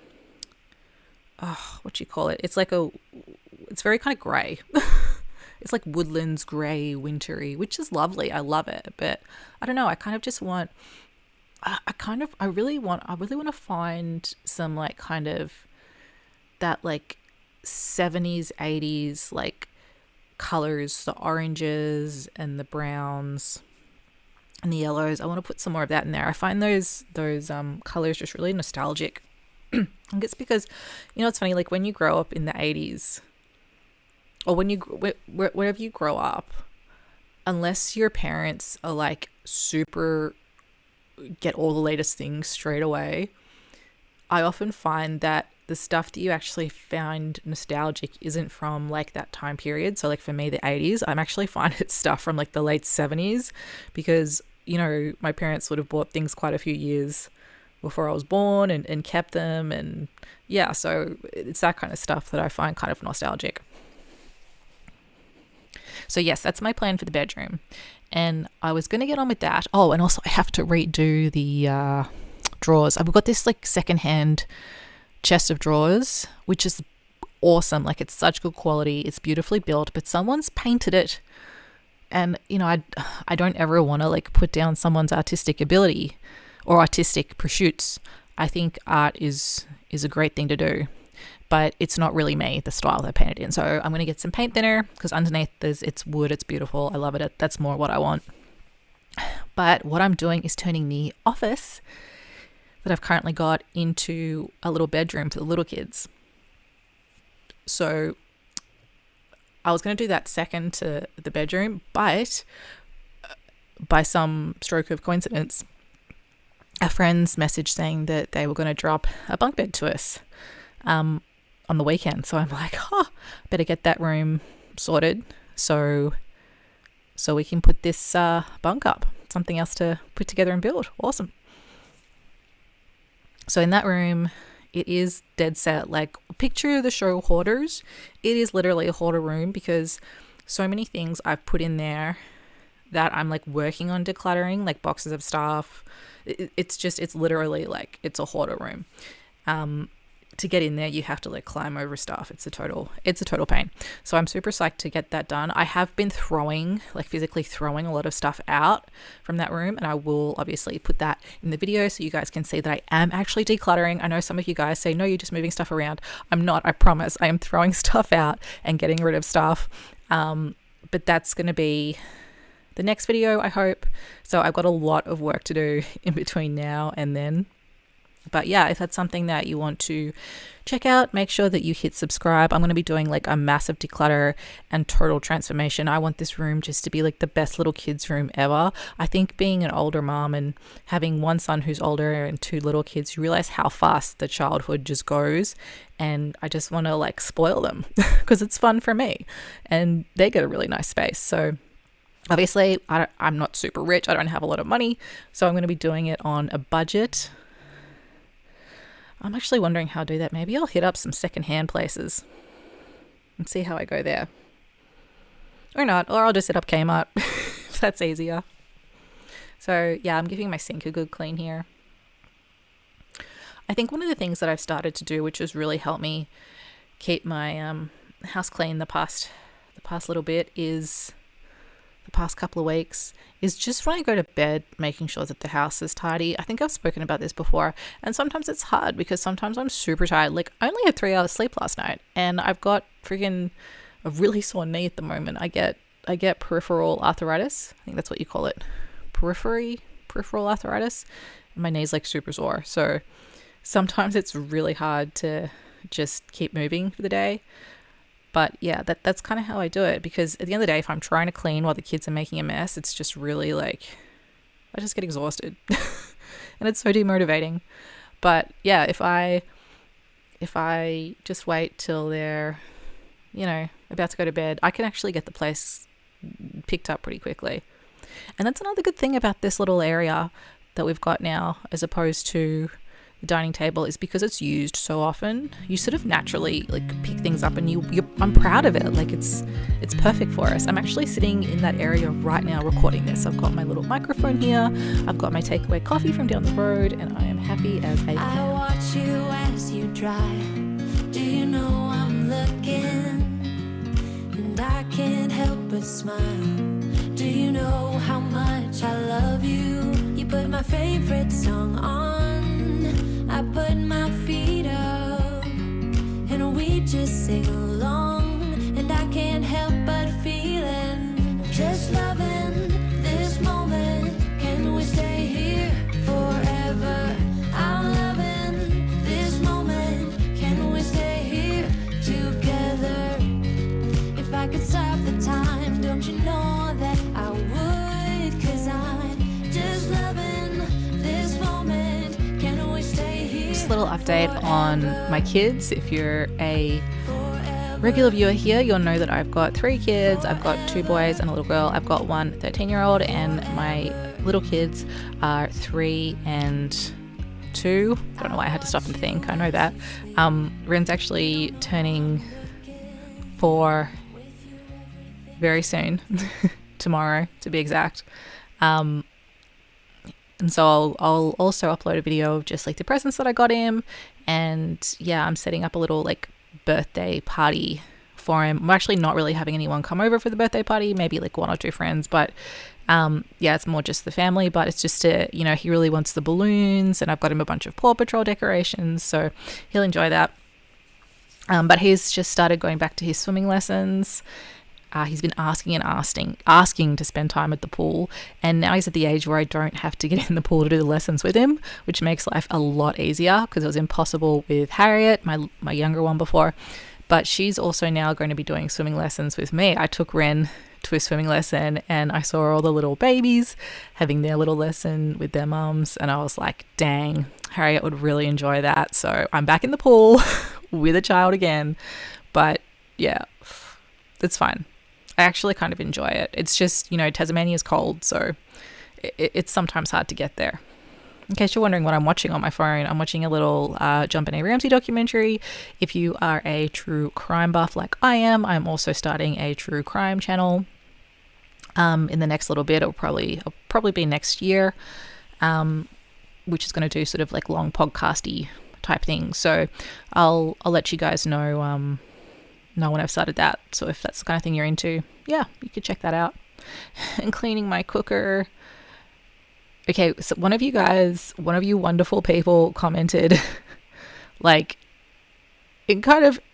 do you call it? It's like it's very kind of grey. It's like woodlands, grey, wintry, which is lovely. I love it. But I don't know. I kind of just want, I really want to find some like kind of that like 70s, 80s, like colors, the oranges and the browns and the yellows. I want to put some more of that in there. I find those colors just really nostalgic. I think it's because, you know, it's funny, like when you grow up in the 80s, or wherever you grow up, unless your parents are like super get all the latest things straight away, I often find that the stuff that you actually find nostalgic isn't from like that time period. So like for me, the 80s, I'm actually finding it's stuff from like the late 70s, because, you know, my parents would have bought things quite a few years before I was born and kept them. And yeah, so it's that kind of stuff that I find kind of nostalgic. So yes, that's my plan for the bedroom. And I was going to get on with that. Oh, and also I have to redo the drawers. I've got this like secondhand chest of drawers, which is awesome. Like it's such good quality. It's beautifully built, but someone's painted it. And, you know, I don't ever want to like put down someone's artistic ability or artistic pursuits. I think art is a great thing to do, but it's not really me, the style they painted in. So I'm going to get some paint thinner, because underneath it's wood. It's beautiful. I love it. That's more what I want. But what I'm doing is turning the office that I've currently got into a little bedroom for the little kids. So I was going to do that second to the bedroom, but by some stroke of coincidence, our friends messaged saying that they were going to drop a bunk bed to us on the weekend. So I'm like, better get that room sorted so we can put this bunk up. Something else to put together and build. Awesome. So in that room, it is dead set. Like, picture the show Hoarders. It is literally a hoarder room, because so many things I've put in there that I'm like working on decluttering, like boxes of stuff. It's literally like, it's a hoarder room. To get in there, you have to like climb over stuff. It's a total pain. So I'm super psyched to get that done. I have been physically throwing a lot of stuff out from that room, and I will obviously put that in the video so you guys can see that I am actually decluttering. I know some of you guys say, no, you're just moving stuff around. I'm not, I promise. I am throwing stuff out and getting rid of stuff. But that's going to be the next video, I hope. So I've got a lot of work to do in between now and then. But yeah, if that's something that you want to check out, make sure that you hit subscribe. I'm going to be doing like a massive declutter and total transformation. I want this room just to be like the best little kids room ever. I think being an older mom and having one son who's older and two little kids, you realize how fast the childhood just goes. And I just want to like spoil them because it's fun for me and they get a really nice space. So obviously I'm not super rich. I don't have a lot of money. So I'm going to be doing it on a budget. I'm actually wondering how to do that. Maybe I'll hit up some secondhand places and see how I go there. Or not, or I'll just hit up Kmart if that's easier. So yeah, I'm giving my sink a good clean here. I think one of the things that I've started to do, which has really helped me keep my house clean the past little bit, is the past couple of weeks is just when I go to bed, making sure that the house is tidy. I think I've spoken about this before, and sometimes it's hard because sometimes I'm super tired. Like, I only had 3 hours sleep last night, and I've got freaking a really sore knee at the moment. I get peripheral arthritis. I think that's what you call it. Peripheral arthritis. And my knee's like super sore. So sometimes it's really hard to just keep moving for the day. But yeah, that's kind of how I do it, because at the end of the day, if I'm trying to clean while the kids are making a mess, it's just really like, I just get exhausted and it's so demotivating. But yeah, if I just wait till they're, about to go to bed, I can actually get the place picked up pretty quickly. And that's another good thing about this little area that we've got now, as opposed to the dining table, is because it's used so often, you sort of naturally like pick things up, and I'm proud of it. Like, it's perfect for us. I'm actually sitting in that area right now recording this. I've got my little microphone here, I've got my takeaway coffee from down the road, and I am happy as I can. I watch you as you drive. Do you know I'm looking? And I can't help but smile. Do you know how much I love you? You put my favorite song on, I put my feet up, and we just sing along. And I can't help but feeling, just loving this moment. Can we stay here forever? I'm loving this moment. Can we stay here together? If I could stop the time, don't you know that I would? 'Cause I'm just loving this moment. Can we stay here? Just a little update on my kids. If you're a regular viewer here, you'll know that I've got 3 kids. I've got 2 boys and a little girl. I've got one 13-year-old, and my little kids are 3 and 2. I don't know why I had to stop and think. I know that. Ren's actually turning 4 very soon, tomorrow to be exact. And so I'll also upload a video of just like the presents that I got him. And yeah, I'm setting up a little like birthday party for him. I'm actually not really having anyone come over for the birthday party, maybe like 1 or 2 friends, but yeah, it's more just the family. But it's just he really wants the balloons, and I've got him a bunch of Paw Patrol decorations, so he'll enjoy that. But he's just started going back to his swimming lessons. He's been asking to spend time at the pool, and now he's at the age where I don't have to get in the pool to do the lessons with him, which makes life a lot easier, because it was impossible with Harriet, my younger one, before. But she's also now going to be doing swimming lessons with me. I took Ren to a swimming lesson, and I saw all the little babies having their little lesson with their mums, and I was like, dang, Harriet would really enjoy that. So I'm back in the pool with a child again. But yeah, it's fine. I actually kind of enjoy it. It's just, Tasmania is cold, so it's sometimes hard to get there. In case you're wondering what I'm watching on my phone, I'm watching a little John Benet Ramsey documentary. If you are a true crime buff like I am, I'm also starting a true crime channel in the next little bit. It'll probably be next year, which is going to do sort of like long podcasty type things. So I'll let you guys know when I've started that. So if that's the kind of thing you're into, yeah, you could check that out. And cleaning my cooker. Okay, so one of you wonderful people commented, like, it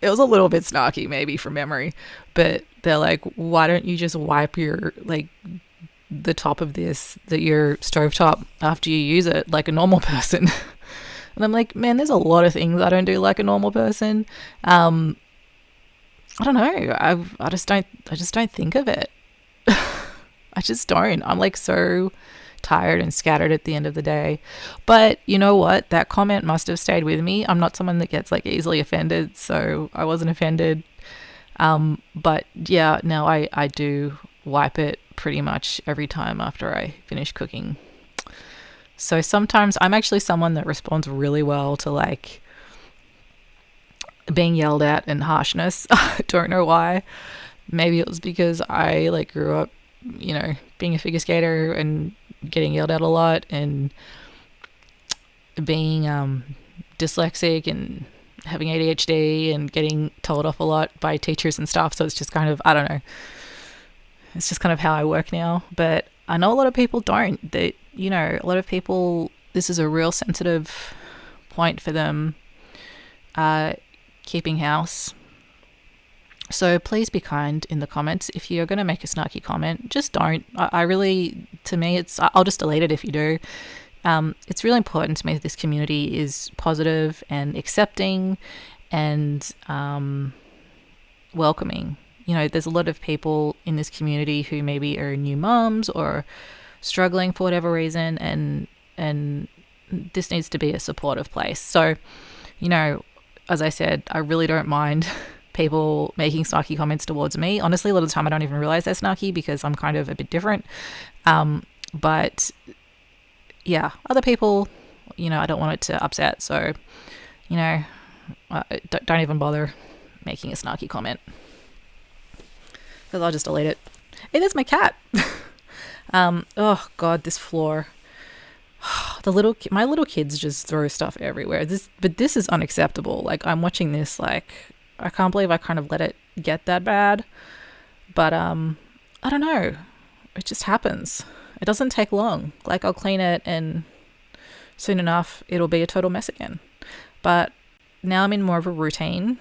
was a little bit snarky maybe from memory, but they're like, why don't you just wipe the top of your stovetop after you use it like a normal person? And I'm like, man, there's a lot of things I don't do like a normal person. I don't know. I just don't think of it. I just don't. I'm like so tired and scattered at the end of the day. But you know what? That comment must have stayed with me. I'm not someone that gets like easily offended, so I wasn't offended. But yeah, now I do wipe it pretty much every time after I finish cooking. So sometimes I'm actually someone that responds really well to like being yelled at and harshness. I don't know why. Maybe it was because I like grew up, being a figure skater and getting yelled at a lot, and being dyslexic and having ADHD and getting told off a lot by teachers and stuff. So it's just kind of, I don't know. It's just kind of how I work now. But I know a lot of people don't. That, you know, a lot of people, this is a real sensitive point for them, keeping house. So please be kind in the comments. If you're going to make a snarky comment, just don't. I really, to me, I'll just delete it if you do. It's really important to me that this community is positive and accepting and welcoming. You know, there's a lot of people in this community who maybe are new mums or struggling for whatever reason, and this needs to be a supportive place. So, you know, as I said, I really don't mind people making snarky comments towards me. Honestly, a lot of the time I don't even realize they're snarky because I'm kind of a bit different. But yeah, other people, you know, I don't want it to upset. So, you know, don't even bother making a snarky comment, because I'll just delete it. Hey, there's my cat. Oh God, this floor. My little kids just throw stuff everywhere. But this is unacceptable. Like, I'm watching this, like, I can't believe I kind of let it get that bad. But I don't know. It just happens. It doesn't take long. Like, I'll clean it and soon enough it'll be a total mess again. But now I'm in more of a routine.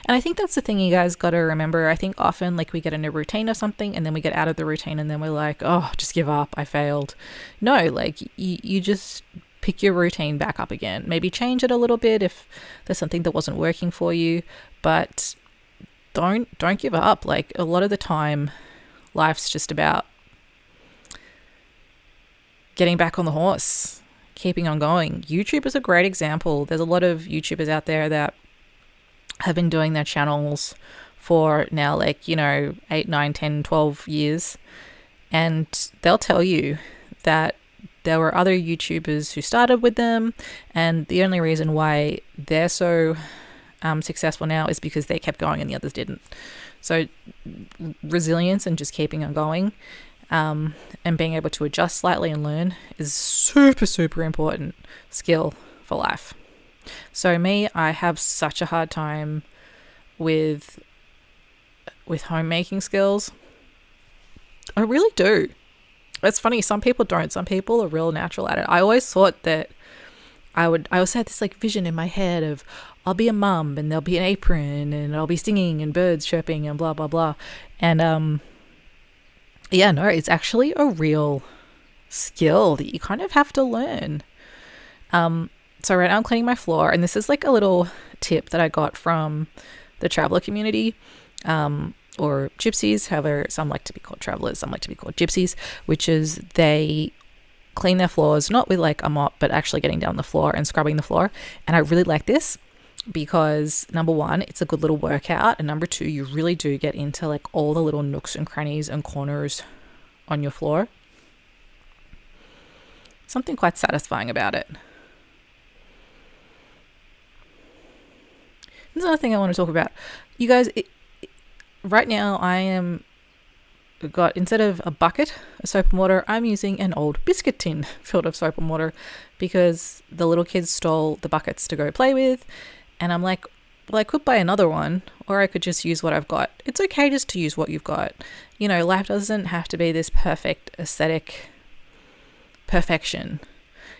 And I think that's the thing you guys got to remember. I think often, like, we get in a routine of something and then we get out of the routine and then we're like, oh, just give up, I failed. No, like, you just pick your routine back up again. Maybe change it a little bit if there's something that wasn't working for you, but don't give up. Like, a lot of the time life's just about getting back on the horse, keeping on going. YouTube is a great example. There's a lot of YouTubers out there that have been doing their channels for now, like, you know, 8, 9, 10, 12 years. And they'll tell you that there were other YouTubers who started with them. And the only reason why they're so successful now is because they kept going and the others didn't. So resilience and just keeping on going, and being able to adjust slightly and learn is super, super important skill for life. So me, I have such a hard time with homemaking skills. I really do. It's funny, some people don't. Some people are real natural at it. I always thought that I always had this, like, vision in my head of, I'll be a mum and there'll be an apron and I'll be singing and birds chirping and blah, blah, blah. And yeah, no, it's actually a real skill that you kind of have to learn. So right now I'm cleaning my floor, and this is like a little tip that I got from the traveler community, or gypsies, however, some like to be called travelers, some like to be called gypsies, which is they clean their floors, not with like a mop, but actually getting down the floor and scrubbing the floor. And I really like this because, number one, it's a good little workout, and number two, you really do get into like all the little nooks and crannies and corners on your floor. Something quite satisfying about it. There's another thing I want to talk about. You guys, right now instead of a bucket of soap and water, I'm using an old biscuit tin filled of soap and water because the little kids stole the buckets to go play with. And I'm like, well, I could buy another one, or I could just use what I've got. It's okay just to use what you've got. You know, life doesn't have to be this perfect aesthetic perfection.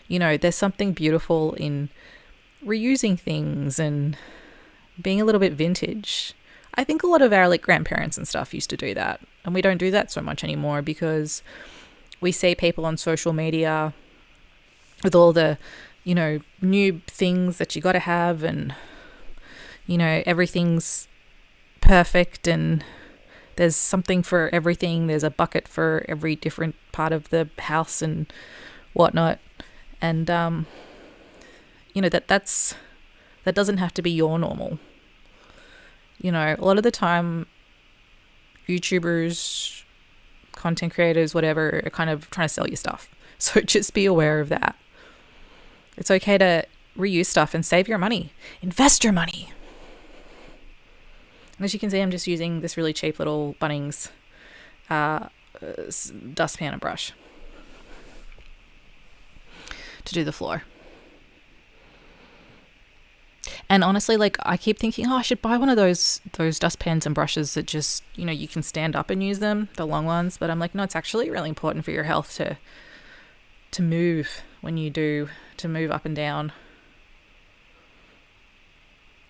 You know, there's something beautiful in reusing things and being a little bit vintage. I think a lot of our like grandparents and stuff used to do that, and we don't do that so much anymore because we see people on social media with all the, you know, new things that you got to have, and, you know, everything's perfect and there's something for everything. There's a bucket for every different part of the house and whatnot. And you know, that doesn't have to be your normal. You know, a lot of the time YouTubers, content creators, whatever, are kind of trying to sell you stuff. So just be aware of that. It's okay to reuse stuff and save your money. Invest your money. And as you can see, I'm just using this really cheap little Bunnings dustpan and brush to do the floor. And honestly, like I keep thinking, oh, I should buy one of those dustpans and brushes that just, you can stand up and use them, the long ones. But I'm like, no, it's actually really important for your health to move when you do, to move up and down.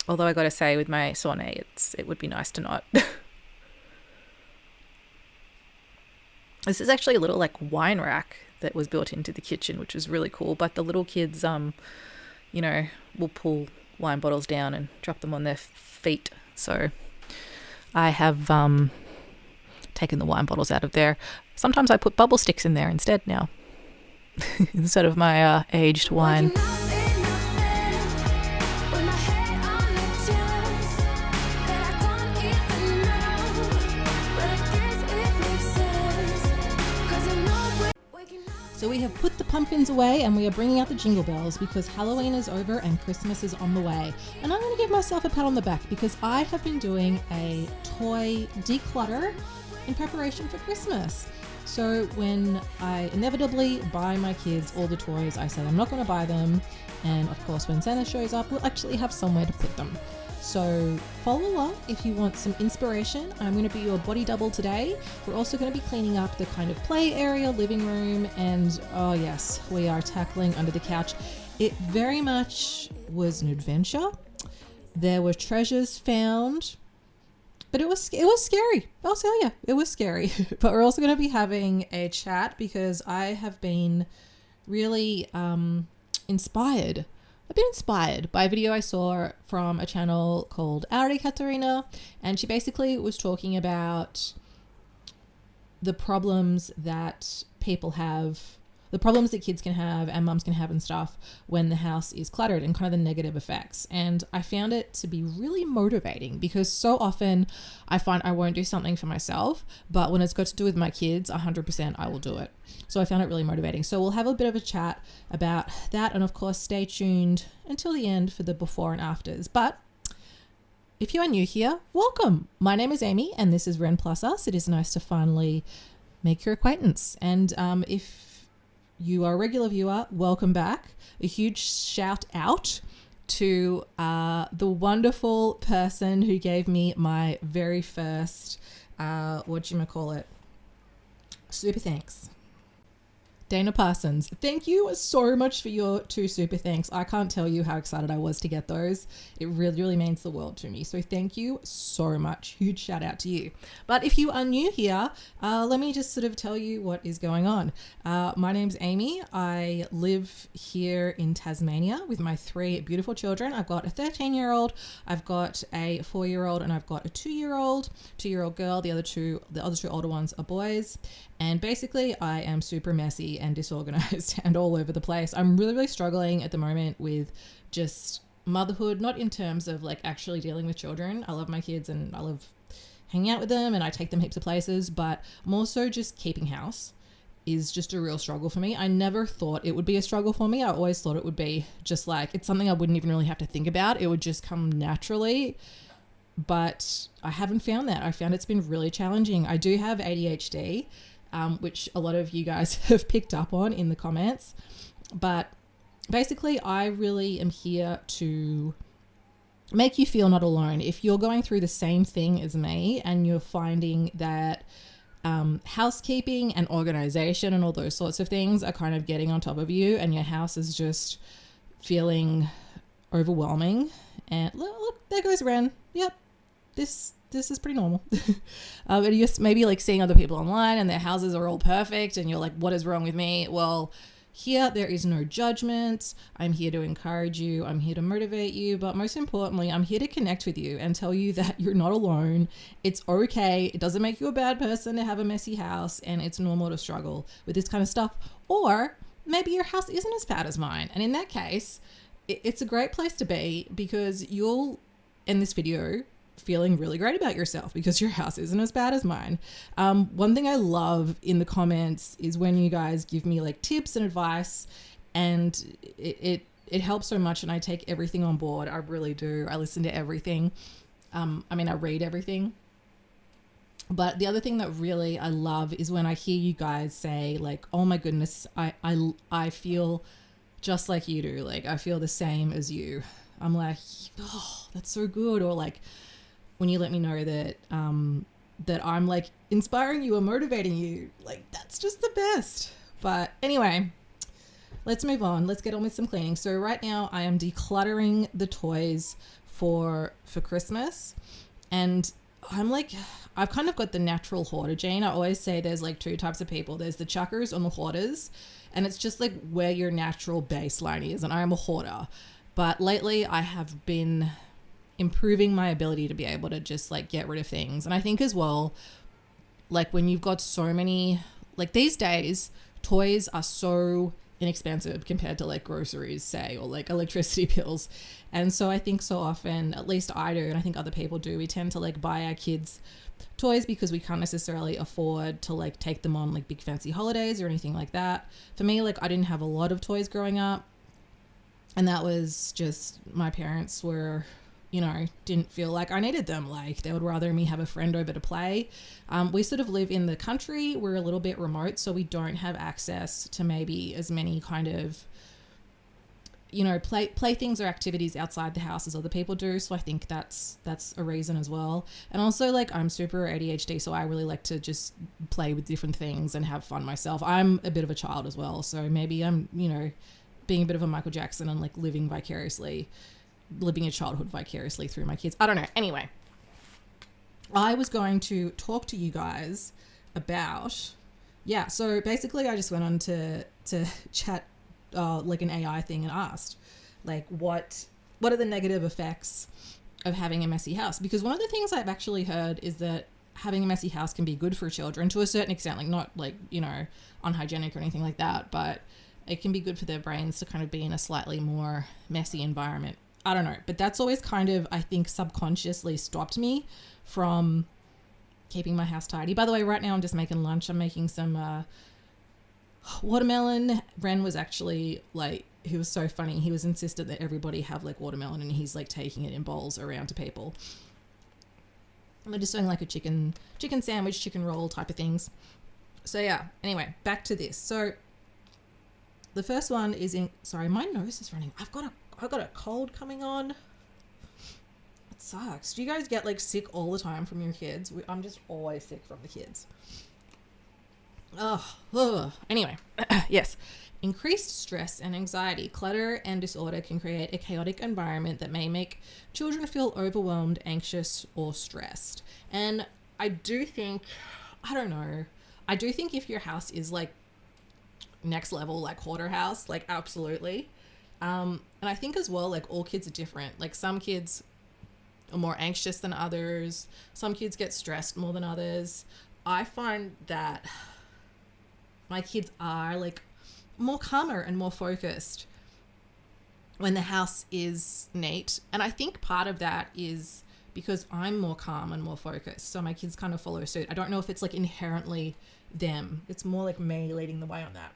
Although I got to say, with my sauna, it would be nice to not. This is actually a little like wine rack that was built into the kitchen, which was really cool. But the little kids, will pull wine bottles down and drop them on their feet. So I have taken the wine bottles out of there. Sometimes I put bubble sticks in there instead now, instead of my aged wine. So we have put the pumpkins away and we are bringing out the jingle bells because Halloween is over and Christmas is on the way. And I'm going to give myself a pat on the back because I have been doing a toy declutter in preparation for Christmas. So when I inevitably buy my kids all the toys, I said I'm not going to buy them. And of course, when Santa shows up, we'll actually have somewhere to put them. So follow along if you want some inspiration. I'm going to be your body double today. We're also going to be cleaning up the kind of play area, living room, and oh yes, we are tackling under the couch. It very much was an adventure. There were treasures found, but it was scary. I'll tell you, it was scary. But we're also going to be having a chat because I have been really inspired. I've been inspired by a video I saw from a channel called Katarina, and she basically was talking about the problems that people have, the problems that kids can have and mums can have and stuff when the house is cluttered and kind of the negative effects. And I found it to be really motivating because so often I find I won't do something for myself, but when it's got to do with my kids, 100% I will do it. So I found it really motivating. So we'll have a bit of a chat about that. And of course, stay tuned until the end for the before and afters. But if you are new here, welcome. My name is Amy and this is Ren Plus Us. It is nice to finally make your acquaintance. And if you are a regular viewer, welcome back. A huge shout out to the wonderful person who gave me my very first, super thanks. Dana Parsons, thank you so much for your 2 super thanks. I can't tell you how excited I was to get those. It really, really means the world to me. So thank you so much. Huge shout out to you. But if you are new here, let me just sort of tell you what is going on. My name's Amy. I live here in Tasmania with my 3 beautiful children. I've got a 13-year-old, I've got a 4-year-old, and I've got a 2-year-old girl. The other two older ones are boys. And basically, I am super messy and disorganized and all over the place. I'm really, really struggling at the moment with just motherhood, not in terms of like actually dealing with children. I love my kids and I love hanging out with them and I take them heaps of places, but more so just keeping house is just a real struggle for me. I never thought it would be a struggle for me. I always thought it would be just like, it's something I wouldn't even really have to think about. It would just come naturally. But I haven't found that. I found it's been really challenging. I do have ADHD. Which a lot of you guys have picked up on in the comments. But basically, I really am here to make you feel not alone. If you're going through the same thing as me and you're finding that housekeeping and organization and all those sorts of things are kind of getting on top of you and your house is just feeling overwhelming. And look, there goes Ren. Yep, this is pretty normal. And you're maybe like seeing other people online and their houses are all perfect and you're like, what is wrong with me? Well, here there is no judgment. I'm here to encourage you. I'm here to motivate you. But most importantly, I'm here to connect with you and tell you that you're not alone. It's okay. It doesn't make you a bad person to have a messy house, and it's normal to struggle with this kind of stuff. Or maybe your house isn't as bad as mine. And in that case, it's a great place to be because you'll, in this video, feeling really great about yourself because your house isn't as bad as mine. One thing I love in the comments is when you guys give me like tips and advice, and it helps so much and I take everything on board. I really do. I listen to everything. I read everything. But the other thing that really I love is when I hear you guys say like, oh my goodness, I feel just like you do. Like I feel the same as you. I'm like, oh, that's so good. Or like when you let me know that that I'm like inspiring you or motivating you, like that's just the best. But anyway, let's move on. Let's get on with some cleaning. So right now I am decluttering the toys for Christmas, and I'm like, I've kind of got the natural hoarder gene. I always say there's like two types of people. There's the chuckers and the hoarders, and it's just like where your natural baseline is, and I am a hoarder. But lately I have been improving my ability to be able to just like get rid of things. And I think as well, like when you've got so many, like these days, toys are so inexpensive compared to like groceries, say, or like electricity bills. And so I think so often, at least I do, and I think other people do, we tend to like buy our kids toys because we can't necessarily afford to like take them on like big fancy holidays or anything like that. For me, like I didn't have a lot of toys growing up, and that was just my parents were, you know, didn't feel like I needed them. Like they would rather me have a friend over to play. We sort of live in the country. We're a little bit remote, so we don't have access to maybe as many kind of, you know, play things or activities outside the house as other people do. So I think that's a reason as well. And also like I'm super ADHD, so I really like to just play with different things and have fun myself. I'm a bit of a child as well, so maybe I'm, you know, being a bit of a Michael Jackson and like living your childhood vicariously through my kids. I don't know. Anyway, I was going to talk to you guys about, so basically I just went on to chat like an AI thing and asked like what are the negative effects of having a messy house? Because one of the things I've actually heard is that having a messy house can be good for children to a certain extent, like not like, you know, unhygienic or anything like that, but it can be good for their brains to kind of be in a slightly more messy environment. I don't know, but that's always kind of, I think, subconsciously stopped me from keeping my house tidy. By the way, right now I'm just making lunch. I'm making some watermelon. Ren was actually like, he was so funny. He was insistent that everybody have like watermelon, and he's like taking it in bowls around to people. And we're just doing like a chicken sandwich, chicken roll type of things. So yeah, anyway, back to this. So the first one is sorry, my nose is running. I've got a cold coming on. It sucks. Do you guys get like sick all the time from your kids? I'm just always sick from the kids. Anyway, yes. Increased stress and anxiety, clutter and disorder can create a chaotic environment that may make children feel overwhelmed, anxious, or stressed. And I do think if your house is like next level, like hoarder house, like absolutely. And I think as well, like all kids are different. Like some kids are more anxious than others. Some kids get stressed more than others. I find that my kids are like more calmer and more focused when the house is neat. And I think part of that is because I'm more calm and more focused. So my kids kind of follow suit. I don't know if it's like inherently them. It's more like me leading the way on that.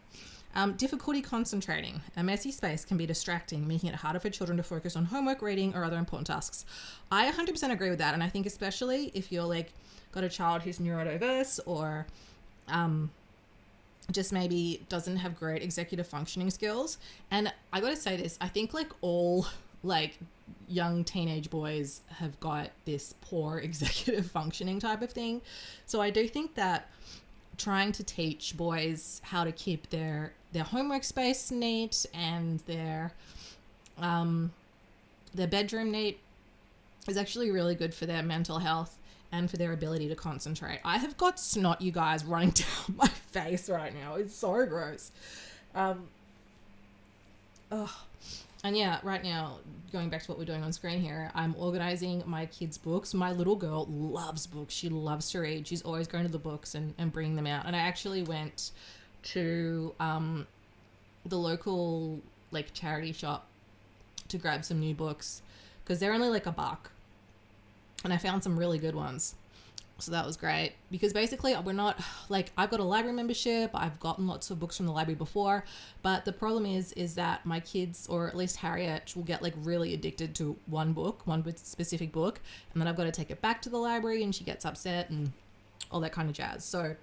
Difficulty concentrating. A messy space can be distracting, making it harder for children to focus on homework, reading, or other important tasks. I 100% agree with that. And I think especially if you're like got a child who's neurodiverse or just maybe doesn't have great executive functioning skills. And I gotta say this, I think like all like young teenage boys have got this poor executive functioning type of thing. So I do think that trying to teach boys how to keep their homework space neat and their bedroom neat is actually really good for their mental health and for their ability to concentrate. I have got snot, you guys, running down my face right now. It's so gross. And yeah, right now, going back to what we're doing on screen here, I'm organizing my kids' books. My little girl loves books. She loves to read. She's always going to the books and bringing them out. And I actually went to the local like charity shop to grab some new books because they're only like $1. And I found some really good ones. So that was great because basically we're not like, I've got a library membership. I've gotten lots of books from the library before, but the problem is that my kids, or at least Harriet, will get like really addicted to one specific book. And then I've got to take it back to the library and she gets upset and all that kind of jazz. So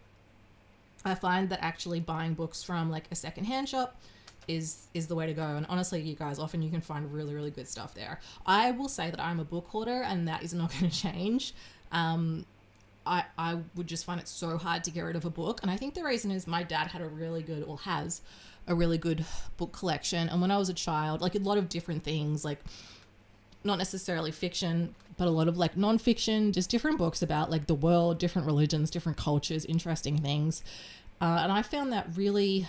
I find that actually buying books from like a secondhand shop is the way to go. And honestly, you guys, often you can find really, really good stuff there. I will say that I'm a book hoarder, and that is not going to change. I would just find it so hard to get rid of a book. And I think the reason is my dad had a really good, or has a really good book collection. And when I was a child, like a lot of different things, like not necessarily fiction, but a lot of like non-fiction, just different books about like the world, different religions, different cultures, interesting things. And I found that really,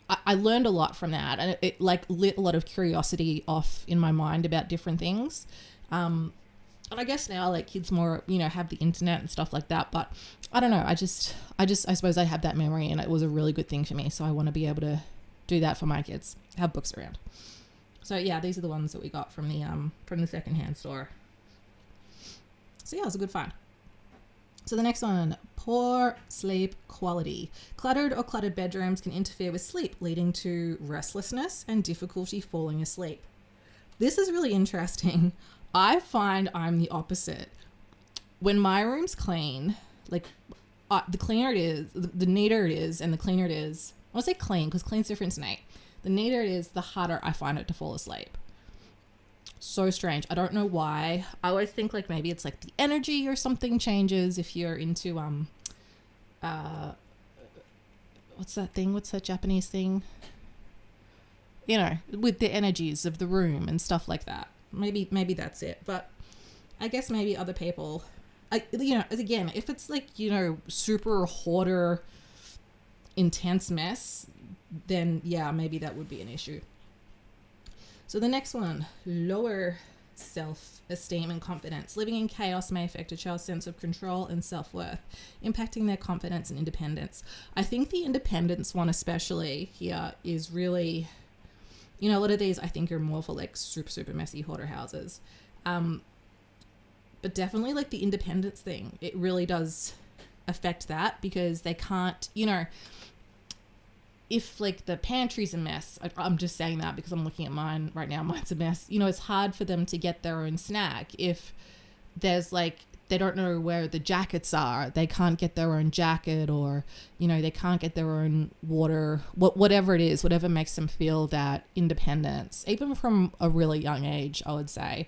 I learned a lot from that, and it like lit a lot of curiosity off in my mind about different things. And I guess now like kids more, you know, have the internet and stuff like that, but I don't know. I suppose I have that memory, and it was a really good thing for me. So I want to be able to do that for my kids, have books around. So yeah, these are the ones that we got from the secondhand store. So yeah, it was a good find. So the next one, poor sleep quality. Cluttered or cluttered bedrooms can interfere with sleep, leading to restlessness and difficulty falling asleep. This is really interesting. I find I'm the opposite. When my room's clean, like the cleaner it is, the neater it is, and the cleaner it is. I want to say clean because clean's different to neat. The neater it is, the harder I find it to fall asleep. So strange. I don't know why. I always think like maybe it's like the energy or something changes if you're into what's that thing? What's that Japanese thing? You know, with the energies of the room and stuff like that. Maybe that's it. But I guess maybe other people, you know, again, if it's like, you know, super hoarder, intense mess, then yeah, maybe that would be an issue. So the next one, lower self-esteem and confidence. Living in chaos may affect a child's sense of control and self-worth, impacting their confidence and independence. I think the independence one especially here is really, you know, a lot of these I think are more for like super, super messy hoarder houses. But definitely like the independence thing, it really does affect that because they can't, you know, if like the pantry's a mess, I'm just saying that because I'm looking at mine right now, mine's a mess, you know, it's hard for them to get their own snack. If there's like, they don't know where the jackets are, they can't get their own jacket, or, you know, they can't get their own water, whatever it is, whatever makes them feel that independence, even from a really young age, I would say,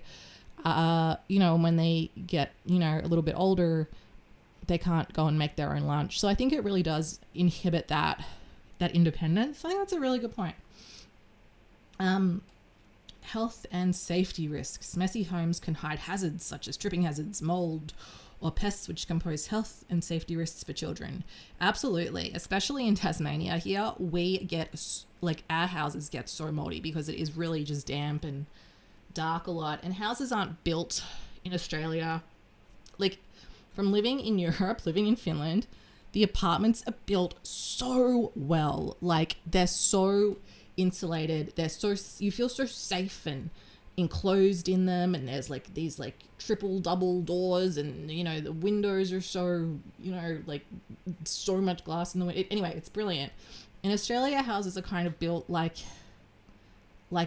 you know, when they get, you know, a little bit older, they can't go and make their own lunch. So I think it really does inhibit that independence. I think that's a really good point. Health and safety risks. Messy homes can hide hazards such as tripping hazards, mold, or pests which can pose health and safety risks for children. Absolutely. Especially in Tasmania here, we get, like, our houses get so moldy because it is really just damp and dark a lot. And houses aren't built in Australia. Like, from living in Europe, living in Finland, the apartments are built so well. Like, they're so insulated. You feel so safe and enclosed in them. And there's like these like triple, double doors, and, you know, the windows are so, you know, like so much glass in the window. Anyway, it's brilliant. In Australia, houses are kind of built like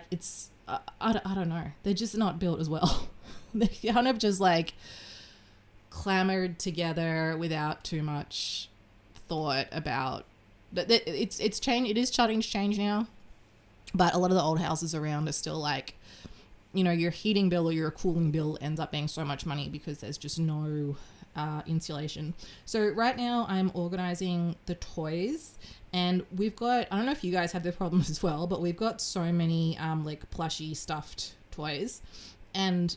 it's, I don't know. They're just not built as well. They're kind of just like clamored together without too much thought about that. It's changed. It is starting to change now, but a lot of the old houses around are still like, you know, your heating bill or your cooling bill ends up being so much money because there's just no insulation. So right now I'm organizing the toys, and we've got, I don't know if you guys have the problems as well, but we've got so many like plushy stuffed toys, and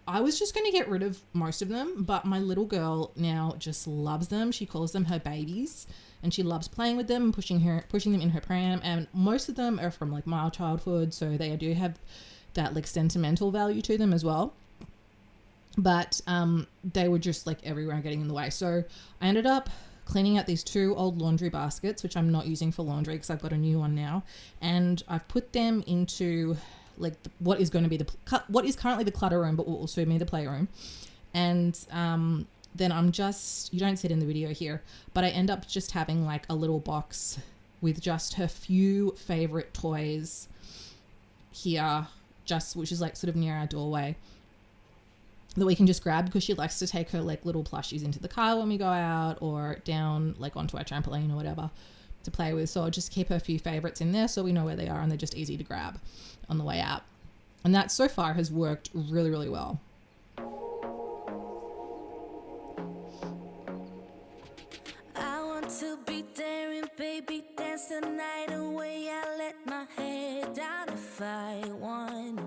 I was just going to get rid of most of them, but my little girl now just loves them. She calls them her babies, and she loves playing with them and pushing them in her pram. And most of them are from like my childhood, so they do have that like sentimental value to them as well. But they were just like everywhere, getting in the way. So I ended up cleaning out these 2 old laundry baskets, which I'm not using for laundry because I've got a new one now, and I've put them into like what is currently the clutter room, but will also be the playroom. And then I'm just, you don't see it in the video here, but I end up just having like a little box with just her few favorite toys here, just, which is like sort of near our doorway, that we can just grab because she likes to take her like little plushies into the car when we go out, or down like onto our trampoline or whatever. to play with. So I'll just keep a few favorites in there so we know where they are and they're just easy to grab on the way out. And that so far has worked really, really well. I want to be daring, baby, dance the night away. I let my head down if I want.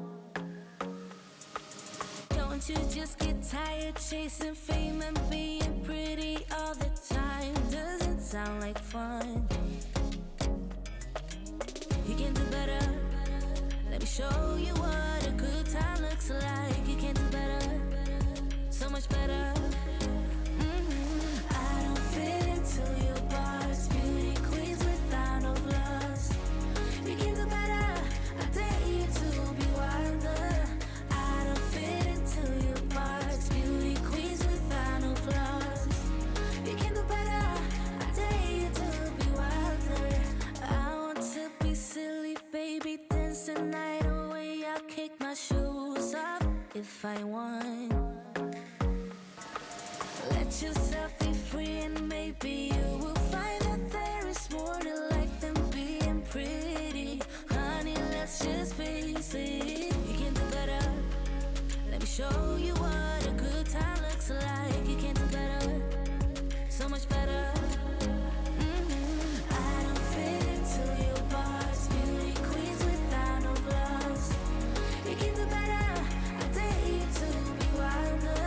Don't you just get tired chasing fame and being pretty all the time? Doesn't sound like fun. You can do better. Let me show you what a good time looks like. You can do better, so much better. I don't fit into your box. Beauty queens without no flaws. You can do better. I dare you to be wilder. I don't fit into your box. Beauty queens without no flaws. You can do better. I dare you to be wilder. I want to be silly, baby, dance the night away. I'll kick my shoes off if I want. Let yourself be free and maybe you will find that there is more to life than being pretty. Honey, let's just face it. You can do better. Let me show you what a good time looks like. You can do better, so much better. I don't fit into your box. Beauty queens without no flaws. You can do better. I dare you to be wilder.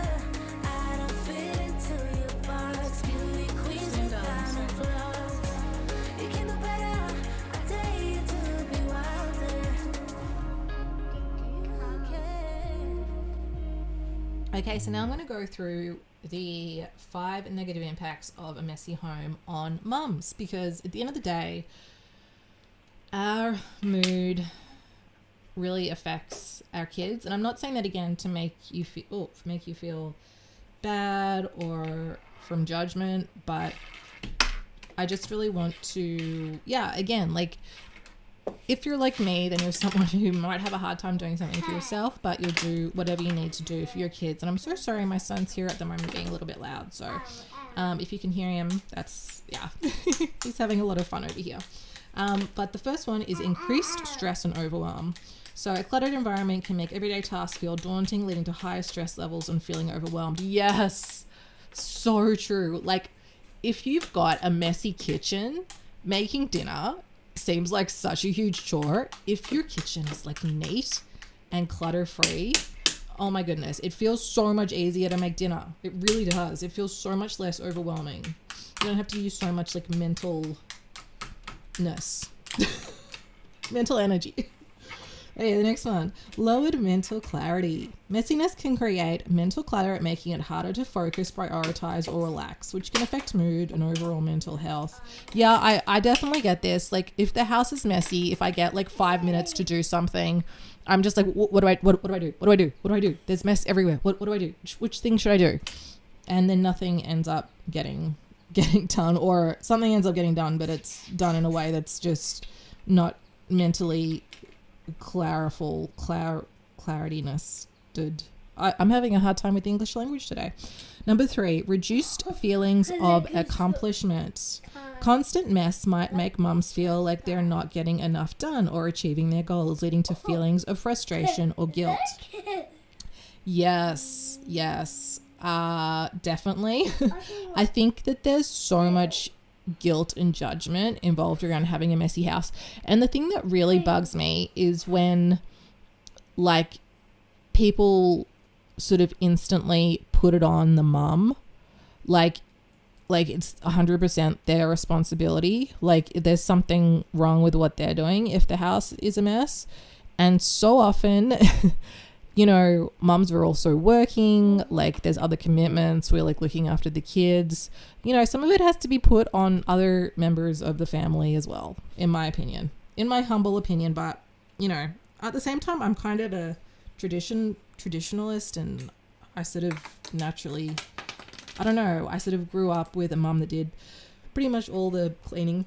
I don't fit into your box. Beauty queens without no flaws. You can do better. I dare you to be wilder. Okay, so now I'm going to go through the 5 negative impacts of a messy home on mums, because at the end of the day, our mood really affects our kids. And I'm not saying that again to make you feel bad or from judgment, but I just really want to, again, like, if you're like me, then you're someone who might have a hard time doing something for yourself, but you'll do whatever you need to do for your kids. And I'm so sorry, my son's here at the moment being a little bit loud. So if you can hear him, that's, he's having a lot of fun over here. But the first one is increased stress and overwhelm. So a cluttered environment can make everyday tasks feel daunting, leading to higher stress levels and feeling overwhelmed. Yes, so true. Like, if you've got a messy kitchen, making dinner seems like such a huge chore. If your kitchen is like neat and clutter free, oh my goodness, it feels so much easier to make dinner. It really does. It feels so much less overwhelming. You don't have to use so much like mental energy. Okay, the next one, lowered mental clarity. Messiness can create mental clutter, making it harder to focus, prioritize, or relax, which can affect mood and overall mental health. Yeah, I definitely get this. Like, if the house is messy, if I get like 5 minutes to do something, I'm just like, what do I do? There's mess everywhere. What do I do? Which thing should I do? And then nothing ends up getting done, or something ends up getting done, but it's done in a way that's just not mentally clarityness. I'm having a hard time with the English language today. Number 3, reduced feelings of accomplishment. Constant mess might make mums feel like they're not getting enough done or achieving their goals, leading to feelings of frustration or guilt. Yes, definitely. I think that there's so much guilt and judgment involved around having a messy house. And the thing that really bugs me is when like people sort of instantly put it on the mum, like it's 100% their responsibility. Like there's something wrong with what they're doing if the house is a mess. And so often you know, mums are also working, like there's other commitments, we're like looking after the kids. You know, some of it has to be put on other members of the family as well, in my opinion, in my humble opinion. But, you know, at the same time, I'm kind of a traditionalist, and I sort of naturally, I don't know, I sort of grew up with a mum that did pretty much all the cleaning.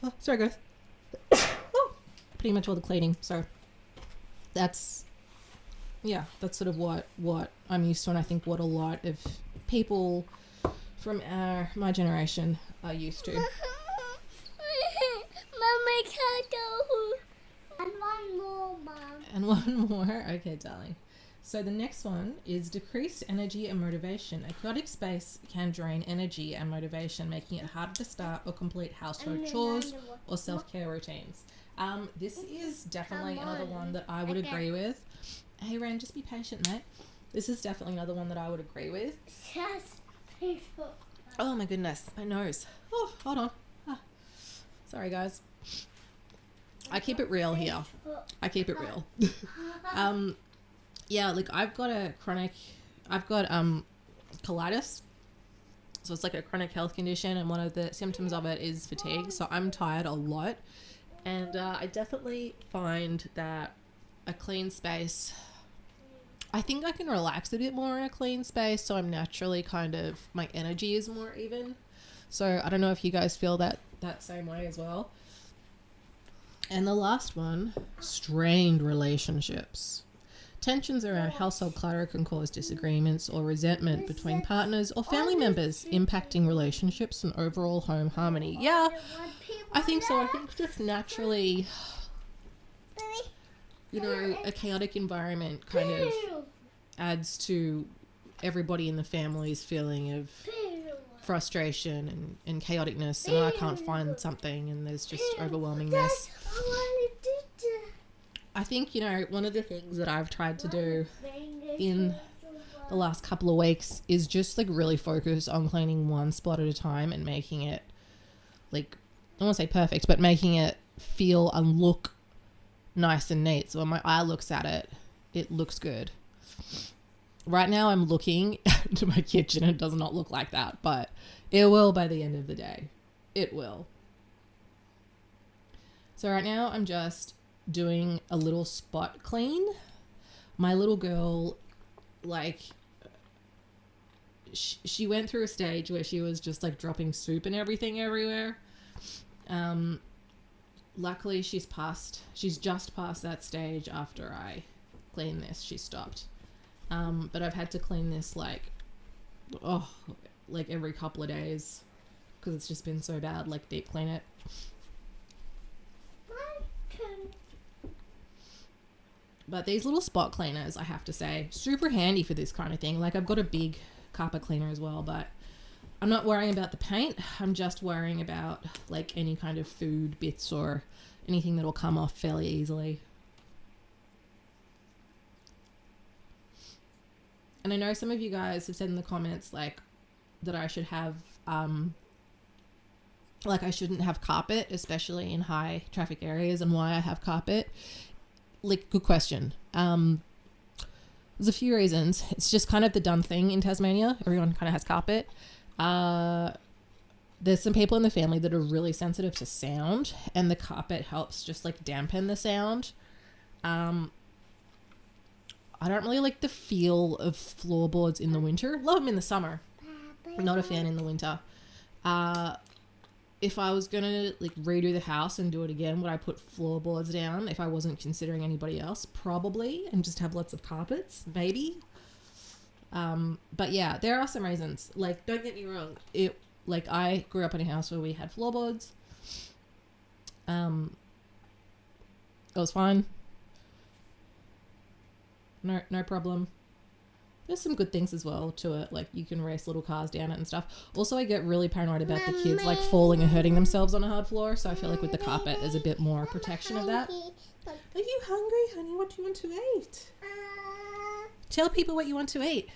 Oh, sorry guys. Pretty much all the cleaning. So that's sort of what I'm used to, and I think what a lot of people from my generation are used to. one more. Okay, darling. So the next one is decreased energy and motivation. A chaotic space can drain energy and motivation, making it harder to start or complete household chores or self-care routines. This is definitely another one that I would agree with. Hey, Ren, just be patient, mate. This is definitely another one that I would agree with. Oh my goodness, my nose. Oh, hold on. Sorry, guys. I keep it real here. I keep it real. Yeah, like I've got colitis. So it's like a chronic health condition, and one of the symptoms of it is fatigue. So I'm tired a lot, and I definitely find that a clean space, I think I can relax a bit more in a clean space, so I'm naturally my energy is more even. So I don't know if you guys feel that same way as well. And the last one, strained relationships. Tensions around household clutter can cause disagreements or resentment between partners or family members, impacting relationships and overall home harmony. Yeah, I think so. I think just naturally, a chaotic environment kind of adds to everybody in the family's feeling of frustration and chaoticness, and I can't find something, and there's just overwhelmingness. I think, one of the things that I've tried to do in the last couple of weeks is just really focus on cleaning one spot at a time and making it I don't want to say perfect, but making it feel and look nice and neat. So when my eye looks at it, it looks good. Right now I'm looking into my kitchen and it does not look like that, but it will by the end of the day. It will. So right now I'm just doing a little spot clean. My little girl, she went through a stage where she was just dropping soup and everything everywhere. Luckily she's just past that stage. After I cleaned this, she stopped. But I've had to clean this every couple of days because it's just been so bad, deep clean it. But these little spot cleaners, I have to say, super handy for this kind of thing. I've got a big carpet cleaner as well, but I'm not worrying about the paint. I'm just worrying about any kind of food bits or anything that'll come off fairly easily. And I know some of you guys have said in the comments that I should have I shouldn't have carpet, especially in high traffic areas, and why I have carpet. Good question. There's a few reasons. It's just kind of the done thing in Tasmania. Everyone kind of has carpet. There's some people in the family that are really sensitive to sound, and the carpet helps just dampen the sound. I don't really like the feel of floorboards in the winter. Love them in the summer. Not a fan in the winter. If I was gonna redo the house and do it again, would I put floorboards down if I wasn't considering anybody else? Probably, and just have lots of carpets, maybe. But yeah, there are some reasons. Don't get me wrong. I grew up in a house where we had floorboards. It was fine. No problem. There's some good things as well to it, you can race little cars down it and stuff. Also, I get really paranoid about the kids falling and hurting themselves on a hard floor, so I feel with the carpet there's a bit more protection of that. Are you hungry, honey? What do you want to eat? Tell people what you want to eat.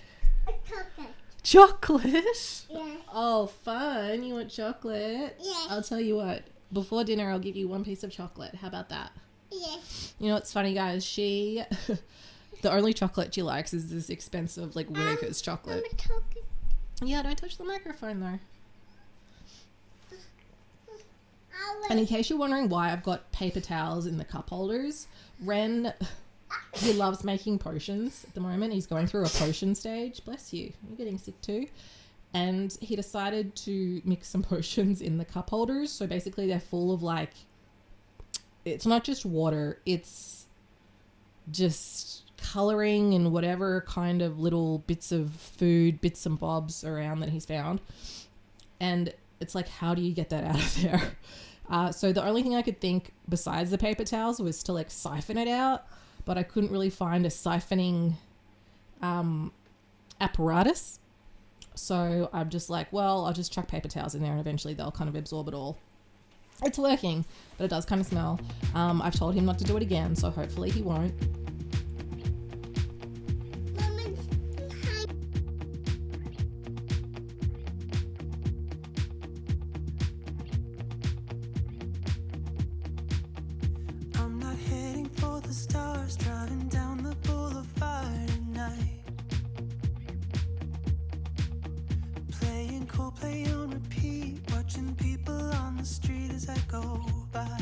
Chocolate? Yeah. Oh, fun. You want chocolate? Yeah. I'll tell you what. Before dinner, I'll give you one piece of chocolate. How about that? Yeah. You know what's funny, guys? The only chocolate she likes is this expensive, Whittaker's chocolate. Yeah, don't touch the microphone, though. And in case you're wondering why I've got paper towels in the cup holders, Ren, he loves making potions at the moment. He's going through a potion stage. Bless you. You're getting sick too. And he decided to mix some potions in the cup holders. So basically they're full of it's not just water, it's just colouring and whatever kind of little bits of food, bits and bobs around that he's found. And it's how do you get that out of there? So the only thing I could think besides the paper towels was to siphon it out. but I couldn't really find a siphoning apparatus. So I'm just like, well, I'll just chuck paper towels in there and eventually they'll kind of absorb it all. It's working, but it does kind of smell. I've told him not to do it again, so hopefully he won't. I'm not heading for the stars, driving down the boulevard at night. Playing Coldplay on repeat, watching people on the street as I go by.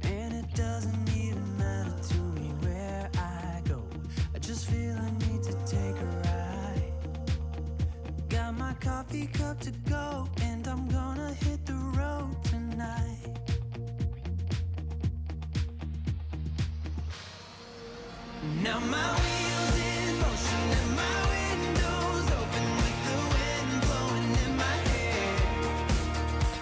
And it doesn't even matter to me where I go, I just feel I need to take a ride. Got my coffee cup to go, and I'm gonna hit the road tonight. Now my wheels in motion and my windows open with the wind blowing in my hair.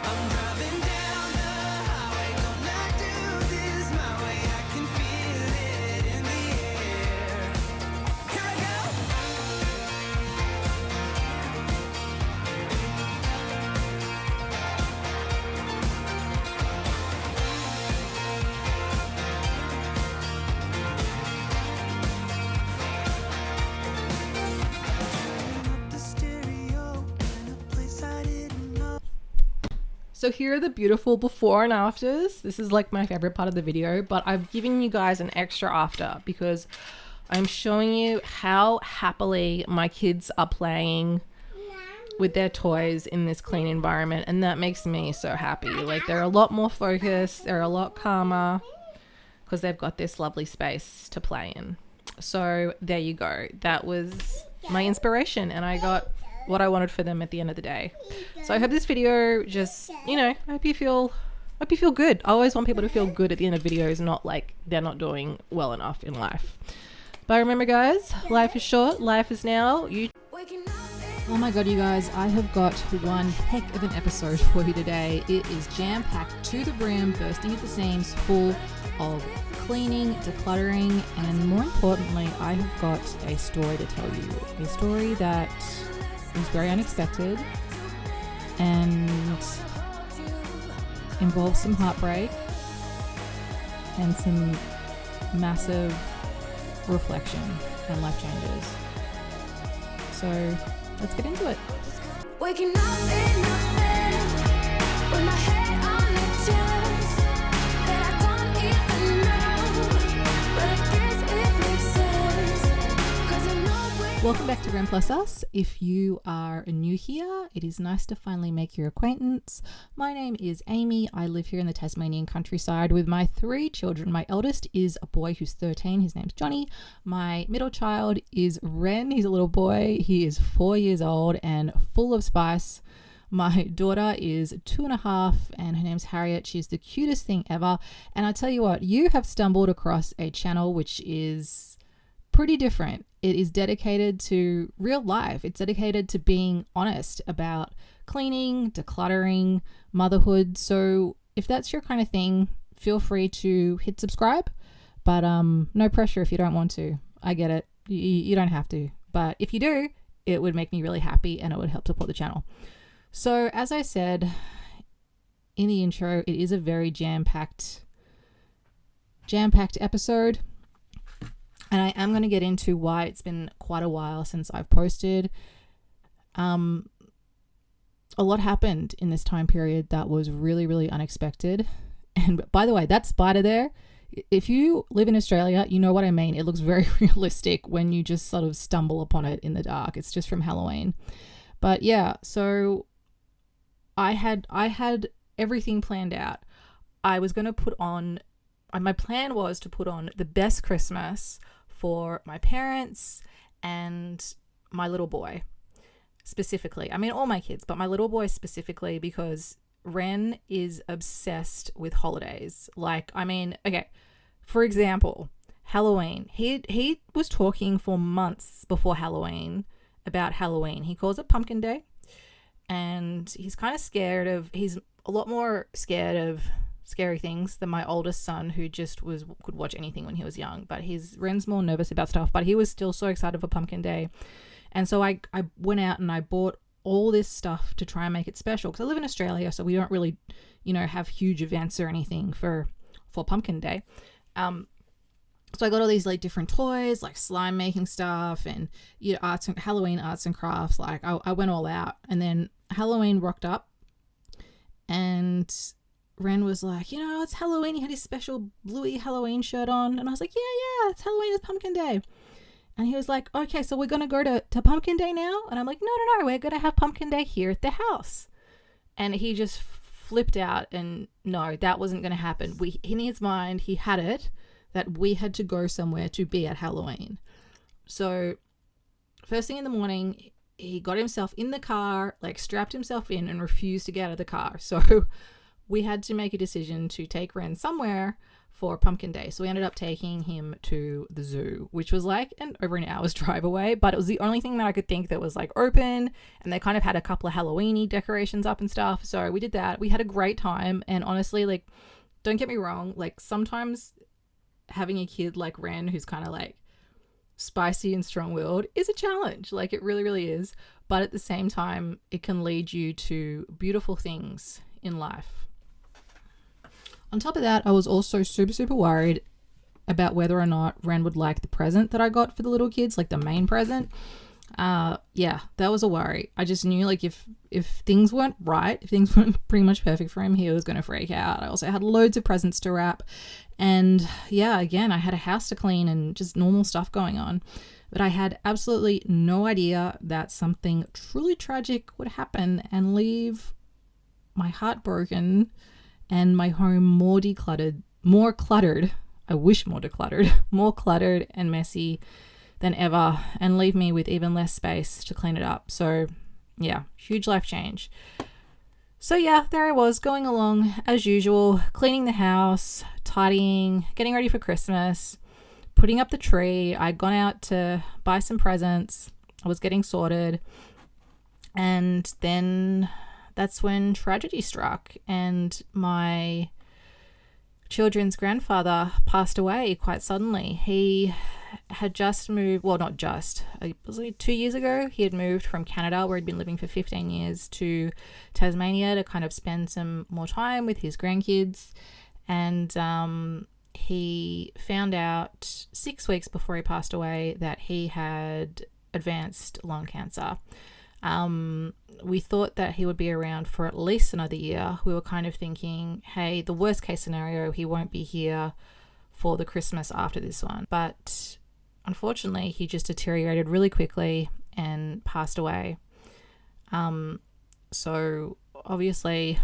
I'm driving down the highway, gonna do this my way. I can feel it in the air. Here I go. So here are the beautiful before and afters. This is like my favorite part of the video, but I've given you guys an extra after because I'm showing you how happily my kids are playing with their toys in this clean environment, and that makes me so happy. Like, they're a lot more focused, they're a lot calmer because they've got this lovely space to play in. So there you go. That was my inspiration, and I got what I wanted for them at the end of the day. So I hope this video just, I hope you feel good. I always want people to feel good at the end of videos, not like they're not doing well enough in life. But remember, guys, life is short, life is now. Oh my god, you guys, I have got one heck of an episode for you today. It is jam-packed to the brim, bursting at the seams, full of cleaning, decluttering, and more importantly, I have got a story to tell you. A story that is very unexpected and involves some heartbreak and some massive reflection and life changes. So let's get into it. Waking up in the bed with my head on the chest that I don't even know, but I guess it makes sense 'cause I know. Welcome back to Ren Plus Us. If you are new here, it is nice to finally make your acquaintance. My name is Amy. I live here in the Tasmanian countryside with my 3 children. My eldest is a boy who's 13. His name's Johnny. My middle child is Ren. He's a little boy. He is 4 years old and full of spice. My daughter is 2.5 and her name's Harriet. She's the cutest thing ever. And I tell you what, you have stumbled across a channel which is pretty different. It is dedicated to real life. It's dedicated to being honest about cleaning, decluttering, motherhood. So if that's your kind of thing, feel free to hit subscribe, but no pressure if you don't want to. I get it. You don't have to, but if you do, it would make me really happy and it would help support the channel. So as I said in the intro, it is a very jam-packed episode. And I am going to get into why it's been quite a while since I've posted. A lot happened in this time period that was really, really unexpected. And by the way, that spider there, if you live in Australia, you know what I mean. It looks very realistic when you just sort of stumble upon it in the dark. It's just from Halloween. But yeah, so I had everything planned out. I was going to put on, my plan was to put on the best Christmas for my parents and my little boy specifically. I mean, all my kids, but my little boy specifically because Ren is obsessed with holidays. Like, I mean, okay, for example, Halloween. He was talking for months before Halloween about Halloween. He calls it Pumpkin Day, and he's kind of he's a lot more scared of scary things than my oldest son, who just could watch anything when he was young. But Ren's more nervous about stuff, but he was still so excited for Pumpkin Day. And so I went out and I bought all this stuff to try and make it special, because I live in Australia, so we don't really, have huge events or anything for Pumpkin Day. So I got all these like different toys, like slime making stuff, and Halloween arts and crafts. Like I went all out, and then Halloween rocked up, and Ren was like, it's Halloween. He had his special bluey Halloween shirt on, and I was like, yeah, it's Halloween. It's Pumpkin Day. And he was like, okay, so we're gonna go to Pumpkin Day now? And I'm like, no, we're gonna have Pumpkin Day here at the house. And he just flipped out, and no, that wasn't gonna happen. In his mind, he had it that we had to go somewhere to be at Halloween. So first thing in the morning, he got himself in the car, like strapped himself in, and refused to get out of the car. So we had to make a decision to take Ren somewhere for Pumpkin Day. So we ended up taking him to the zoo, which was like over an hour's drive away, but it was the only thing that I could think that was like open, and they kind of had a couple of Halloween-y decorations up and stuff. So we did that. We had a great time, and honestly, like, don't get me wrong, like sometimes having a kid like Ren, who's kind of like spicy and strong-willed, is a challenge. Like, it really, really is. But at the same time, it can lead you to beautiful things in life. On top of that, I was also super, super worried about whether or not Ren would like the present that I got for the little kids, like the main present. Yeah, that was a worry. I just knew, like, if things weren't right, if things weren't pretty much perfect for him, he was going to freak out. I also had loads of presents to wrap. And yeah, again, I had a house to clean and just normal stuff going on. But I had absolutely no idea that something truly tragic would happen and leave my heart broken and my home more cluttered. I wish more decluttered, more cluttered and messy than ever, and leave me with even less space to clean it up. So yeah, huge life change. So yeah, there I was, going along as usual, cleaning the house, tidying, getting ready for Christmas, putting up the tree. I'd gone out to buy some presents. I was getting sorted. And then that's when tragedy struck, and my children's grandfather passed away quite suddenly. He had just moved, well, not just, it was like 2 years ago. He had moved from Canada, where he'd been living for 15 years, to Tasmania to kind of spend some more time with his grandkids. And he found out 6 weeks before he passed away that he had advanced lung cancer. We thought that he would be around for at least another year. We were kind of thinking, hey, the worst case scenario, he won't be here for the Christmas after this one. But unfortunately, he just deteriorated really quickly and passed away. So obviously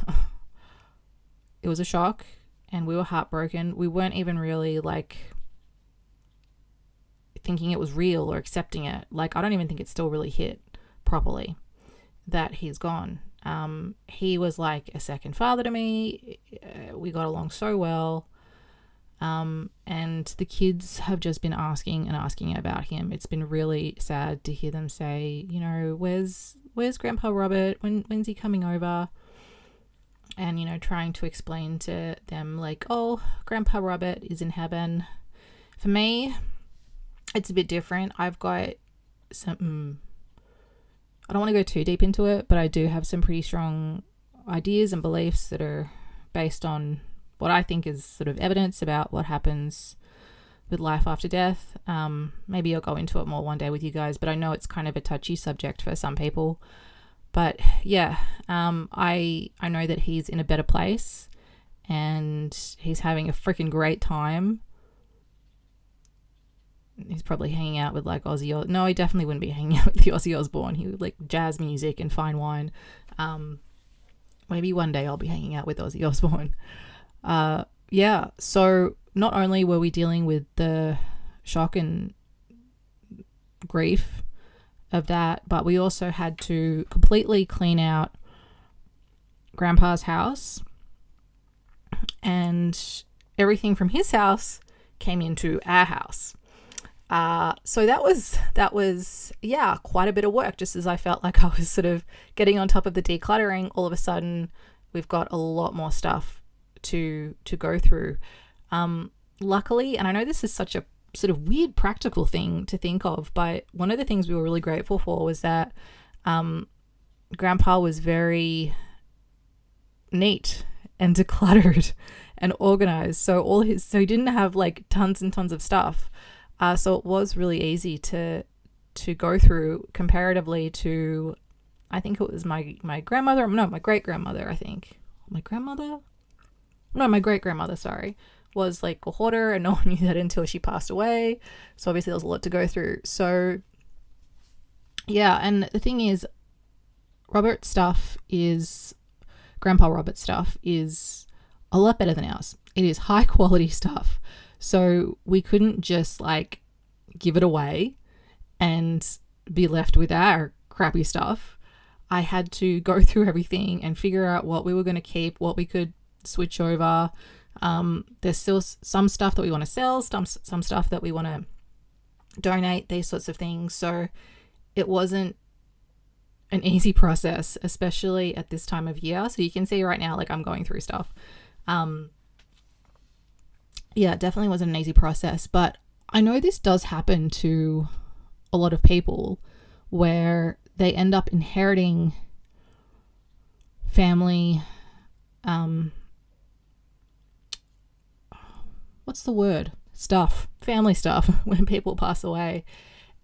it was a shock, and we were heartbroken. We weren't even really like thinking it was real or accepting it. Like, I don't even think it still really hit properly that he's gone. He was like a second father to me. We got along so well. And the kids have just been asking about him. It's been really sad to hear them say, where's Grandpa Robert? When's he coming over? And, trying to explain to them like, oh, Grandpa Robert is in heaven. For me, it's a bit different. I've got some, I don't want to go too deep into it, but I do have some pretty strong ideas and beliefs that are based on what I think is sort of evidence about what happens with life after death. Maybe I'll go into it more one day with you guys, but I know it's kind of a touchy subject for some people. But yeah, I know that he's in a better place, and he's having a freaking great time. He's probably hanging out with like Ozzy. No, he definitely wouldn't be hanging out with the Ozzy Osbourne. He would like jazz music and fine wine. Maybe one day I'll be hanging out with Ozzy Osbourne. Yeah, so not only were we dealing with the shock and grief of that, but we also had to completely clean out Grandpa's house, and everything from his house came into our house. So that was yeah, quite a bit of work. Just as I felt like I was sort of getting on top of the decluttering, all of a sudden we've got a lot more stuff to go through. Luckily, and I know this is such a sort of weird practical thing to think of, but one of the things we were really grateful for was that Grandpa was very neat and decluttered and organized. So he didn't have like tons and tons of stuff. So it was really easy to go through comparatively to, I think it was my grandmother. No, my great grandmother. I think my great grandmother. Sorry, was like a hoarder, and no one knew that until she passed away. So obviously there was a lot to go through. So yeah, and the thing is, Grandpa Robert's stuff is a lot better than ours. It is high quality stuff. So we couldn't just like give it away and be left with our crappy stuff. I had to go through everything and figure out what we were going to keep, what we could switch over. There's still some stuff that we want to sell, some stuff that we want to donate, these sorts of things. So it wasn't an easy process, especially at this time of year. So you can see right now, like I'm going through stuff. Yeah, it definitely wasn't an easy process, but I know this does happen to a lot of people where they end up inheriting family, family stuff when people pass away.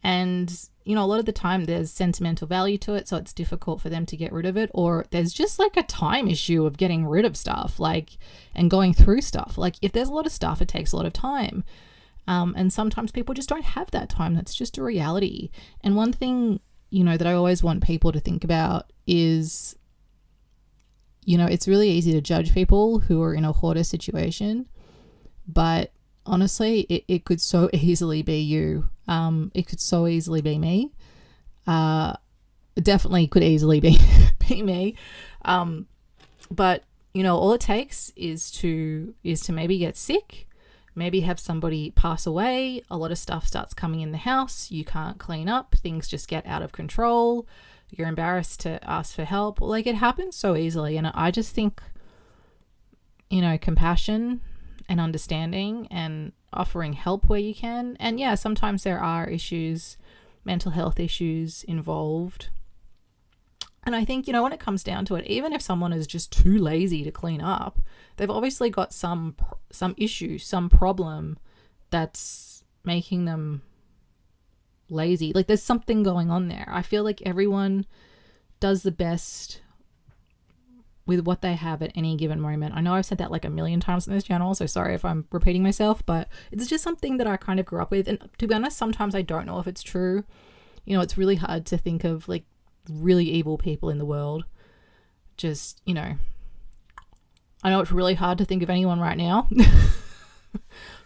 And, you know, a lot of the time there's sentimental value to it, so it's difficult for them to get rid of it, or there's just like a time issue of getting rid of stuff, like, and going through stuff. Like if there's a lot of stuff, it takes a lot of time. And sometimes people just don't have that time. That's just a reality. And one thing, you know, that I always want people to think about is, you know, it's really easy to judge people who are in a hoarder situation, but honestly, it could so easily be you. It could so easily be me. Definitely could easily be me. But you know, all it takes is to maybe get sick, maybe have somebody pass away. A lot of stuff starts coming in the house. You can't clean up. Things just get out of control. You're embarrassed to ask for help. Like it happens so easily. And I just think, you know, compassion and understanding and offering help where you can. And yeah, sometimes there are issues, mental health issues involved. And I think, you know, when it comes down to it, even if someone is just too lazy to clean up, they've obviously got some issue, some problem that's making them lazy. Like there's something going on there. I feel like everyone does the best with what they have at any given moment. I know I've said that like a million times on this channel, so sorry if I'm repeating myself, but it's just something that I kind of grew up with. And to be honest, sometimes I don't know if it's true. You know, it's really hard to think of like really evil people in the world. Just, you know, I know it's really hard to think of anyone right now.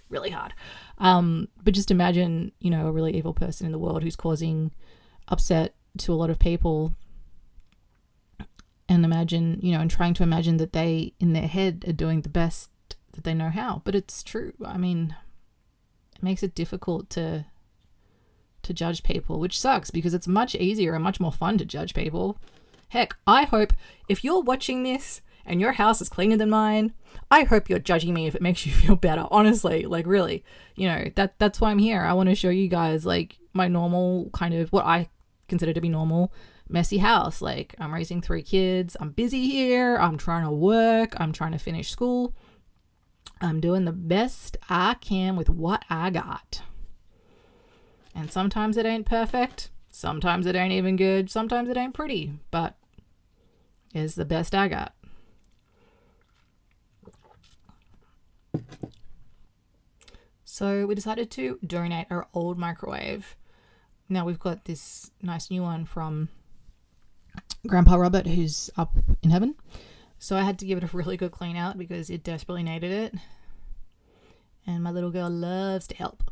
Really hard. But just imagine, you know, a really evil person in the world who's causing upset to a lot of people. And imagine, you know, and trying to imagine that they, in their head, are doing the best that they know how. But it's true. I mean, it makes it difficult to judge people, which sucks because it's much easier and much more fun to judge people. Heck, I hope if you're watching this and your house is cleaner than mine, I hope you're judging me if it makes you feel better. Honestly, like really, you know, that's why I'm here. I want to show you guys like my normal kind of what I consider to be normal messy house. Like I'm raising 3 kids. I'm busy here. I'm trying to work. I'm trying to finish school. I'm doing the best I can with what I got. And sometimes it ain't perfect. Sometimes it ain't even good. Sometimes it ain't pretty, but it's the best I got. So we decided to donate our old microwave. Now we've got this nice new one from Grandpa Robert, who's up in heaven. So I had to give it a really good clean out because it desperately needed it. And my little girl loves to help.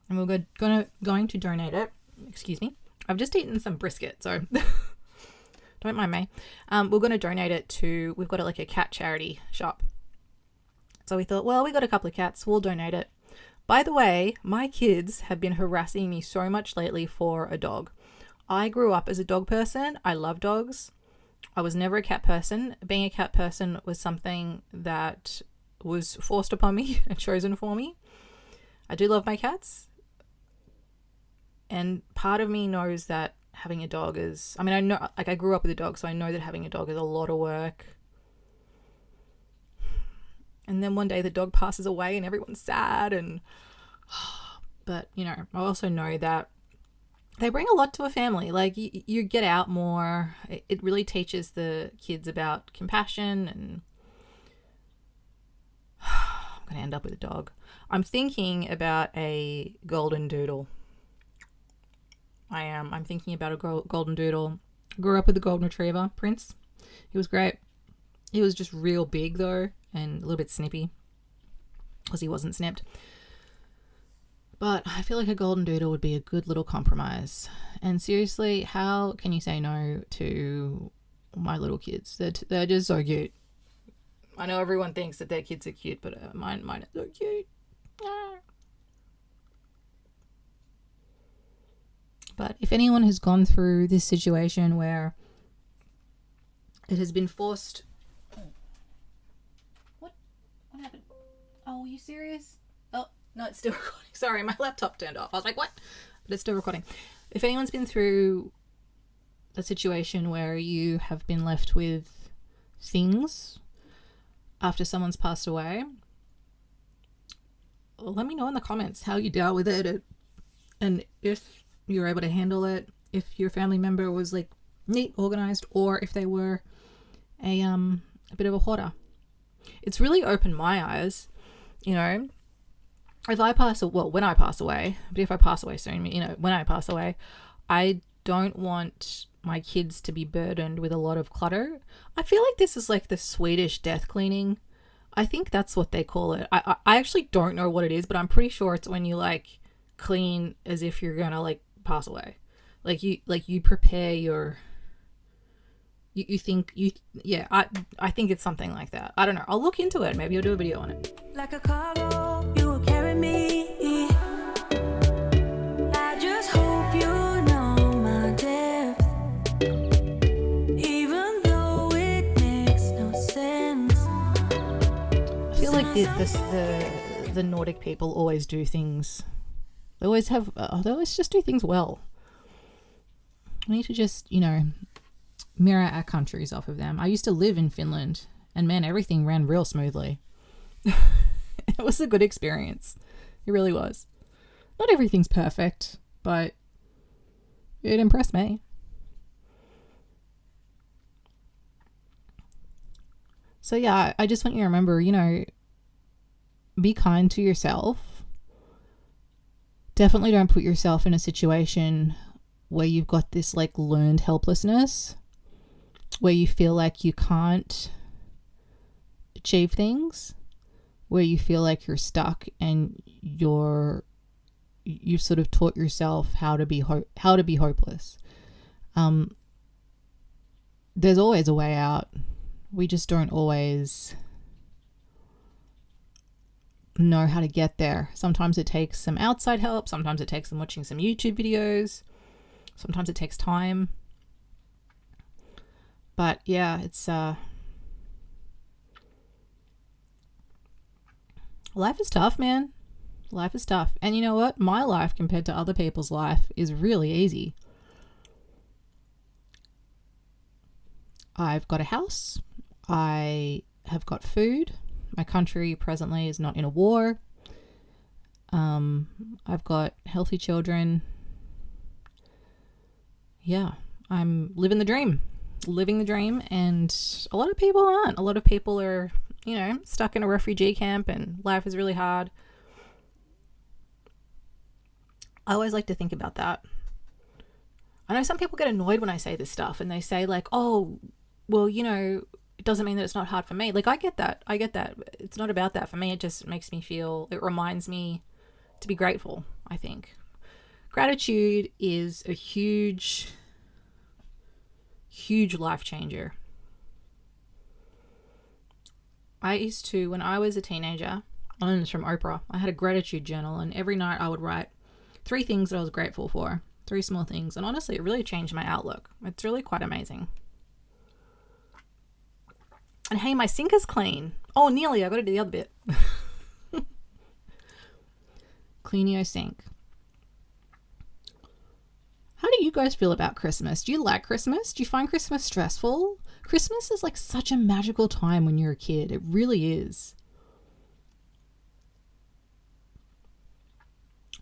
And we're going to donate it. Excuse me. I've just eaten some brisket, so don't mind me. We're going to donate it to, we've got like a cat charity shop. So we thought, well, we got a couple of cats, we'll donate it. By the way, my kids have been harassing me so much lately for a dog. I grew up as a dog person. I love dogs. I was never a cat person. Being a cat person was something that was forced upon me and chosen for me. I do love my cats. And part of me knows that having a dog is, I mean, I know, like, I grew up with a dog, so I know that having a dog is a lot of work. And then one day the dog passes away and everyone's sad. And, but, you know, I also know that they bring a lot to a family. Like, you get out more. It really teaches the kids about compassion. And I'm going to end up with a dog. I'm thinking about a golden doodle. I am. I'm thinking about a golden doodle. Grew up with a golden retriever, Prince. He was great. He was just real big, though, and a little bit snippy because he wasn't snipped. But I feel like a golden doodle would be a good little compromise. And seriously, how can you say no to my little kids? They're just so cute. I know everyone thinks that their kids are cute, but mine are so cute. But if anyone has gone through this situation where it has been forced... What happened? Oh, are you serious? Oh, no, it's still recording. Sorry, my laptop turned off. I was like, what? But it's still recording. If anyone's been through a situation where you have been left with things after someone's passed away, let me know in the comments how you dealt with it, and if you were able to handle it, if your family member was like neat, organized, or if they were a bit of a hoarder. It's really opened my eyes, you know. If I pass, well, when I pass away, but if I pass away soon, you know, when I pass away, I don't want my kids to be burdened with a lot of clutter. I feel like this is like the Swedish death cleaning. I think that's what they call it. I actually don't know what it is, but I'm pretty sure it's when you like clean as if you're gonna like pass away. You prepare your, you think you, yeah, I think it's something like that. I don't know. I'll look into it. Maybe I'll do a video on it. Like a cargo, you will carry me. I just hope you know my depth, even though it makes no sense. I feel like the Nordic people always do things. They always just do things well. We need to just, you know, mirror our countries off of them. I used to live in Finland, and man, everything ran real smoothly. It was a good experience. It really was. Not everything's perfect, but it impressed me. So yeah, I just want you to remember, you know, be kind to yourself. Definitely don't put yourself in a situation where you've got this like learned helplessness, where you feel like you can't achieve things, where you feel like you're stuck and you've sort of taught yourself how to be hopeless. There's always a way out. We just don't always know how to get there. Sometimes it takes some outside help. Sometimes it takes them watching some YouTube videos. Sometimes it takes time. But yeah, it's life is tough, man. Life is tough. And you know what? My life compared to other people's life is really easy. I've got a house. I have got food. My country presently is not in a war. I've got healthy children. Yeah, I'm living the dream. And a lot of people aren't. A lot of people are, you know, stuck in a refugee camp and life is really hard. I always like to think about that. I know some people get annoyed when I say this stuff and they say like, oh, well, you know, it doesn't mean that it's not hard for me. Like, I get that. It's not about that for me. It just makes me feel, it reminds me to be grateful, I think. Gratitude is a huge life changer. I used to, when I was a teenager, I learned this from Oprah, I had a gratitude journal, and every night I would write 3 things that I was grateful for. 3 small things. And honestly, it really changed my outlook. It's really quite amazing. And hey, my sink is clean. Oh, nearly. I got to do the other bit. Clean your sink. How do you guys feel about Christmas? Do you like Christmas? Do you find Christmas stressful? Christmas is like such a magical time when you're a kid. It really is.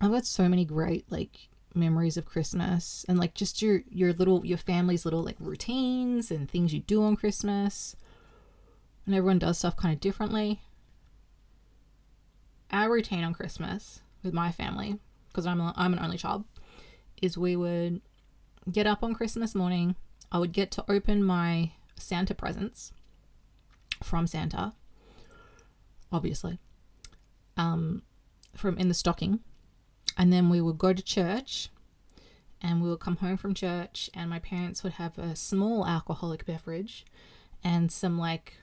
I've got so many great like memories of Christmas and like just your family's little like routines and things you do on Christmas. And everyone does stuff kind of differently. Our routine on Christmas with my family, because I'm an only child, is we would get up on Christmas morning. I would get to open my Santa presents from Santa, obviously, from in the stocking. And then we would go to church and we would come home from church and my parents would have a small alcoholic beverage and some like,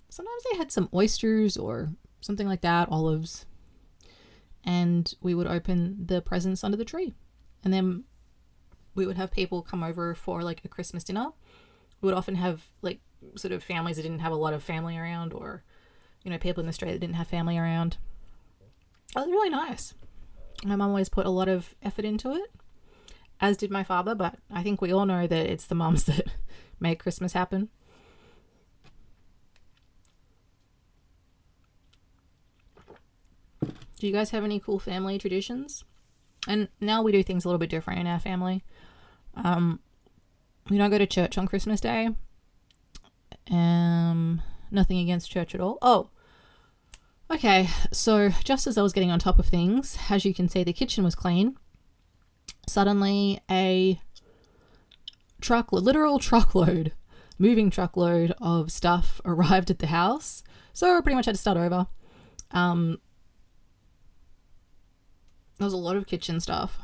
sometimes they had some oysters or something like that, olives. And we would open the presents under the tree. And then we would have people come over for like a Christmas dinner. We would often have like sort of families that didn't have a lot of family around, or, you know, people in Australia that didn't have family around. It was really nice. My mum always put a lot of effort into it, as did my father, but I think we all know that it's the mums that make Christmas happen. Do you guys have any cool family traditions? And now we do things a little bit different in our family. We don't go to church on Christmas Day. Nothing against church at all. Oh, okay. So just as I was getting on top of things, as you can see, the kitchen was clean. Suddenly a literal truckload, moving truckload of stuff arrived at the house. So I pretty much had to start over. There was a lot of kitchen stuff.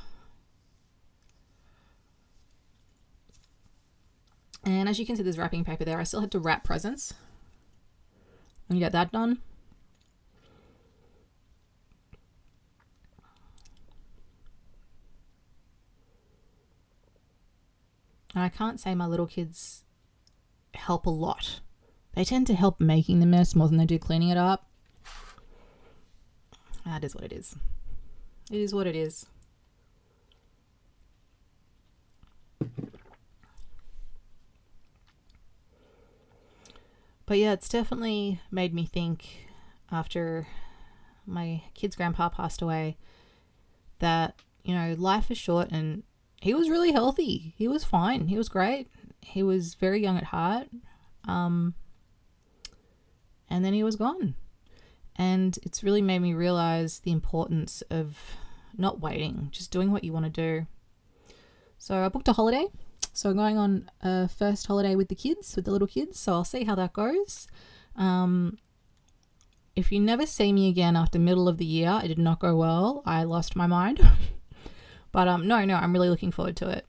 And as you can see, there's wrapping paper there. I still had to wrap presents and get that done. And I can't say my little kids help a lot. They tend to help making the mess more than they do cleaning it up. That is what it is. It is what it is. But yeah, it's definitely made me think after my kid's grandpa passed away that, you know, life is short, and he was really healthy. He was fine. He was great. He was very young at heart. And then he was gone. And it's really made me realize the importance of not waiting, just doing what you want to do. So I booked a holiday. So I'm going on a first holiday with the kids, with the little kids. So I'll see how that goes. If you never see me again after middle of the year, it did not go well. I lost my mind. But no, I'm really looking forward to it.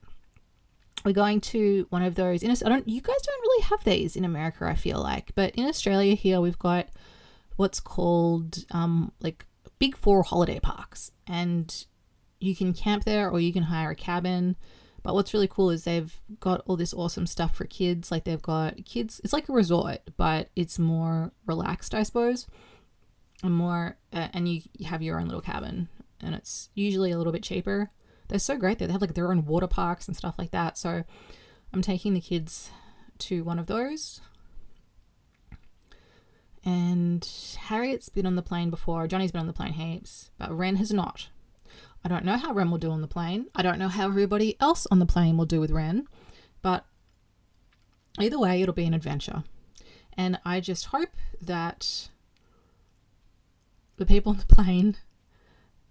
We're going to one of those. You guys don't really have these in America, I feel like. But in Australia here, we've got what's called like Big Four holiday parks, and you can camp there or you can hire a cabin. But what's really cool is they've got all this awesome stuff for kids. Like they've got kids, it's like a resort, but it's more relaxed, I suppose, and more and you have your own little cabin, and it's usually a little bit cheaper. They're so great there. They have like their own water parks and stuff like that. So I'm taking the kids to one of those. And Harriet's been on the plane before. Johnny's been on the plane heaps, but Ren has not. I don't know how Ren will do on the plane. I don't know how everybody else on the plane will do with Ren, but either way, it'll be an adventure. And I just hope that the people on the plane,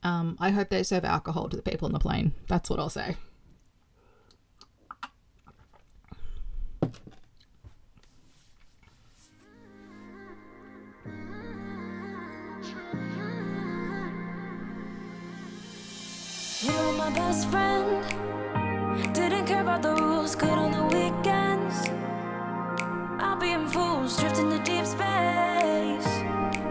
I hope they serve alcohol to the people on the plane. That's what I'll say. You were my best friend. Didn't care about the rules, good on the weekends. I'll be in fools, drifting to deep space.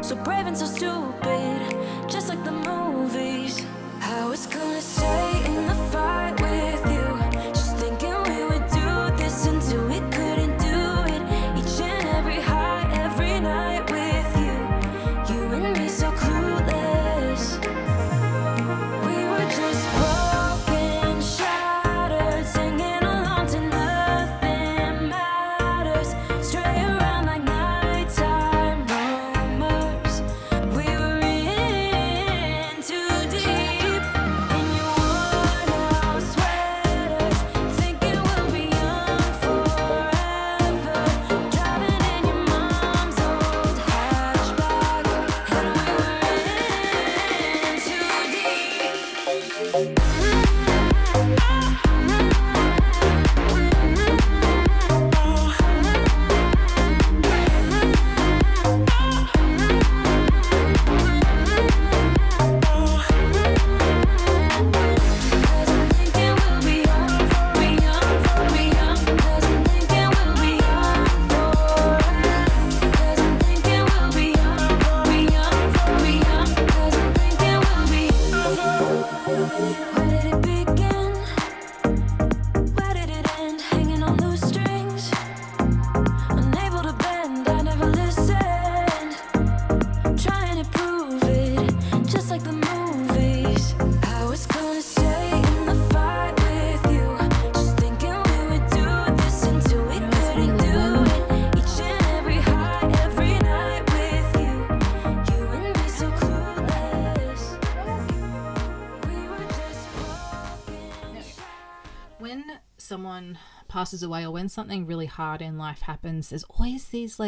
So brave and so stupid, just like the movies. I was gonna stay in the fight with you, just thinking we would do this until we couldn't do it. Each and every high, every passes away or when something really hard in life happens, there's always these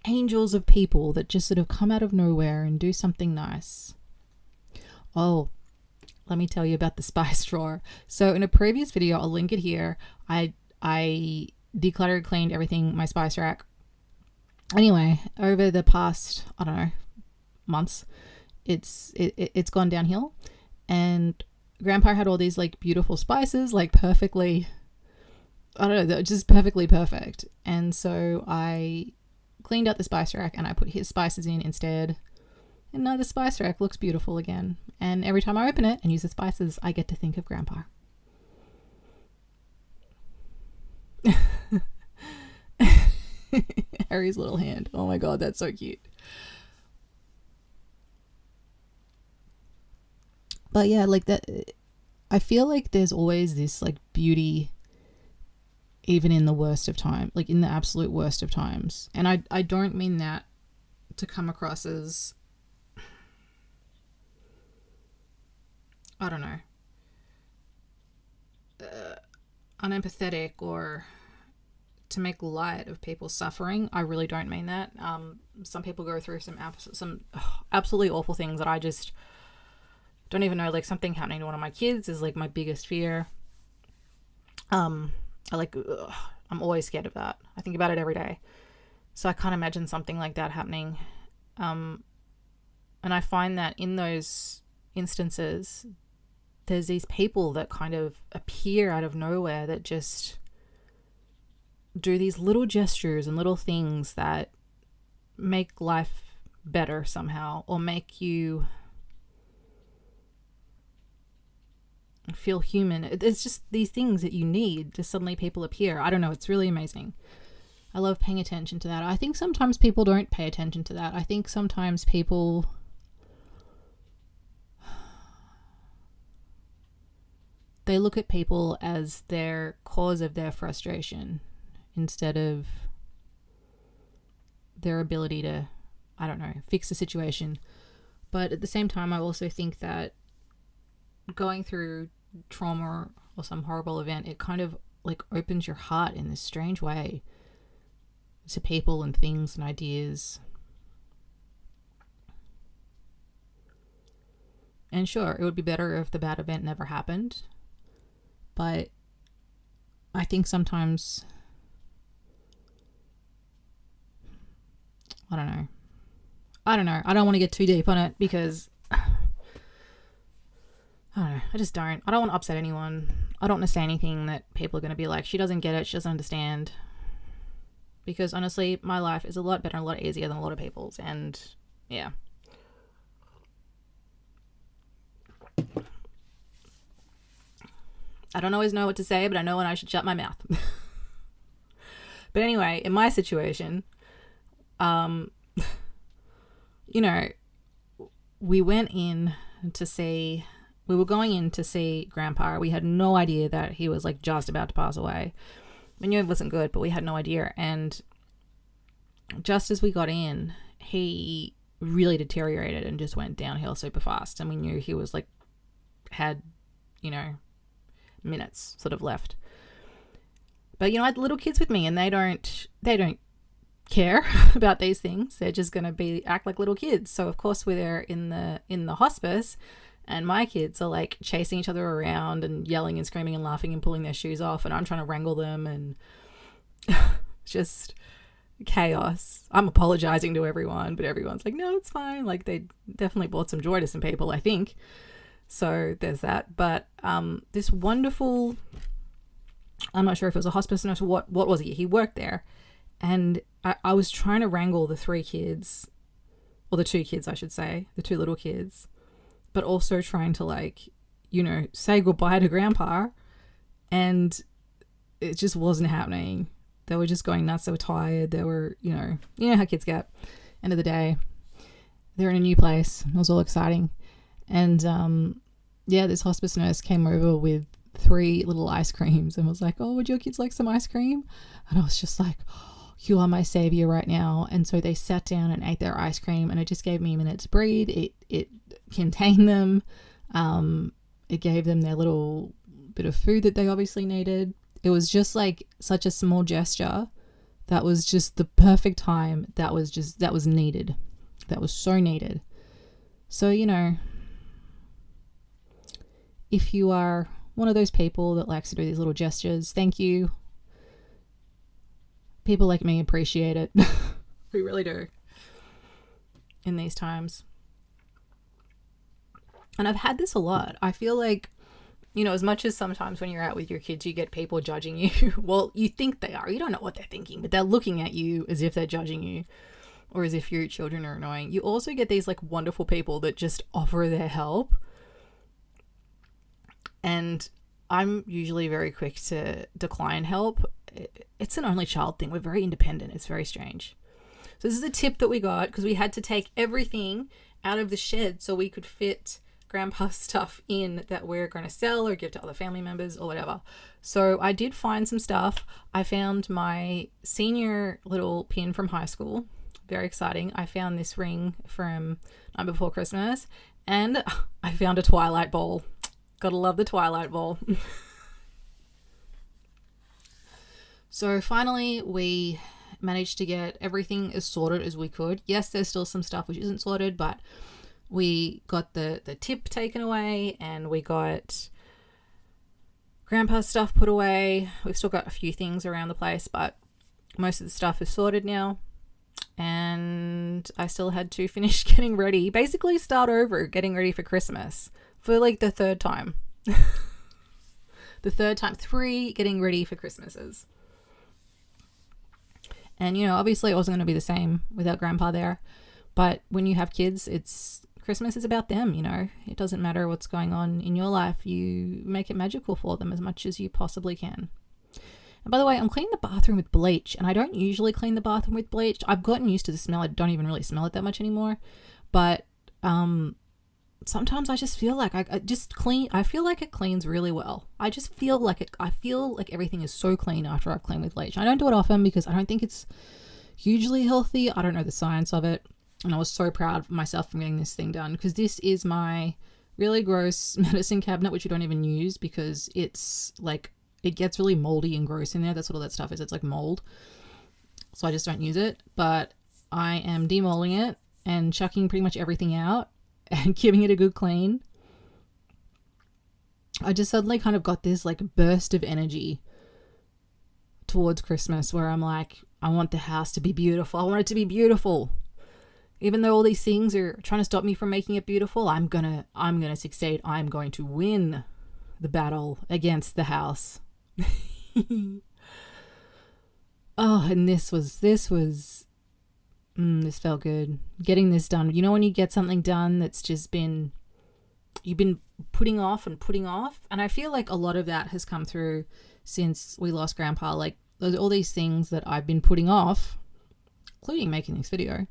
angels of people that just sort of come out of nowhere and do something nice. Oh, let me tell you about the spice drawer. So in a previous video, I'll link it here, I decluttered, cleaned everything, my spice rack. Anyway, over the past, I don't know, months, it's gone downhill, and Grandpa had all these like beautiful spices, like perfectly, I don't know, just perfectly perfect. And so I cleaned out the spice rack and I put his spices in instead. And now the spice rack looks beautiful again. And every time I open it and use the spices, I get to think of Grandpa. Harry's little hand. Oh my God, that's so cute. But yeah, like that, I feel like there's always this like beauty even in the worst of time, like in the absolute worst of times. And I don't mean that to come across as, I don't know, unempathetic or to make light of people's suffering. I really don't mean that. Some people go through some absolutely awful things that I just don't even know. Like something happening to one of my kids is like my biggest fear. I'm always scared of that. I think about it every day. So I can't imagine something like that happening. And I find that in those instances, there's these people that kind of appear out of nowhere that just do these little gestures and little things that make life better somehow, or make you feel human. It's just these things that you need, just suddenly people appear. I don't know, it's really amazing. I love paying attention to that. I think sometimes people don't pay attention to that. I think sometimes people they look at people as their cause of their frustration instead of their ability to, I don't know, fix the situation. But at the same time, I also think that going through trauma or some horrible event, it kind of like opens your heart in this strange way to people and things and ideas. And sure, it would be better if the bad event never happened, but I think sometimes, I don't know. I don't want to get too deep on it because I don't know. I just don't. I don't want to upset anyone. I don't want to say anything that people are going to be like, she doesn't get it, she doesn't understand. Because honestly, my life is a lot better and a lot easier than a lot of people's. And yeah. I don't always know what to say, but I know when I should shut my mouth. But anyway, in my situation, you know, we were going in to see Grandpa. We had no idea that he was like just about to pass away. We knew it wasn't good, but we had no idea. And just as we got in, he really deteriorated and just went downhill super fast. And we knew he was like, had, you know, minutes sort of left. But, you know, I had little kids with me and they don't care about these things. They're just going to act like little kids. So of course we're there in the hospice, and my kids are like chasing each other around and yelling and screaming and laughing and pulling their shoes off, and I'm trying to wrangle them, and just chaos. I'm apologizing to everyone, but everyone's like, no, it's fine. Like they definitely brought some joy to some people, I think. So there's that. But this wonderful, I'm not sure if it was a hospice nurse or what was he? He worked there. And I was trying to wrangle the 3 kids, or the 2 kids, I should say, the 2 little kids, but also trying to, like, you know, say goodbye to Grandpa. And it just wasn't happening. They were just going nuts. They were tired. They were, you know how kids get. End of the day, they're in a new place. It was all exciting. And yeah, this hospice nurse came over with 3 little ice creams and was like, oh, would your kids like some ice cream? And I was just like, you are my savior right now. And so they sat down and ate their ice cream, and it just gave me a minute to breathe. It contained them. It gave them their little bit of food that they obviously needed. It was just like such a small gesture that was just the perfect time. That was needed. That was so needed. So, you know, if you are one of those people that likes to do these little gestures, thank you. People like me appreciate it. We really do in these times. And I've had this a lot. I feel like, you know, as much as sometimes when you're out with your kids, you get people judging you. Well, you think they are. You don't know what they're thinking, but they're looking at you as if they're judging you or as if your children are annoying. You also get these like wonderful people that just offer their help. And I'm usually very quick to decline help. It's an only child thing. We're very independent. It's very strange. So this is a tip that we got because we had to take everything out of the shed so we could fit grandpa's stuff in that we're going to sell or give to other family members or whatever. So I did find some stuff. I found my senior little pin from high school. Very exciting. I found this ring from Night Before Christmas, and I found a Twilight ball. Gotta love the Twilight ball. So finally we managed to get everything as sorted as we could. Yes, there's still some stuff which isn't sorted, but we got the tip taken away and we got grandpa's stuff put away. We've still got a few things around the place, but most of the stuff is sorted now. And I still had to finish getting ready, basically start over getting ready for Christmas for like the third time. The third time, 3 getting ready for Christmases. And, you know, obviously it wasn't going to be the same without grandpa there. But when you have kids, Christmas is about them, you know. It doesn't matter what's going on in your life. You make it magical for them as much as you possibly can. And by the way, I'm cleaning the bathroom with bleach. And I don't usually clean the bathroom with bleach. I've gotten used to the smell. I don't even really smell it that much anymore. But sometimes I just feel like I feel like it cleans really well. I feel like everything is so clean after I've cleaned with bleach. I don't do it often because I don't think it's hugely healthy. I don't know the science of it. And I was so proud of myself for getting this thing done because this is my really gross medicine cabinet, which we don't even use because it's like, it gets really moldy and gross in there. That's what all that stuff is. It's like mold. So I just don't use it. But I am demolding it and chucking pretty much everything out and giving it a good clean. I just suddenly kind of got this like burst of energy towards Christmas where I'm like, I want the house to be beautiful. I want it to be beautiful. Even though all these things are trying to stop me from making it beautiful, I'm gonna succeed. I'm going to win the battle against the house. Oh, and this felt good. Getting this done. You know when you get something done that's just you've been putting off, and I feel like a lot of that has come through since we lost grandpa. Like all these things that I've been putting off, including making this video,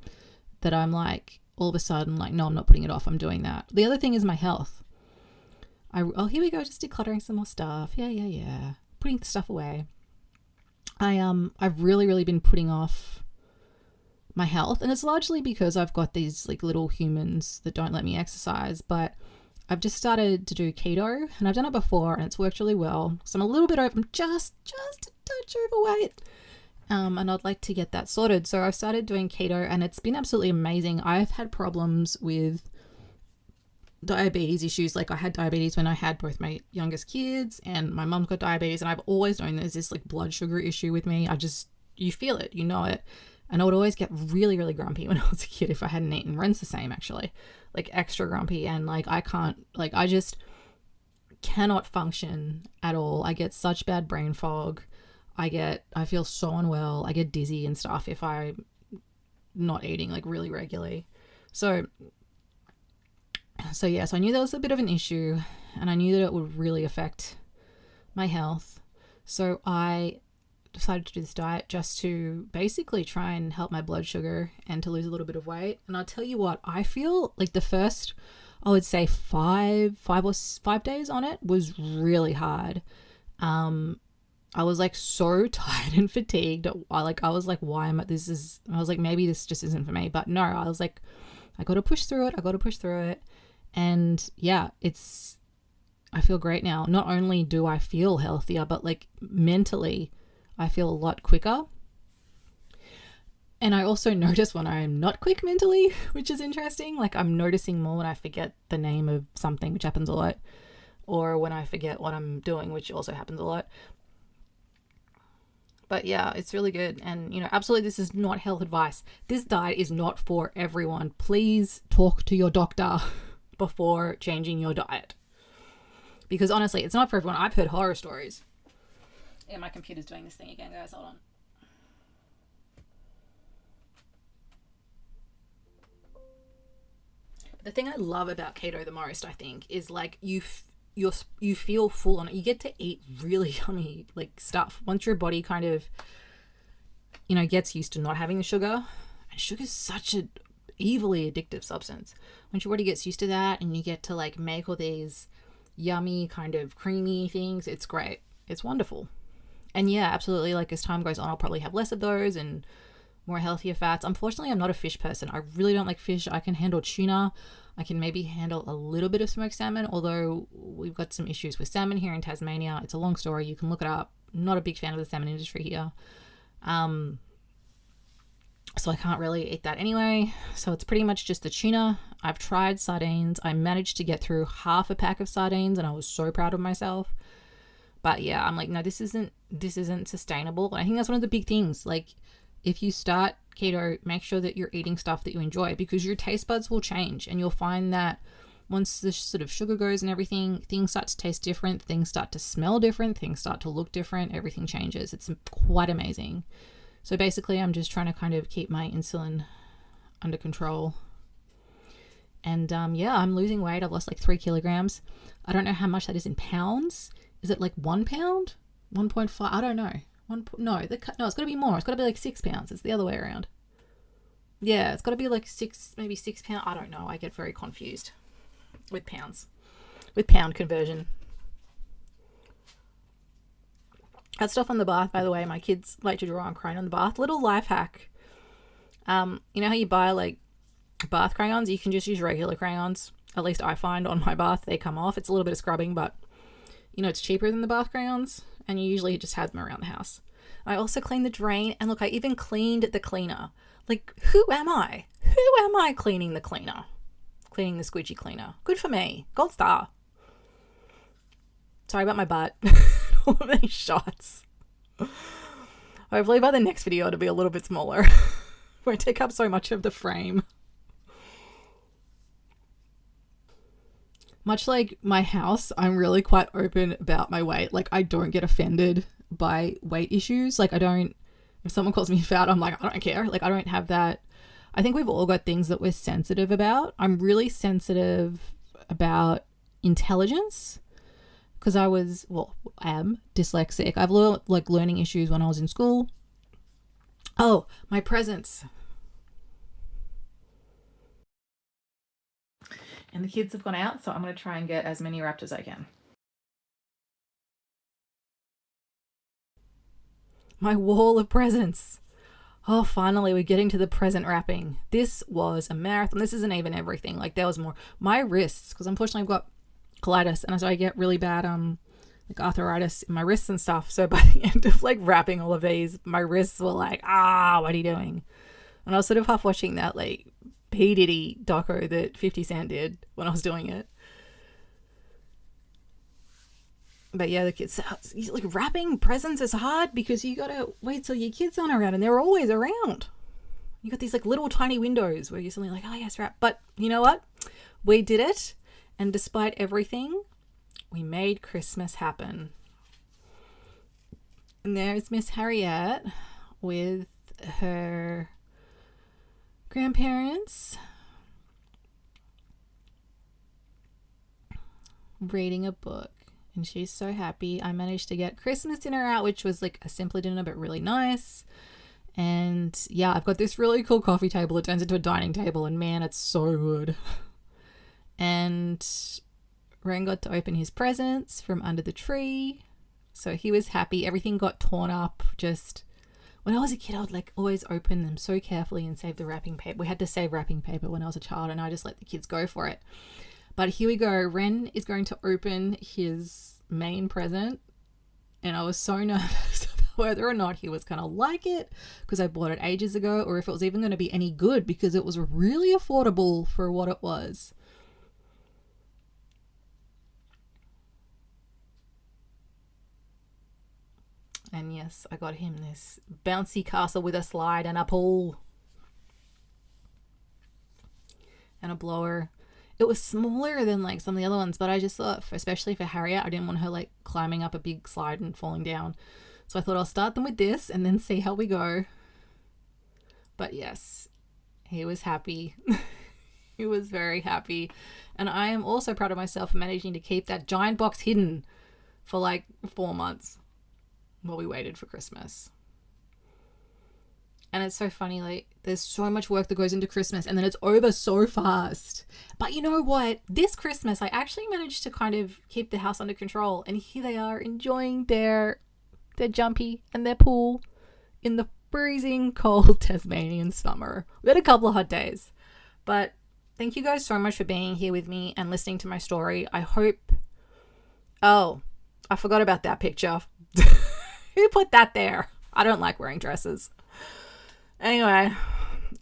that I'm like all of a sudden like, no, I'm not putting it off. I'm doing that. The other thing is my health. Here we go, just decluttering some more stuff. Yeah. Putting stuff away. I've really been putting off my health, and it's largely because I've got these like little humans that don't let me exercise, but I've just started to do keto, and I've done it before and it's worked really well. So I'm a little bit over, I'm just a touch overweight. And I'd like to get that sorted. So I've started doing keto and it's been absolutely amazing. I've had problems with diabetes issues. Like I had diabetes when I had both my youngest kids, and my mum's got diabetes, and I've always known there's this like blood sugar issue with me. You feel it, you know it. And I would always get really grumpy when I was a kid if I hadn't eaten. Ren's the same actually, like extra grumpy, and like I just cannot function at all. I get such bad brain fog. I feel so unwell. I get dizzy and stuff if I'm not eating like really regularly. So yes, I knew that was a bit of an issue, and I knew that it would really affect my health. So I decided to do this diet just to basically try and help my blood sugar and to lose a little bit of weight. And I'll tell you what, I feel like the first, I would say 5 days on it was really hard. I was like so tired and fatigued. I was like, why am I, I was like, maybe this just isn't for me. But no, I was like, I got to push through it. And yeah, I feel great now. Not only do I feel healthier, but like mentally, I feel a lot quicker. And I also notice when I'm not quick mentally, which is interesting. Like I'm noticing more when I forget the name of something, which happens a lot, or when I forget what I'm doing, which also happens a lot. But yeah, it's really good. And, you know, absolutely, this is not health advice. This diet is not for everyone. Please talk to your doctor before changing your diet. Because honestly, it's not for everyone. I've heard horror stories. Yeah, my computer's doing this thing again, guys. Hold on. The thing I love about keto the most, I think, is like you feel full on it. You get to eat really yummy like stuff once your body kind of, you know, gets used to not having the sugar. And sugar is such a evilly addictive substance. Once your body gets used to that and you get to like make all these yummy kind of creamy things, it's great. It's wonderful. And yeah, absolutely, like as time goes on, I'll probably have less of those and more healthier fats. Unfortunately, I'm not a fish person. I really don't like fish. I can handle tuna. I can maybe handle a little bit of smoked salmon, although we've got some issues with salmon here in Tasmania. It's a long story. You can look it up. I'm not a big fan of the salmon industry here. So I can't really eat that anyway. So it's pretty much just the tuna. I've tried sardines. I managed to get through half a pack of sardines and I was so proud of myself. But yeah, I'm like, no, this isn't sustainable. And I think that's one of the big things. Like, if you start keto, make sure that you're eating stuff that you enjoy, because your taste buds will change and you'll find that once the sort of sugar goes and everything, things start to taste different, things start to smell different, things start to look different, everything changes. It's quite amazing. So basically, I'm just trying to kind of keep my insulin under control. And yeah, I'm losing weight. I've lost like 3 kilograms. I don't know how much that is in pounds. Is it like 1 pound? 1.5? I don't know. No, it's got to be more. It's got to be like 6 pounds. It's the other way around. Yeah, it's got to be like 6, maybe 6 pounds. I don't know. I get very confused with pounds, with pound conversion. That stuff on the bath, by the way, my kids like to draw on crayon on the bath. Little life hack. You know how you buy like bath crayons? You can just use regular crayons. At least I find on my bath they come off. It's a little bit of scrubbing, but you know, it's cheaper than the bath crayons, and you usually just have them around the house. I also cleaned the drain, and look, I even cleaned the cleaner. Like, who am I? Who am I cleaning the cleaner? Cleaning the squidgy cleaner. Good for me. Gold star. Sorry about my butt. All of these shots. Hopefully by the next video it'll be a little bit smaller. Won't take up so much of the frame. Much like my house, I'm really quite open about my weight. Like, I don't get offended by weight issues. Like, if someone calls me fat, I'm like, I don't care. Like, I don't have that. I think we've all got things that we're sensitive about. I'm really sensitive about intelligence because I am dyslexic. I've learning issues when I was in school. Oh, my presents. And the kids have gone out, so I'm going to try and get as many wrapped as I can. My wall of presents. Oh, finally, we're getting to the present wrapping. This was a marathon. This isn't even everything. Like, there was more. My wrists, because unfortunately I've got colitis, and so I get really bad like arthritis in my wrists and stuff. So by the end of like wrapping all of these, my wrists were like, what are you doing? And I was sort of half watching that like P. Diddy doco that 50 Cent did when I was doing it. But yeah, the kids, like, wrapping presents is hard because you gotta wait till your kids aren't around, and they're always around. You got these like little tiny windows where you're suddenly like, oh yes, wrap. But you know what? We did it, and despite everything, we made Christmas happen. And there's Miss Harriet with her grandparents reading a book, and she's so happy. I managed to get Christmas dinner out, which was like a simpler dinner but really nice. And yeah, I've got this really cool coffee table. It turns into a dining table, and man, it's so good. And Ren got to open his presents from under the tree, so he was happy. Everything got torn up. Just when I was a kid, I would like always open them so carefully and save the wrapping paper. We had to save wrapping paper when I was a child, and I just let the kids go for it. But here we go. Ren is going to open his main present. And I was so nervous about whether or not he was going to like it because I bought it ages ago, or if it was even going to be any good because it was really affordable for what it was. And yes, I got him this bouncy castle with a slide and a pool. And a blower. It was smaller than like some of the other ones, but I just thought, especially for Harriet, I didn't want her like climbing up a big slide and falling down. So I thought I'll start them with this and then see how we go. But yes, he was happy. He was very happy. And I am also proud of myself for managing to keep that giant box hidden for like 4 months while we waited for Christmas. And it's so funny, like, there's so much work that goes into Christmas and then it's over so fast. But you know what? This Christmas, I actually managed to kind of keep the house under control. And here they are enjoying their jumpy and their pool in the freezing cold Tasmanian summer. We had a couple of hot days. But thank you guys so much for being here with me and listening to my story. I hope... Oh, I forgot about that picture. Who put that there? I don't like wearing dresses. Anyway,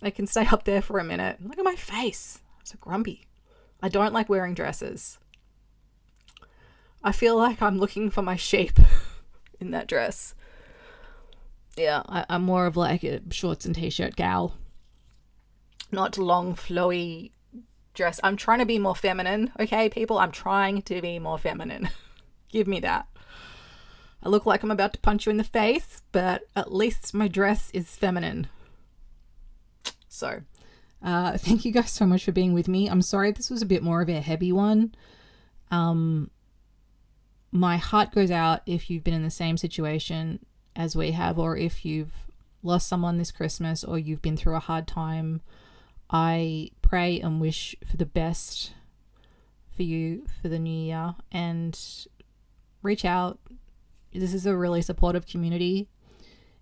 I can stay up there for a minute. Look at my face. I'm so grumpy. I don't like wearing dresses. I feel like I'm looking for my shape in that dress. Yeah, I'm more of like a shorts and t-shirt gal. Not long, flowy dress. I'm trying to be more feminine, okay, people? I'm trying to be more feminine. Give me that. I look like I'm about to punch you in the face, but at least my dress is feminine. So, thank you guys so much for being with me. I'm sorry this was a bit more of a heavy one. My heart goes out if you've been in the same situation as we have, or if you've lost someone this Christmas, or you've been through a hard time. I pray and wish for the best for you for the new year, and reach out. This is a really supportive community.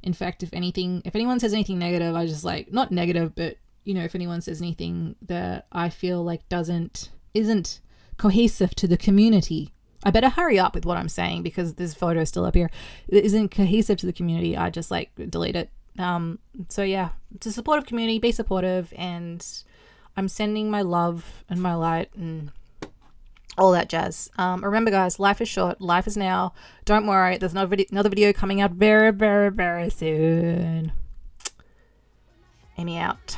In fact, if anyone says anything negative, I just like, not negative, but you know, if anyone says anything that I feel like isn't cohesive to the community, I better hurry up with what I'm saying because this photo is still up here. It isn't cohesive to the community. I just like delete it. So yeah, it's a supportive community. Be supportive, and I'm sending my love and my light and all that jazz. Remember guys, life is short. Life is now. Don't worry. There's another video coming out very, very, very soon. Amy out.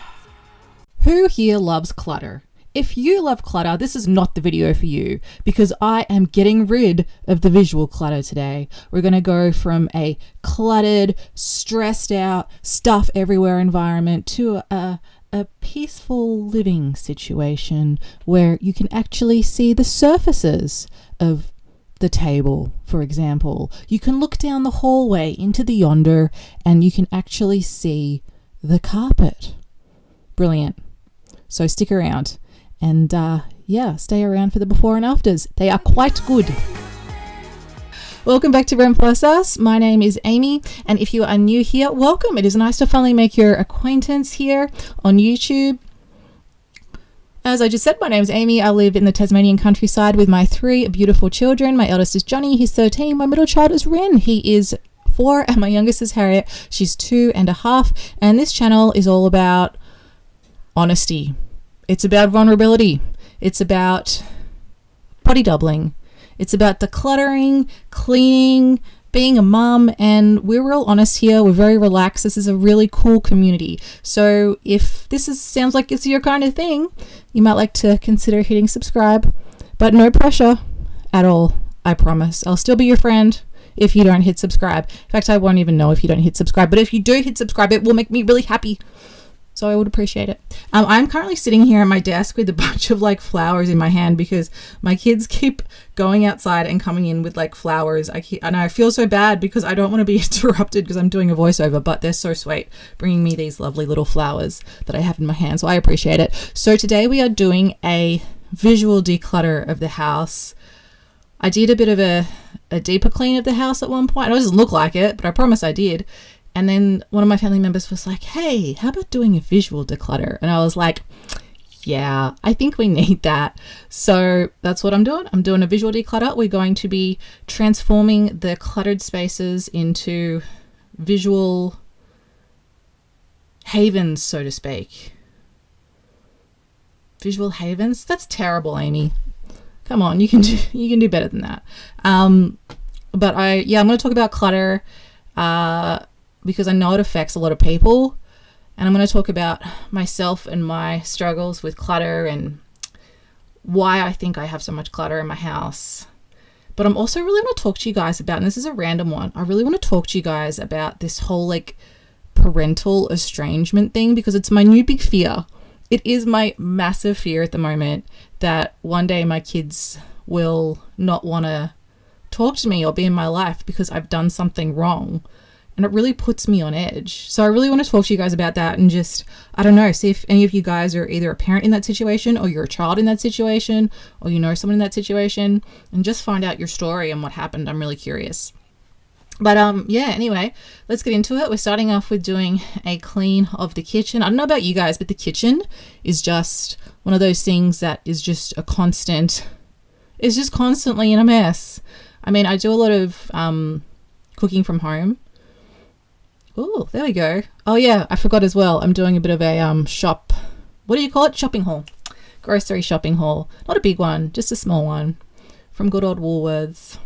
Who here loves clutter? If you love clutter, this is not the video for you, because I am getting rid of the visual clutter today. We're going to go from a cluttered, stressed out, stuff everywhere environment to a peaceful living situation where you can actually see the surfaces of the table, for example. You can look down the hallway into the yonder and you can actually see the carpet. Brilliant. So stick around and stay around for the before and afters. They are quite good. Welcome back to Ren Plus Us. My name is Amy, and if you are new here, welcome. It is nice to finally make your acquaintance here on YouTube. As I just said, my name is Amy. I live in the Tasmanian countryside with my 3 beautiful children. My eldest is Johnny, he's 13. My middle child is Ren, he is 4, and my youngest is Harriet, she's 2.5. And this channel is all about honesty. It's about vulnerability. It's about body doubling. It's about decluttering, cleaning, being a mum, and we're real honest here. We're very relaxed. This is a really cool community. So if sounds like it's your kind of thing, you might like to consider hitting subscribe, but no pressure at all. I promise. I'll still be your friend if you don't hit subscribe. In fact, I won't even know if you don't hit subscribe, but if you do hit subscribe, it will make me really happy. So I would appreciate it. I'm currently sitting here at my desk with a bunch of like flowers in my hand because my kids keep going outside and coming in with like flowers. And I feel so bad because I don't want to be interrupted because I'm doing a voiceover, but they're so sweet, bringing me these lovely little flowers that I have in my hand. So I appreciate it. So today we are doing a visual declutter of the house. I did a bit of a deeper clean of the house at one point. It doesn't look like it, but I promise I did. And then one of my family members was like, hey, how about doing a visual declutter? And I was like, Yeah, I think we need that. So that's what I'm doing. I'm doing a visual declutter. We're going to be transforming the cluttered spaces into visual havens, so to speak. Visual havens? That's terrible, Amy. Come on, you can do better than that. But I'm going to talk about clutter because I know it affects a lot of people. And I'm going to talk about myself and my struggles with clutter and why I think I have so much clutter in my house. But I'm also really going to talk to you guys about, and this is a random one, I really want to talk to you guys about this whole like parental estrangement thing, because it's my new big fear. It is my massive fear at the moment that one day my kids will not want to talk to me or be in my life because I've done something wrong. And it really puts me on edge. So I really want to talk to you guys about that and just, I don't know, see if any of you guys are either a parent in that situation or you're a child in that situation or you know someone in that situation, and just find out your story and what happened. I'm really curious. But anyway, let's get into it. We're starting off with doing a clean of the kitchen. I don't know about you guys, but the kitchen is just one of those things that is just a constant, it's just constantly in a mess. I mean, I do a lot of cooking from home. Oh, there we go. Oh yeah, I forgot as well. I'm doing a bit of a what do you call it? Shopping haul. Grocery shopping haul. Not a big one, just a small one from good old Woolworths.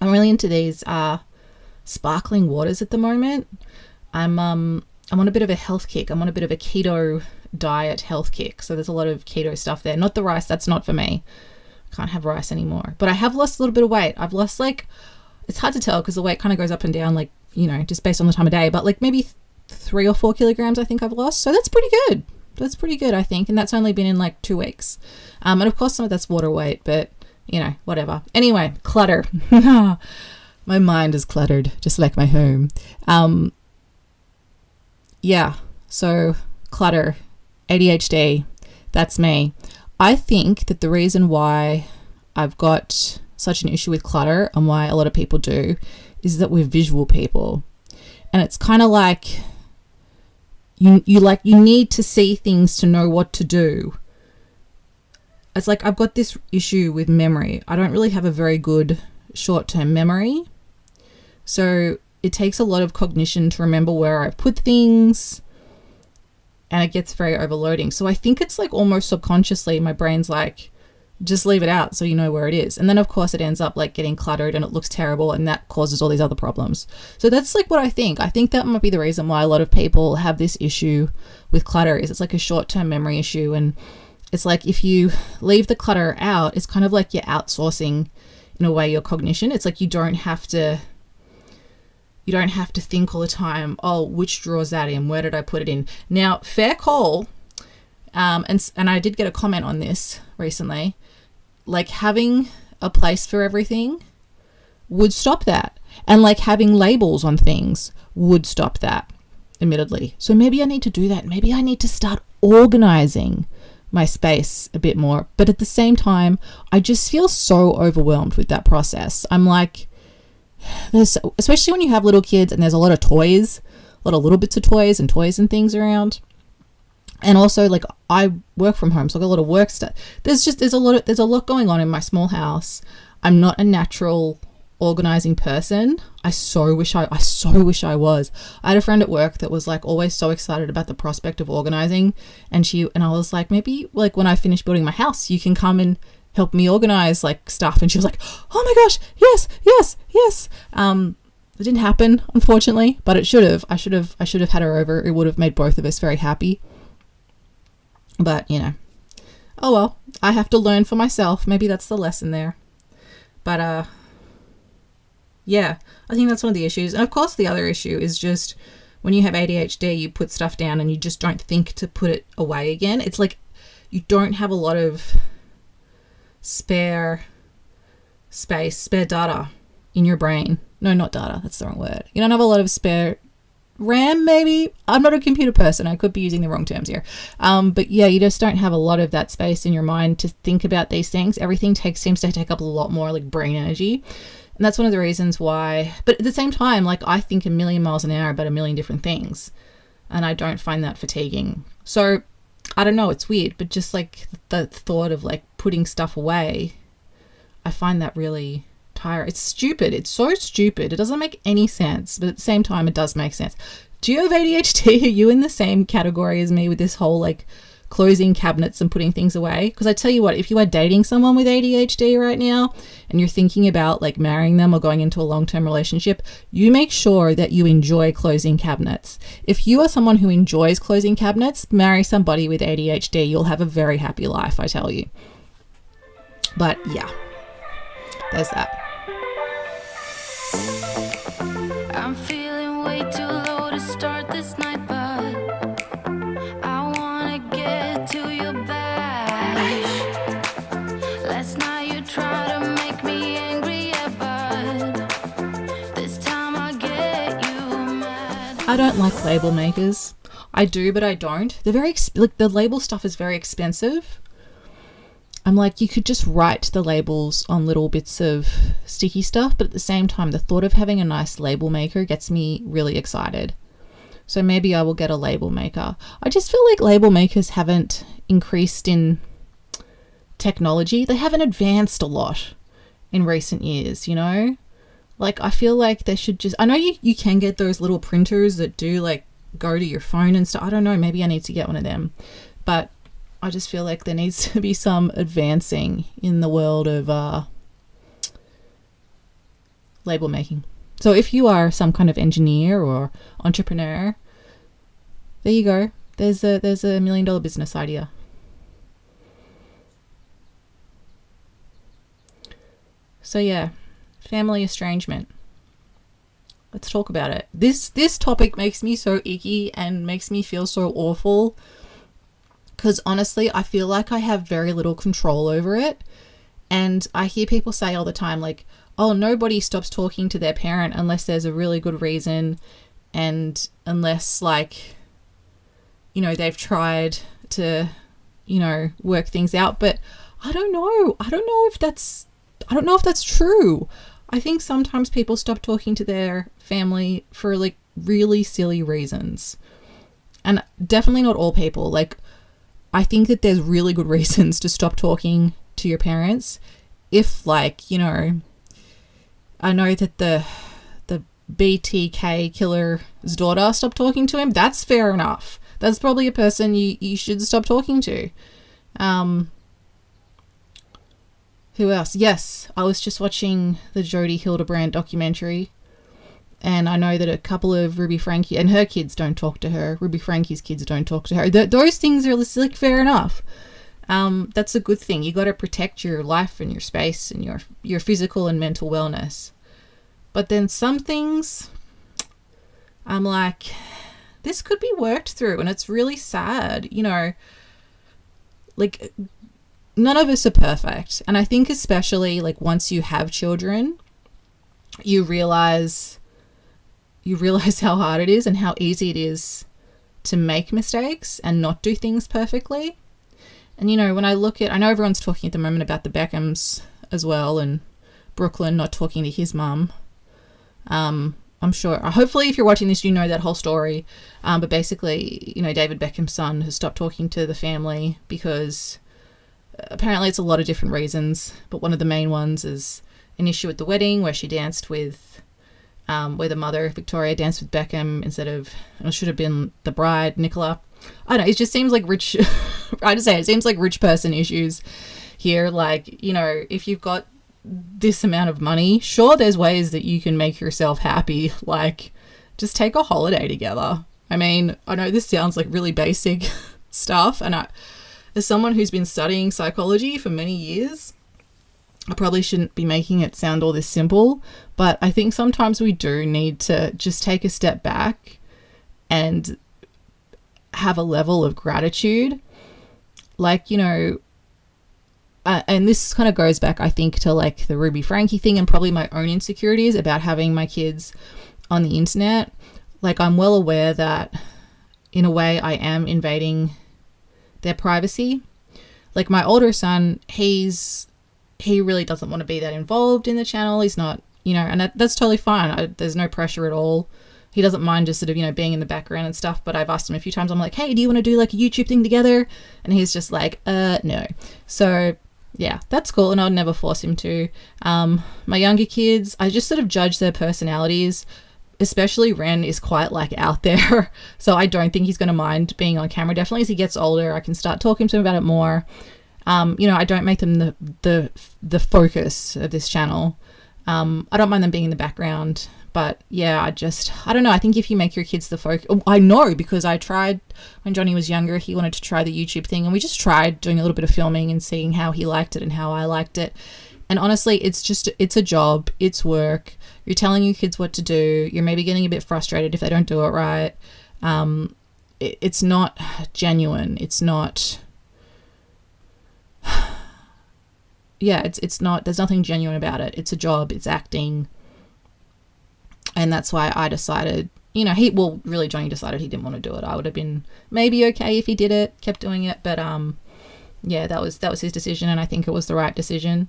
I'm really into these sparkling waters at the moment. I'm on a bit of a health kick. I'm on a bit of a keto diet health kick. So there's a lot of keto stuff there. Not the rice, that's not for me. Can't have rice anymore. But I have lost a little bit of weight. I've lost it's hard to tell because the weight kind of goes up and down, like, you know, just based on the time of day, but like maybe 3 or 4 kilograms I think I've lost. So that's pretty good. That's pretty good, I think. And that's only been in like 2 weeks. And of course some of that's water weight, but you know, whatever. Anyway, clutter. My mind is cluttered, just like my home. So clutter, ADHD, that's me. I think that the reason why I've got such an issue with clutter and why a lot of people do is that we're visual people. And it's kind of like you need to see things to know what to do. It's like I've got this issue with memory. I don't really have a very good short-term memory. So it takes a lot of cognition to remember where I've put things, and it gets very overloading. So I think it's like almost subconsciously my brain's like, just leave it out so you know where it is. And then of course it ends up like getting cluttered and it looks terrible, and that causes all these other problems. So that's like what I think. I think that might be the reason why a lot of people have this issue with clutter, is it's like a short-term memory issue. And it's like if you leave the clutter out, it's kind of like you're outsourcing in a way your cognition. It's like you don't have to think all the time, oh, which drawer is that in? Where did I put it in? Now, fair call. And I did get a comment on this recently. Like having a place for everything would stop that. And like having labels on things would stop that, admittedly. So maybe I need to do that. Maybe I need to start organizing my space a bit more. But at the same time, I just feel so overwhelmed with that process. I'm like, especially when you have little kids and there's a lot of toys, a lot of little bits of toys and things around. And also, like, I work from home, so I've got a lot of work stuff. There's a lot going on in my small house. I'm not a natural organizing person. I so wish I was. I had a friend at work that was like always so excited about the prospect of organizing, and I was like, maybe like when I finish building my house, you can come and help me organize like stuff. And she was like, oh my gosh, yes. It didn't happen, unfortunately, but it should have. I should have had her over. It would have made both of us very happy. But, you know, oh well, I have to learn for myself. Maybe that's the lesson there. But, yeah, I think that's one of the issues. And of course, the other issue is just when you have ADHD, you put stuff down and you just don't think to put it away again. It's like you don't have a lot of spare data in your brain. No, not data. That's the wrong word. You don't have a lot of spare RAM, maybe. I'm not a computer person. I could be using the wrong terms here. But yeah, you just don't have a lot of that space in your mind to think about these things. Everything seems to take up a lot more like brain energy. And that's one of the reasons why. But at the same time, like I think a million miles an hour about a million different things. And I don't find that fatiguing. So I don't know, it's weird, but just like the thought of like putting stuff away, I find that really tiring. It's stupid. It's so stupid. It doesn't make any sense, but at the same time, it does make sense. Do you have ADHD? Are you in the same category as me with this whole like closing cabinets and putting things away? Because I tell you what, if you are dating someone with ADHD right now and you're thinking about like marrying them or going into a long-term relationship, you make sure that you enjoy closing cabinets. If you are someone who enjoys closing cabinets, marry somebody with ADHD. You'll have a very happy life, I tell you. But yeah, there's that. I'm feeling way too low to start this night, but I wanna get to your back. Last night you tried to make me angry, yeah, but this time I get you mad. I don't like label makers. I do, but I don't. They're very like the label stuff is very expensive. I'm like, you could just write the labels on little bits of sticky stuff, but at the same time, the thought of having a nice label maker gets me really excited. So maybe I will get a label maker. I just feel like label makers haven't increased in technology. They haven't advanced a lot in recent years, you know? Like, I feel like they should just... I know you can get those little printers that do, like, go to your phone and stuff. I don't know. Maybe I need to get one of them. But I just feel like there needs to be some advancing in the world of label making. So if you are some kind of engineer or entrepreneur, there you go. There's a $1 million business idea. So yeah, family estrangement. Let's talk about it. This topic makes me so icky and makes me feel so awful. Because honestly, I feel like I have very little control over it. And I hear people say all the time, like, oh, nobody stops talking to their parent unless there's a really good reason and unless, like, you know, they've tried to, you know, work things out. But I don't know. I don't know if that's true. I think sometimes people stop talking to their family for, like, really silly reasons. And definitely not all people. Like, I think that there's really good reasons to stop talking to your parents. If, like, you know, I know that the BTK killer's daughter stopped talking to him. That's fair enough. That's probably a person you should stop talking to. Who else? Yes, I was just watching the Jodie Hildebrand documentary. And I know that a couple of Ruby Frankie and her kids don't talk to her. Ruby Frankie's kids don't talk to her. Those things are, like, fair enough. That's a good thing. You got to protect your life and your space and your physical and mental wellness. But then some things, I'm like, this could be worked through, and it's really sad. You know, like, none of us are perfect. And I think especially, like, once you have children, you realize how hard it is and how easy it is to make mistakes and not do things perfectly. And, you know, when I know everyone's talking at the moment about the Beckhams as well, and Brooklyn not talking to his mum. I'm sure, hopefully if you're watching this, you know that whole story. But basically, you know, David Beckham's son has stopped talking to the family because apparently it's a lot of different reasons. But one of the main ones is an issue at the wedding where she danced with where the mother, Victoria, danced with Beckham instead of, it should have been the bride, Nicola. I don't know, it just seems like rich, it seems like rich person issues here. Like, you know, if you've got this amount of money, sure, there's ways that you can make yourself happy. Like, just take a holiday together. I mean, I know this sounds like really basic stuff, and as someone who's been studying psychology for many years, I probably shouldn't be making it sound all this simple, but I think sometimes we do need to just take a step back and have a level of gratitude. Like, you know, and this kind of goes back, I think, to like the Ruby Frankie thing and probably my own insecurities about having my kids on the internet. Like, I'm well aware that in a way I am invading their privacy. Like, my older son, he really doesn't want to be that involved in the channel. He's not, you know, and that's totally fine. There's no pressure at all he doesn't mind just sort of, you know, being in the background and stuff. But I've asked him a few times, I'm like, hey, do you want to do like a YouTube thing together? And he's just like, no. So yeah, that's cool. And I would never force him to. My younger kids, I just sort of judge their personalities. Especially Ren is quite like out there. So I don't think he's going to mind being on camera. Definitely as he gets older, I can start talking to him about it more. You know, I don't make them the focus of this channel. I don't mind them being in the background. But yeah, I don't know. I think if you make your kids the focus, I know because I tried when Johnny was younger, he wanted to try the YouTube thing, and we just tried doing a little bit of filming and seeing how he liked it and how I liked it. And honestly, it's a job, it's work. You're telling your kids what to do. You're maybe getting a bit frustrated if they don't do it right. It's not genuine. It's not, yeah, it's not, there's nothing genuine about it. It's a job, it's acting. And that's why I decided, you know, Johnny decided he didn't want to do it. I would have been maybe okay if he did it, kept doing it. But yeah, that was his decision, and I think it was the right decision.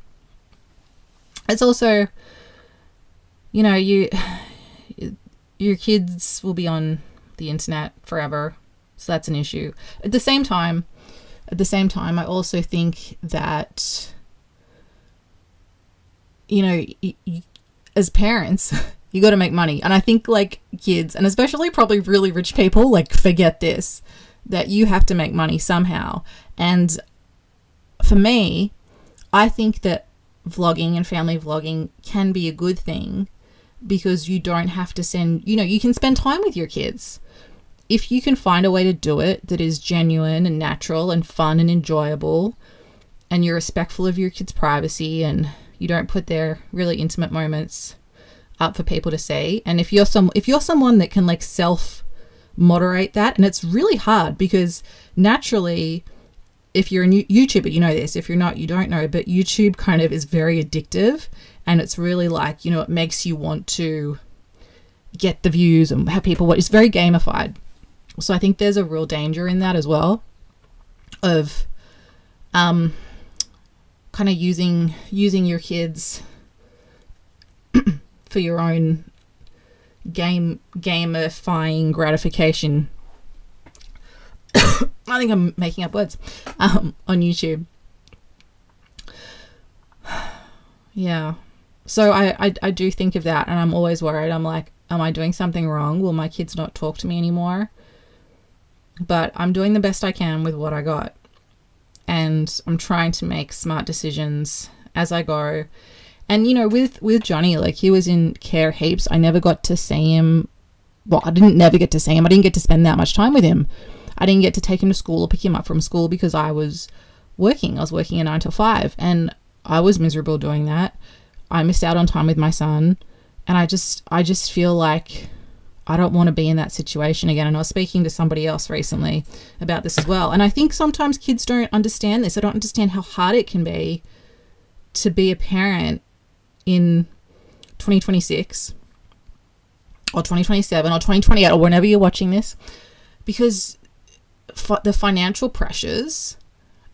It's also, you know, your kids will be on the internet forever, so that's an issue. At the same time, I also think that, you know, as parents, you got to make money. And I think like kids, and especially probably really rich people, like forget this, that you have to make money somehow. And for me, I think that vlogging and family vlogging can be a good thing because you don't have to you can spend time with your kids. If you can find a way to do it that is genuine and natural and fun and enjoyable, and you're respectful of your kids' privacy and you don't put their really intimate moments up for people to see. And if you're someone that can like self moderate that, and it's really hard because naturally, if you're a new YouTuber, you know this. If you're not, you don't know. But YouTube kind of is very addictive, and it's really like, you know, it makes you want to get the views and have people watch. It's very gamified. So I think there's a real danger in that as well, of kind of using your kids for your own gamifying gratification. I think I'm making up words on YouTube. Yeah. So I do think of that, and I'm always worried. I'm like, am I doing something wrong? Will my kids not talk to me anymore? But I'm doing the best I can with what I got. And I'm trying to make smart decisions as I go. And, you know, with Johnny, like he was in care heaps. I never got to see him. Well, I didn't never get to see him. I didn't get to spend that much time with him. I didn't get to take him to school or pick him up from school because I was working. I was working a 9 to 5, and I was miserable doing that. I missed out on time with my son, and I just feel like I don't want to be in that situation again. And I was speaking to somebody else recently about this as well. And I think sometimes kids don't understand this. They don't understand how hard it can be to be a parent in 2026 or 2027 or 2028 or whenever you're watching this, because the financial pressures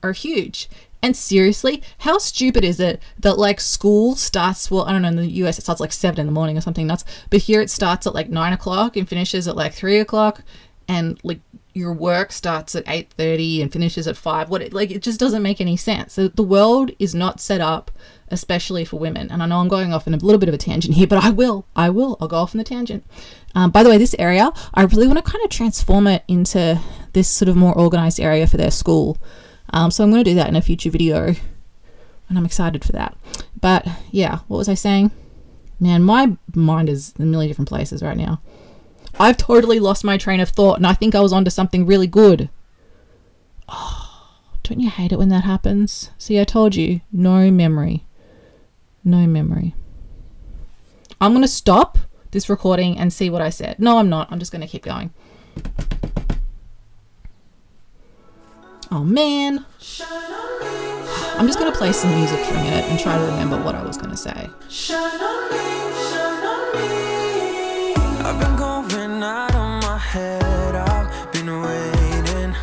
are huge. And seriously, how stupid is it that like school starts, well, I don't know, in the US it starts like 7 in the morning or something nuts, but here it starts at like 9 o'clock and finishes at like 3 o'clock, and like your work starts at 8:30 and finishes at 5. It just doesn't make any sense. The world is not set up especially for women. And I know I'm going off in a little bit of a tangent here, but I'll go off on the tangent. By the way, this area, I really want to kind of transform it into this sort of more organized area for their school. So I'm going to do that in a future video, and I'm excited for that. But yeah, what was I saying? Man, my mind is in a million different places right now. I've totally lost my train of thought, and I think I was onto something really good. Oh, don't you hate it when that happens? See, I told you, no memory. No memory. I'm going to stop this recording and see what I said. No, I'm not. I'm just going to keep going. Oh, man. I'm just going to play some music for a minute and try to remember what I was going to say. I've been going out of my head. I've been waiting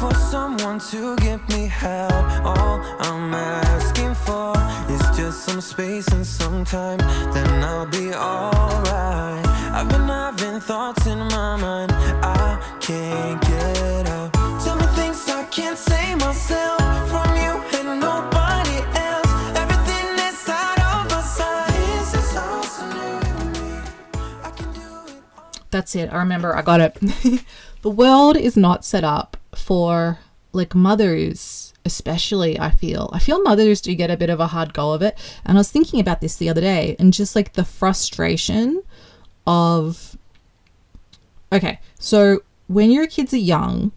for someone to give me help. All I'm asking for is just just some space and some time, then I'll be alright. I've been having thoughts in my mind I can't get out. Tell me things I can't say myself, from you and nobody else. Everything is out of my sight. This is all so new to me. I can do it all. That's it. I remember. I got it. The world is not set up for like mothers, especially. I feel mothers do get a bit of a hard go of it. And I was thinking about this the other day, and just like the frustration of, okay, so when your kids are young,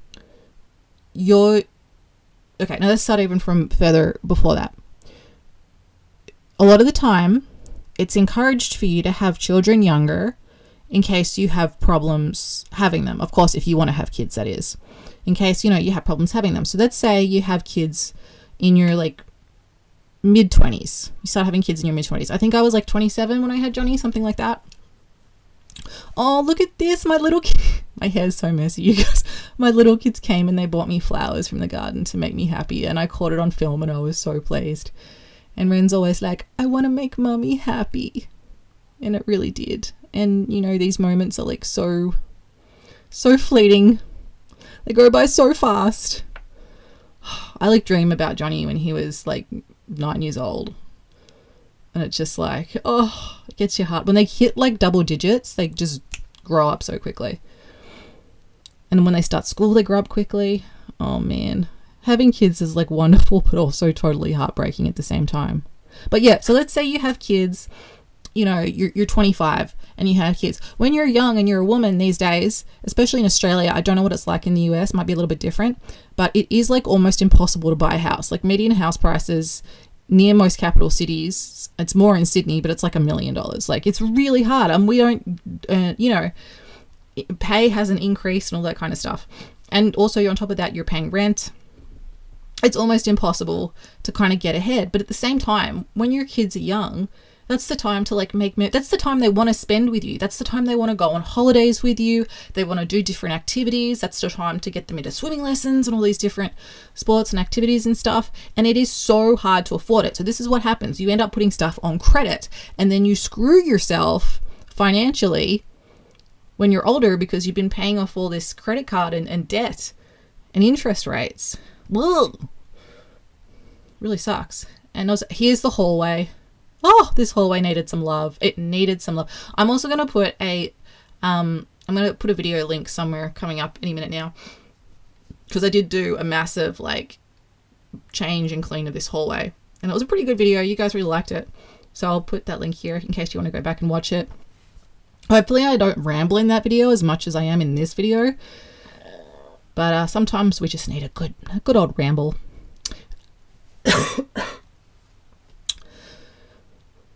now let's start even from further before that. A lot of the time, it's encouraged for you to have children younger in case you have problems having them. Of course, if you want to have kids, that is. In case, you have problems having them. So let's say you have kids in your like mid-20s. You start having kids in your mid-20s. I think I was like 27 when I had Johnny, something like that. Oh, look at this. My little kid. My hair's so messy, you guys. My little kids came and they bought me flowers from the garden to make me happy. And I caught it on film and I was so pleased. And Ren's always like, I want to make mommy happy. And it really did. And, these moments are like so fleeting. They go by so fast. I like dream about Johnny when he was like 9 years old. And it's just like, it gets your heart. When they hit like double digits, they just grow up so quickly. And when they start school, they grow up quickly. Oh man. Having kids is like wonderful, but also totally heartbreaking at the same time. But yeah, so let's say you have kids, you're 25 and you have kids. When you're young and you're a woman these days, especially in Australia, I don't know what it's like in the US, might be a little bit different, but it is like almost impossible to buy a house. Like median house prices near most capital cities, it's more in Sydney, but it's like $1 million. Like it's really hard. And we don't, pay hasn't increased and all that kind of stuff. And also on top of that, you're paying rent. It's almost impossible to kind of get ahead. But at the same time, when your kids are young, that's the time to like that's the time they want to spend with you. That's the time they want to go on holidays with you. They want to do different activities. That's the time to get them into swimming lessons and all these different sports and activities and stuff. And it is so hard to afford it. So this is what happens. You end up putting stuff on credit and then you screw yourself financially when you're older because you've been paying off all this credit card and debt and interest rates. Whoa. Really sucks. And also, here's the hallway. Oh, this hallway needed some love. It needed some love. I'm also going to put a video link somewhere coming up any minute now, because I did do a massive like change and clean of this hallway, and it was a pretty good video. You guys really liked it. So I'll put that link here in case you want to go back and watch it. Hopefully I don't ramble in that video as much as I am in this video, but sometimes we just need a good old ramble.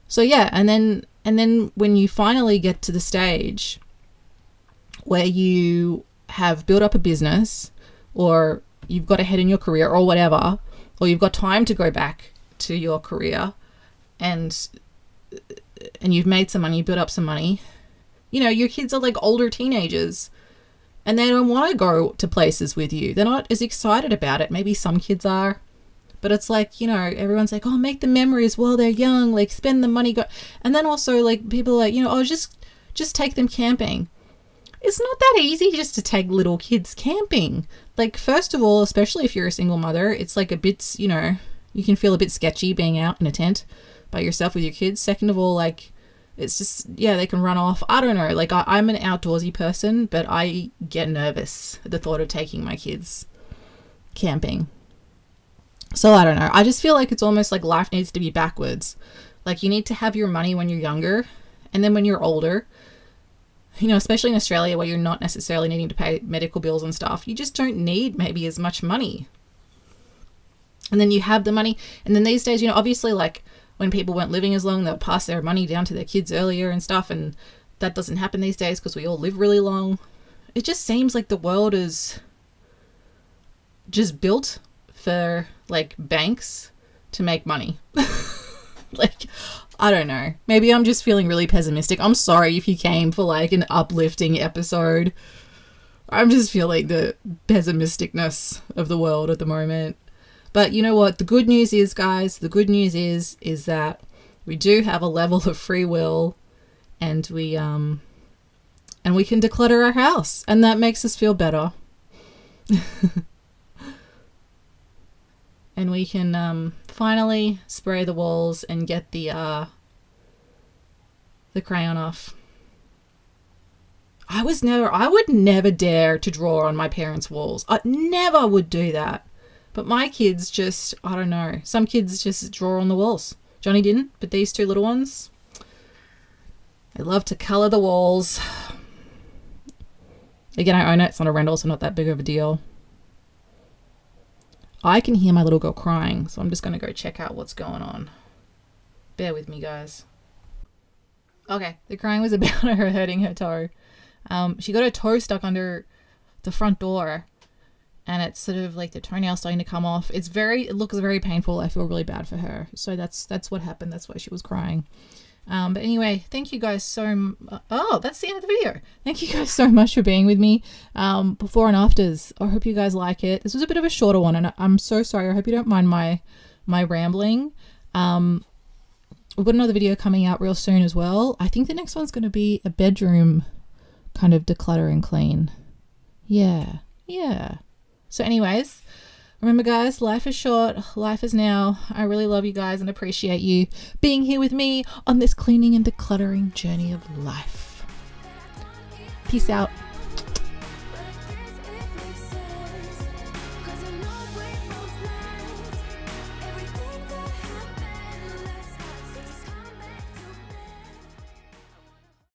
So yeah, and then when you finally get to the stage where you have built up a business, or you've got ahead in your career or whatever, or you've got time to go back to your career and you've made some money, you built up some money, your kids are like older teenagers and they don't want to go to places with you. They're not as excited about it. Maybe some kids are. But it's like, everyone's like, oh, make the memories while they're young, like spend the money. And then also like people are like, just take them camping. It's not that easy just to take little kids camping. Like, first of all, especially if you're a single mother, it's like a bit, you can feel a bit sketchy being out in a tent by yourself with your kids. Second of all, like, it's just, they can run off. I don't know. Like, I'm an outdoorsy person, but I get nervous at the thought of taking my kids camping. So I don't know. I just feel like it's almost like life needs to be backwards. Like, you need to have your money when you're younger, and then when you're older, especially in Australia where you're not necessarily needing to pay medical bills and stuff, you just don't need maybe as much money. And then you have the money. And then these days, obviously, like when people weren't living as long, they'll pass their money down to their kids earlier and stuff. And that doesn't happen these days because we all live really long. It just seems like the world is just built for like banks to make money. Like, I don't know. Maybe I'm just feeling really pessimistic. I'm sorry if you came for like an uplifting episode. I'm just feeling the pessimisticness of the world at the moment. But you know what? The good news is, guys, the good news is that we do have a level of free will, and we can declutter our house, and that makes us feel better. And we can finally spray the walls and get the crayon off. I would never dare to draw on my parents' walls. I never would do that. But my kids just, I don't know. Some kids just draw on the walls. Johnny didn't, but these two little ones, they love to colour the walls. Again, I own it. It's not a rental, so not that big of a deal. I can hear my little girl crying, so I'm just going to go check out what's going on. Bear with me, guys. Okay, the crying was about her hurting her toe. She got her toe stuck under the front door, and it's sort of like the toenail starting to come off. It looks very painful. I feel really bad for her. So that's what happened. That's why she was crying. But anyway, thank you guys so that's the end of the video. Thank you guys so much for being with me. Before and afters. I hope you guys like it. This was a bit of a shorter one, and I'm so sorry. I hope you don't mind my rambling. We've got another video coming out real soon as well. I think the next one's going to be a bedroom kind of declutter and clean. Yeah. So anyways, remember guys, life is short. Life is now. I really love you guys and appreciate you being here with me on this cleaning and decluttering journey of life. Peace out.